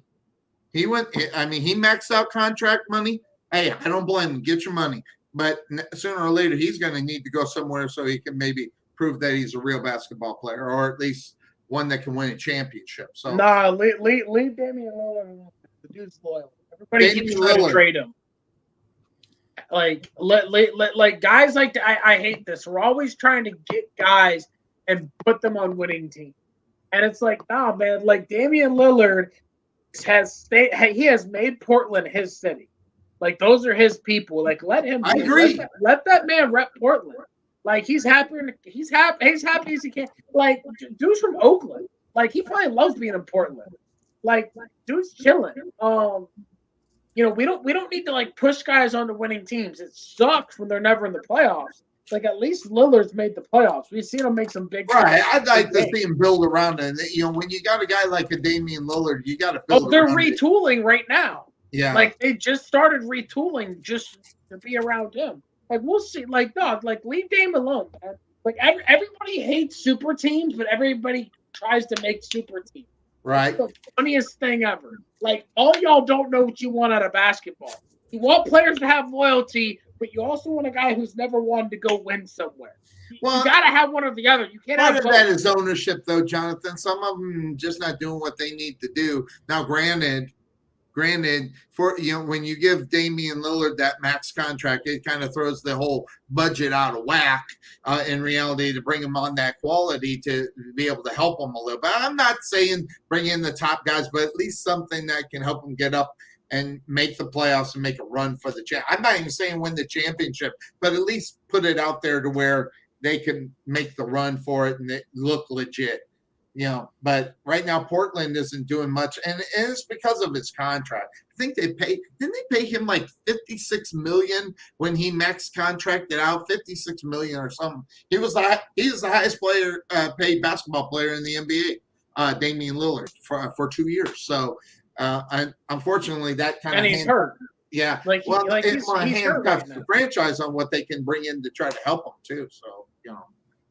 Speaker 2: He maxed out contract money. Hey, I don't blame him. Get your money. But sooner or later, he's going to need to go somewhere so he can maybe prove that he's a real basketball player, or at least one that can win a championship. So
Speaker 5: Nah, leave Damian Lillard alone. The dude's loyal. Everybody keeps
Speaker 2: Damian
Speaker 5: trying to
Speaker 2: Lillard.
Speaker 5: trade him. Like like guys like I hate this. We're always trying to get guys and put them on winning teams. And it's like, nah, man, like Damian Lillard has made Portland his city. Like those are his people. Like let him.
Speaker 2: I agree.
Speaker 5: Let that man rep Portland. Like he's happy as he can. Like dude's from Oakland. Like he probably loves being in Portland. Like dude's chilling. You know, we don't need to like push guys onto winning teams. It sucks when they're never in the playoffs. Like at least Lillard's made the playoffs. We've seen him make some big.
Speaker 2: Right, I'd like to see him build around it. You know, when you got a guy like a Damian Lillard, you got to build.
Speaker 5: Oh, they're retooling right now.
Speaker 2: Yeah,
Speaker 5: like they just started retooling just to be around him. Like we'll see. Like dog, like leave Dame alone, man. Like everybody hates super teams, but everybody tries to make super teams.
Speaker 2: Right.
Speaker 5: It's the funniest thing ever. Like all y'all don't know what you want out of basketball. You want players to have loyalty, but you also want a guy who's never wanted to go win somewhere.
Speaker 2: Well,
Speaker 5: you got to have one or the other. You can't
Speaker 2: part
Speaker 5: have
Speaker 2: of that is ownership, though, Jonathan. Some of them just not doing what they need to do. Now, granted, for when you give Damian Lillard that max contract, it kind of throws the whole budget out of whack. In reality, to bring him on that quality to be able to help him a little bit. I'm not saying bring in the top guys, but at least something that can help them get up and make the playoffs and make a run for the champ. I'm not even saying win the championship, but at least put it out there to where they can make the run for it and it look legit. But right now Portland isn't doing much, and it's because of his contract. I think didn't they pay him like $56 million when he max contracted out? $56 million or something. He was the highest paid basketball player in the NBA, Damian Lillard for 2 years. So unfortunately that kind of
Speaker 5: he's hurt.
Speaker 2: Yeah,
Speaker 5: he's hurt right
Speaker 2: the franchise on what they can bring in to try to help him too. So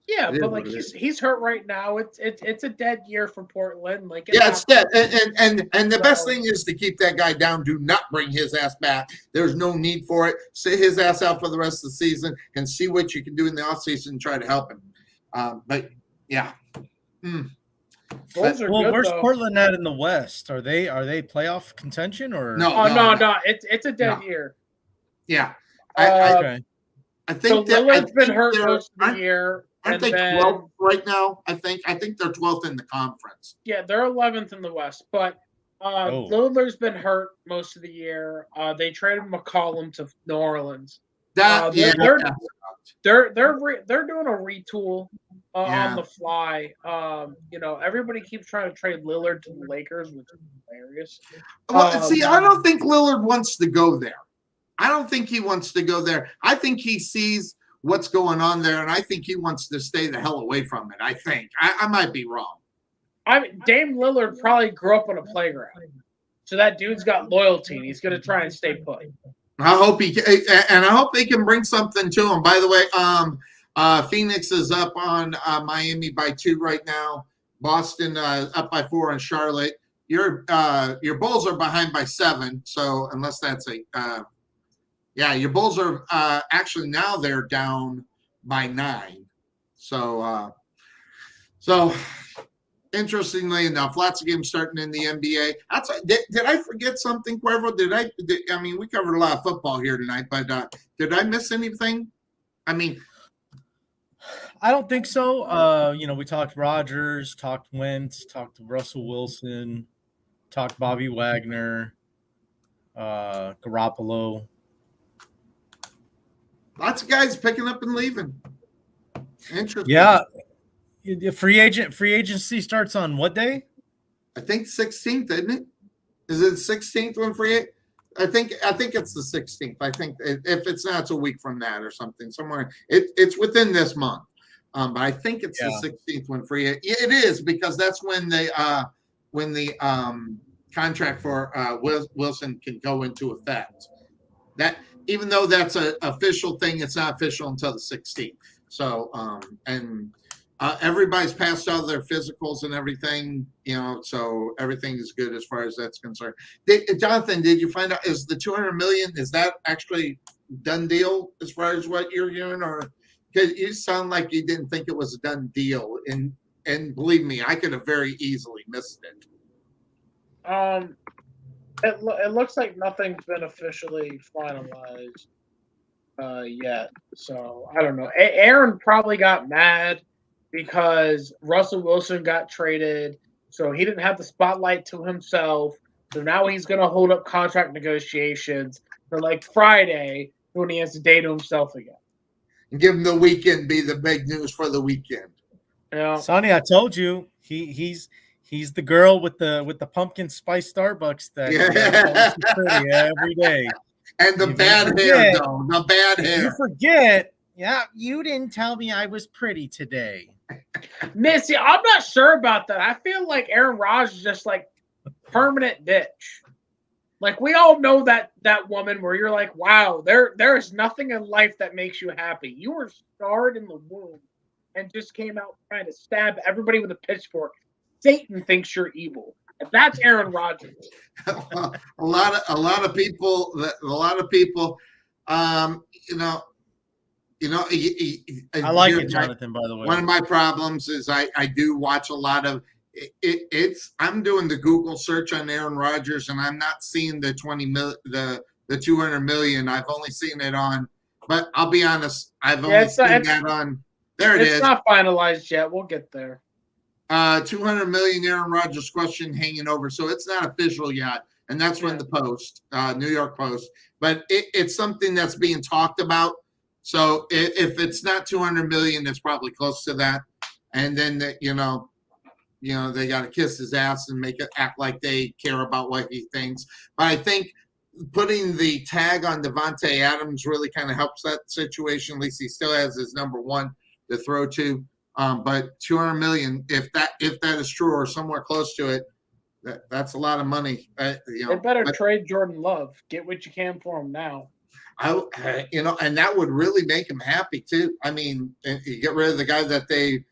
Speaker 5: Yeah, but like he's hurt right now. It's a dead year for Portland. Like
Speaker 2: it's dead. And the best thing is to keep that guy down. Do not bring his ass back. There's no need for it. Sit his ass out for the rest of the season and see what you can do in the offseason and try to help him. But yeah.
Speaker 5: Those are
Speaker 4: well,
Speaker 5: good,
Speaker 4: where's
Speaker 5: though.
Speaker 4: Portland at in the West? Are they playoff contention or
Speaker 2: No.
Speaker 5: It's a dead year.
Speaker 2: Yeah.
Speaker 4: Okay.
Speaker 2: I think
Speaker 5: so Lillard's been hurt most of the year.
Speaker 2: Aren't they 12th right now? I think they're 12th in the conference.
Speaker 5: Yeah, they're 11th in the West, but Lillard's been hurt most of the year. They traded McCollum to New Orleans. They're doing a retool on the fly. Everybody keeps trying to trade Lillard to the Lakers, which is hilarious.
Speaker 2: Well, I don't think Lillard wants to go there. I don't think he wants to go there. I think he sees what's going on there, and I think he wants to stay the hell away from it. I think I might be wrong.
Speaker 5: Dame Lillard probably grew up on a playground, so that dude's got loyalty, and he's going to try and stay put.
Speaker 2: I hope they can bring something to him. By the way, Phoenix is up on Miami by 2 right now. Boston up by 4 on Charlotte. Your Bulls are behind by 7. So unless that's your Bulls are actually now they're down by 9. So interestingly enough, lots of games starting in the NBA. Did I forget something, Cuervo? I mean, we covered a lot of football here tonight, but did I miss anything? I mean,
Speaker 4: I don't think so. We talked Rodgers, talked Wentz, talked Russell Wilson, talked Bobby Wagner, Garoppolo.
Speaker 2: Lots of guys picking up and leaving. Interesting.
Speaker 4: Yeah. Free agency starts on what day?
Speaker 2: I think 16th, isn't it? Is it 16th when free? I think it's the 16th. I think if it's not, it's a week from that or something somewhere. It's within this month, but I think it's the 16th when free. It is because that's when the contract for Wilson can go into effect. That even though that's an official thing, it's not official until the 16th. So everybody's passed out their physicals and everything, so everything is good as far as that's concerned. Jonathan, did you find out, is the $200 million, is that actually done deal as far as what you're hearing? Or because you sound like you didn't think it was a done deal, and believe me, I could have very easily missed it.
Speaker 5: It looks like nothing's been officially finalized yet. So I don't know. Aaron probably got mad because Russell Wilson got traded, so he didn't have the spotlight to himself. So now he's going to hold up contract negotiations for like Friday when he has a day to himself again.
Speaker 2: Give him the weekend be the big news for the weekend.
Speaker 5: Yeah.
Speaker 4: Sonny, I told you he's the girl with the pumpkin spice Starbucks that tells you pretty every day.
Speaker 2: And the
Speaker 4: If
Speaker 2: bad
Speaker 4: you
Speaker 2: hair,
Speaker 4: forget-
Speaker 2: though. The bad
Speaker 4: You
Speaker 2: hair.
Speaker 4: forget, yeah, you didn't tell me I was pretty today.
Speaker 5: Missy, I'm not sure about that. I feel like Aaron Rodgers is just like permanent bitch. Like we all know that woman where you're like, wow, there is nothing in life that makes you happy. You were scarred in the womb and just came out trying to stab everybody with a pitchfork. Satan thinks you're evil. And that's Aaron Rodgers.
Speaker 2: a lot of people,
Speaker 4: I like it, Jonathan, by the way.
Speaker 2: One of my problems is I do watch a lot of I'm doing the Google search on Aaron Rodgers, and I'm not seeing the 200 million. I've only seen it on, but I'll be honest, I've only seen that on. There it is.
Speaker 5: It's not finalized yet. We'll get there.
Speaker 2: 200 million Aaron Rodgers question hanging over, so it's not official yet, and that's from the Post, New York Post. But it's something that's being talked about. So if it's not 200 million, it's probably close to that. And then they got to kiss his ass and make it act like they care about what he thinks. But I think putting the tag on Devonte Adams really kind of helps that situation. At least he still has his number one to throw to. But 200 million, if that is true or somewhere close to it, that's a lot of money.
Speaker 5: They better trade Jordan Love. Get what you can for him now.
Speaker 2: And that would really make him happy too. I mean, you get rid of the guy that they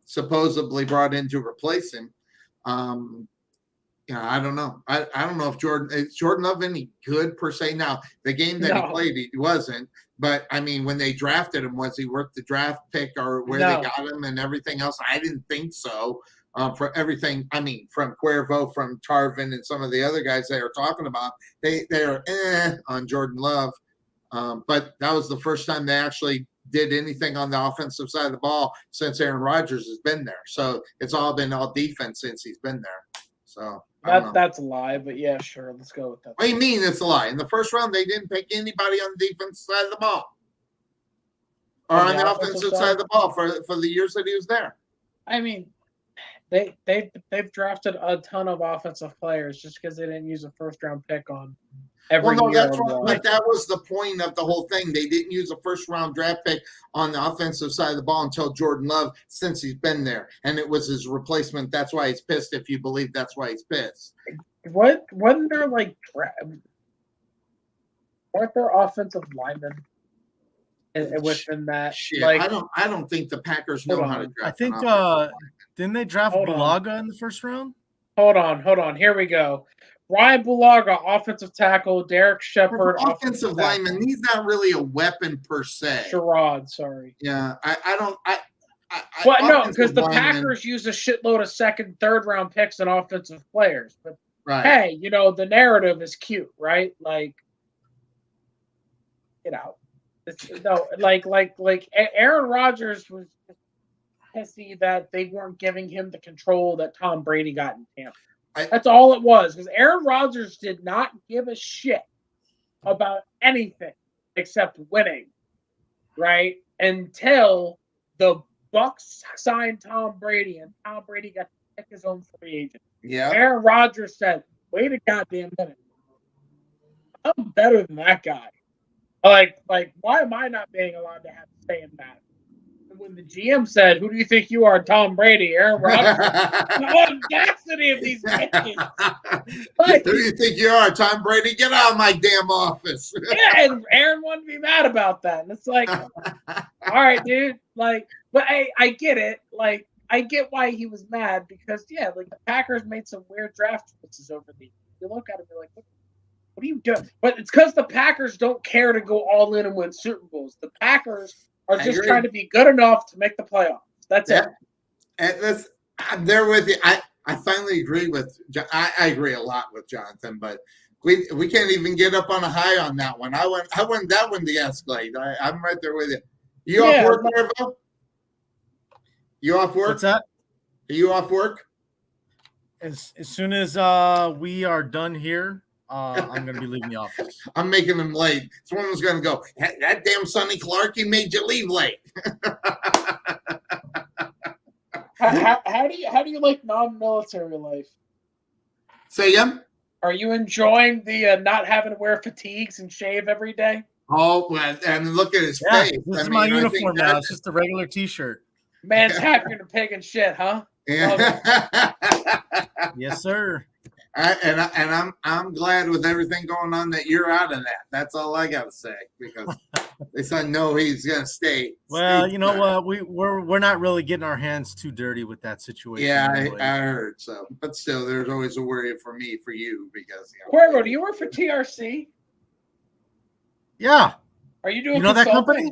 Speaker 2: supposedly brought in to replace him. I don't know. I don't know if is Jordan Love any good per se. Now, the game that he played, he wasn't. But I mean, when they drafted him, was he worth the draft pick or where they got him and everything else? I didn't think so. For everything, I mean, from Cuervo, from Tarvin, and some of the other guys they are talking about, they are on Jordan Love. But that was the first time they actually did anything on the offensive side of the ball since Aaron Rodgers has been there. So it's all been all defense since he's been there. So
Speaker 5: that's a lie, but yeah, sure. Let's go with that.
Speaker 2: What do you mean it's a lie? In the first round, they didn't pick anybody on the defensive side of the ball. Or on the offensive side of the ball for the years that he was there.
Speaker 5: I mean, they've drafted a ton of offensive players just because they didn't use a first round pick on every year.
Speaker 2: That's right. But that was the point of the whole thing. They didn't use a first round draft pick on the offensive side of the ball until Jordan Love, since he's been there, and it was his replacement. That's why he's pissed. If you believe that's why he's pissed.
Speaker 5: Wasn't there like weren't there offensive linemen within that?
Speaker 2: Shit,
Speaker 5: like,
Speaker 2: I don't think the Packers know how to draft.
Speaker 4: I think didn't they draft Bulaga in the first round?
Speaker 5: Hold on. Here we go. Ryan Bulaga, offensive tackle. Derek Shepard,
Speaker 2: offensive lineman. He's not really a weapon per se.
Speaker 5: Sherrod, sorry.
Speaker 2: Yeah, I don't.
Speaker 5: Well, no, because the Packers use a shitload of second, third round picks and offensive players. But hey, the narrative is cute, right? Like, like Aaron Rodgers was pissy that they weren't giving him the control that Tom Brady got in Tampa. That's all it was, because Aaron Rodgers did not give a shit about anything except winning, right? Until the Bucs signed Tom Brady, and Tom Brady got to pick his own free agent.
Speaker 2: Yeah.
Speaker 5: Aaron Rodgers said, "Wait a goddamn minute, I'm better than that guy." Like, why am I not being allowed to have a say in that? When the GM said, "Who do you think you are, Tom Brady, Aaron Rodgers?" The audacity of these bitches.
Speaker 2: Who do you think you are, Tom Brady? Get out of my damn office.
Speaker 5: Yeah, and Aaron wouldn't be mad about that. And it's like, all right, dude. Like, but I get it. Like, I get why he was mad because, like the Packers made some weird draft choices over the years. You look at it and you're like, what are you doing? But it's because the Packers don't care to go all in and win Super Bowls. The Packers are just trying to be good enough to make the playoffs. That's it.
Speaker 2: And I'm there with you. I finally agree with. I agree a lot with Jonathan, but we can't even get up on a high on that one. I want that one to escalate. I'm right there with you. You off work, Marvel? You off work?
Speaker 4: What's that?
Speaker 2: Are you off work?
Speaker 4: As soon as we are done here, I'm going to be leaving the office.
Speaker 2: I'm making them late. Someone's going to go, that damn Sonny Clark, he made you leave late.
Speaker 5: How do you like non-military life?
Speaker 2: Say again?
Speaker 5: Are you enjoying the not having to wear fatigues and shave every day?
Speaker 2: Oh, and look at his face.
Speaker 4: This is my uniform now. It's just a regular T-shirt.
Speaker 5: Man's happier than pig and shit, huh?
Speaker 2: Yeah.
Speaker 4: Yes, sir.
Speaker 2: I'm glad with everything going on that you're out of that. That's all I got to say, because they said no, he's gonna stay.
Speaker 4: Well, you know what? We're not really getting our hands too dirty with that situation.
Speaker 2: Yeah,
Speaker 4: anyway.
Speaker 2: I heard so, but still, there's always a worry for you because.
Speaker 5: Cuervo, do you work for TRC?
Speaker 4: Yeah.
Speaker 5: Are you doing?
Speaker 4: That company?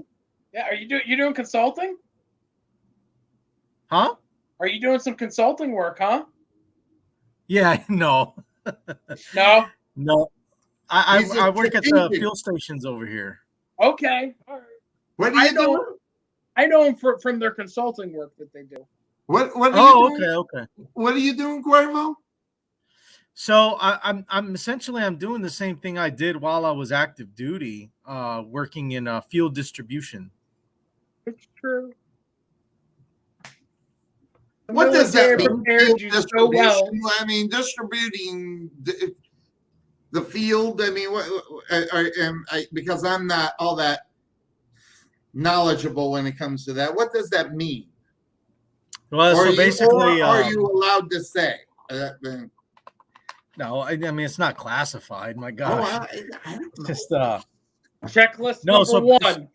Speaker 5: Yeah. Are you doing consulting?
Speaker 4: Huh?
Speaker 5: Are you doing some consulting work, huh?
Speaker 4: Yeah, no.
Speaker 5: No.
Speaker 4: I work at the fuel stations over here.
Speaker 5: Okay. All right.
Speaker 2: What do you do?
Speaker 5: I know them from their consulting work that they do.
Speaker 2: What are you doing?
Speaker 4: Okay.
Speaker 2: What are you doing, Cuervo?
Speaker 4: So I'm essentially doing the same thing I did while I was active duty, working in field distribution.
Speaker 5: It's true.
Speaker 2: What does that mean?
Speaker 5: So well.
Speaker 2: I mean, distributing the field. I mean, because I'm not all that knowledgeable when it comes to that. What does that mean?
Speaker 4: Well, so basically,
Speaker 2: are you allowed to say?
Speaker 4: No, I mean it's not classified. My gosh,
Speaker 2: I don't know.
Speaker 4: just
Speaker 5: checklist number one,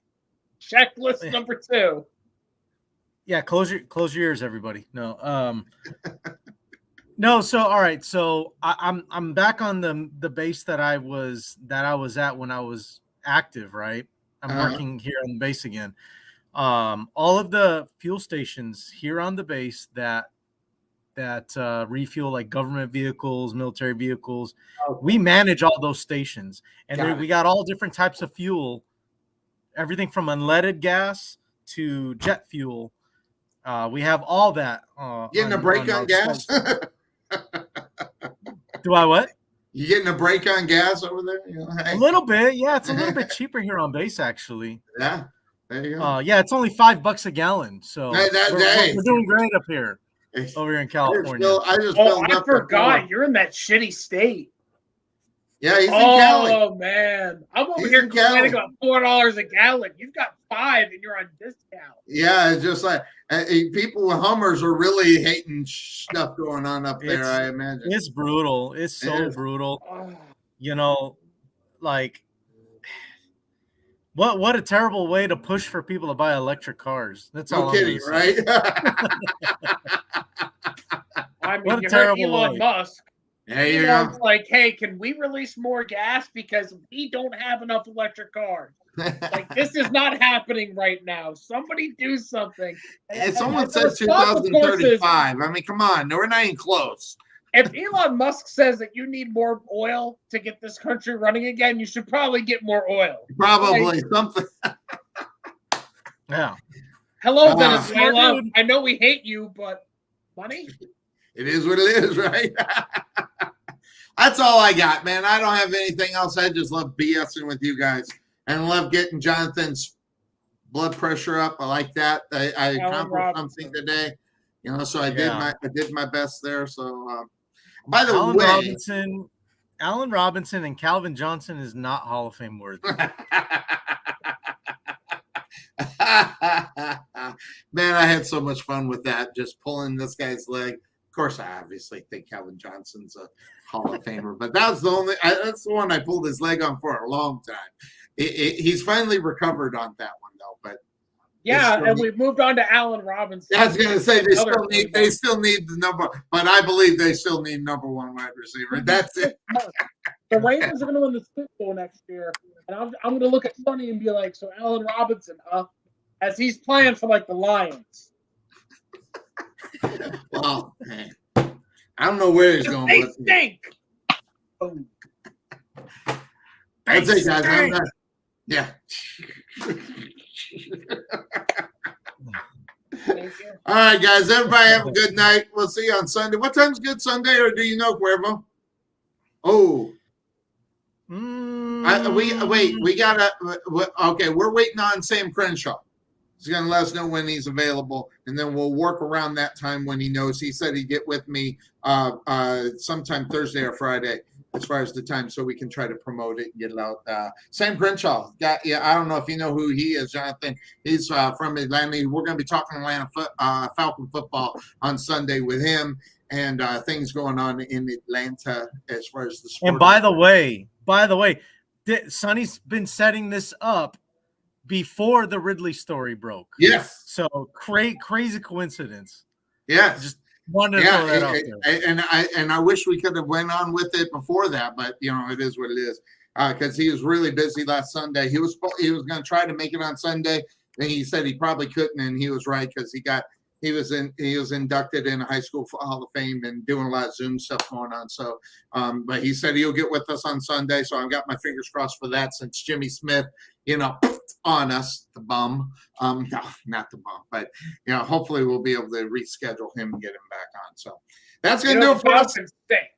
Speaker 5: checklist number two.
Speaker 4: Yeah, close your ears, everybody. No, no. So all right, so I'm back on the base that I was at when I was active. Right, I'm working here on the base again. All of the fuel stations here on the base that refuel like government vehicles, military vehicles. We manage all those stations, and we got all different types of fuel, everything from unleaded gas to jet fuel. We have all that.
Speaker 2: Getting a break on gas?
Speaker 4: Do I what?
Speaker 2: You getting a break on gas over there?
Speaker 4: A little bit, yeah. It's a little bit cheaper here on base, actually.
Speaker 2: Yeah, there you go.
Speaker 4: Yeah, it's only $5 a gallon, so we're doing great up here. Over here in California.
Speaker 5: I forgot. You're in that shitty state.
Speaker 2: Yeah, he's in Cali.
Speaker 5: Oh, man. I'm over here complaining about $4 a gallon. You've got $5 and you're on discount.
Speaker 2: Yeah, it's just like people with Hummers are really hating stuff going on up there, I imagine.
Speaker 4: It's brutal. It's so brutal. You know, like, what a terrible way to push for people to buy electric cars. That's all.
Speaker 2: No kidding, right?
Speaker 5: I mean, you heard Elon Musk.
Speaker 2: There you go.
Speaker 5: Like, hey, can we release more gas because we don't have enough electric cars? Like, this is not happening right now. Somebody do something.
Speaker 2: And someone says 2035. I mean, come on. No, we're not even close.
Speaker 5: If Elon Musk says that you need more oil to get this country running again, you should probably get more oil.
Speaker 2: Probably something.
Speaker 4: Yeah.
Speaker 5: Hello, Venezuela. I know we hate you, but money?
Speaker 2: It is what it is, right? That's all I got, man. I don't have anything else. I just love BSing with you guys and love getting Jonathan's blood pressure up. I like that. I accomplished something today, so I did my best there. So, by the way,
Speaker 4: Allen Robinson and Calvin Johnson is not Hall of Fame worthy.
Speaker 2: Man, I had so much fun with that, just pulling this guy's leg. Of course, I obviously think Calvin Johnson's a Hall of Famer, but that's the one I pulled his leg on for a long time. He's finally recovered on that one, though. But
Speaker 5: yeah, and we've moved on to Allen Robinson.
Speaker 2: I was going to say they still need the number, but I believe they still need number one wide receiver. That's it.
Speaker 5: The Ravens are going to win the Super Bowl next year, and I'm going to look at Sonny and be like, "So Allen Robinson, huh?" as he's playing for like the Lions.
Speaker 2: Well, man, I don't know where he's going.
Speaker 5: They
Speaker 2: But
Speaker 5: stink.
Speaker 2: that's it, guys. I'm done. Yeah.
Speaker 5: Thank you.
Speaker 2: All right, guys. Everybody have a good night. We'll see you on Sunday. What time's good Sunday, or do you know, Cuervo? Oh. We gotta. Okay, we're waiting on Sam Crenshaw. He's gonna let us know when he's available, and then we'll work around that time when he knows. He said he'd get with me sometime Thursday or Friday as far as the time, so we can try to promote it and get it out. Sam Crenshaw, I don't know if you know who he is, Jonathan. He's from Atlanta. We're gonna be talking Atlanta Falcon football on Sunday with him, and things going on in Atlanta as far as the sport.
Speaker 4: And by the way, Sonny's been setting this up before the Ridley story broke.
Speaker 2: Yes.
Speaker 4: So crazy coincidence.
Speaker 2: Yes.
Speaker 4: Just wanted to throw that out there.
Speaker 2: And I wish we could have went on with it before that, but it is what it is. Because he was really busy last Sunday. He was going to try to make it on Sunday, and he said he probably couldn't, and he was right because he was inducted in a high school Hall of Fame and doing a lot of Zoom stuff going on. So, but he said he'll get with us on Sunday. So I've got my fingers crossed for that since Jimmy Smith, on us, the bum. No, not the bum, but hopefully we'll be able to reschedule him and get him back on. So that's gonna do it for us.
Speaker 5: Stink.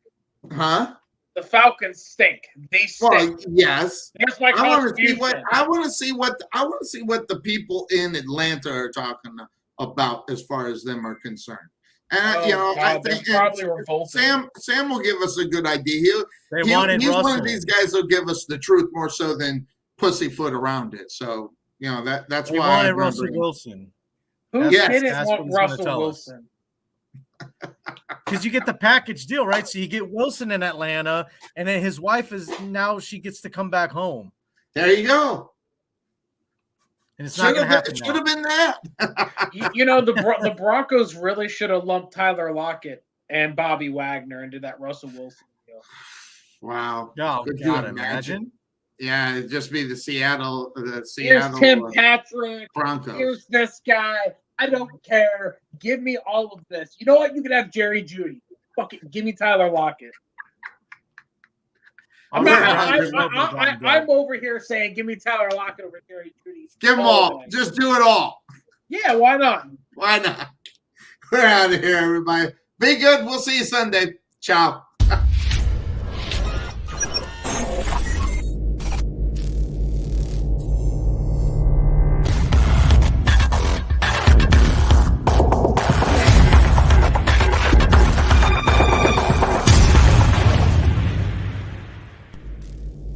Speaker 2: Huh?
Speaker 5: The Falcons stink. They stink.
Speaker 2: Well, yes.
Speaker 5: Here's my
Speaker 2: I want to see what the people in Atlanta are talking about as far as them are concerned. And I think
Speaker 5: probably revolting.
Speaker 2: Sam will give us a good idea. He's
Speaker 4: Russell.
Speaker 2: one of these guys who'll give us the truth more so than pussyfoot around it. So that's
Speaker 4: They
Speaker 2: why
Speaker 4: wanted Russell Wilson.
Speaker 5: Who
Speaker 2: Yes,
Speaker 5: didn't
Speaker 4: that's
Speaker 5: want
Speaker 4: what he's gonna
Speaker 5: Russell
Speaker 4: tell
Speaker 5: Wilson?
Speaker 4: Because you get the package deal, right? So you get Wilson in Atlanta, and then his wife she gets to come back home.
Speaker 2: There you go.
Speaker 4: And it's not going to happen.
Speaker 2: It should have been that.
Speaker 5: The Broncos really should have lumped Tyler Lockett and Bobby Wagner into that Russell Wilson deal.
Speaker 2: Wow.
Speaker 4: Oh,
Speaker 2: Could
Speaker 4: God,
Speaker 2: you
Speaker 4: imagine?
Speaker 2: Yeah, it'd just be the Seattle.
Speaker 5: Here's Tim Patrick.
Speaker 2: Broncos.
Speaker 5: Here's this guy. I don't care. Give me all of this. You know what? You can have Jerry Jeudy. Fucking give me Tyler Lockett. I'm over here saying give me Tyler Lockett over Jerry Jeudy.
Speaker 2: Give them all. Just do it all.
Speaker 5: Yeah, why not?
Speaker 2: Why not? We're out of here, everybody. Be good. We'll see you Sunday. Ciao.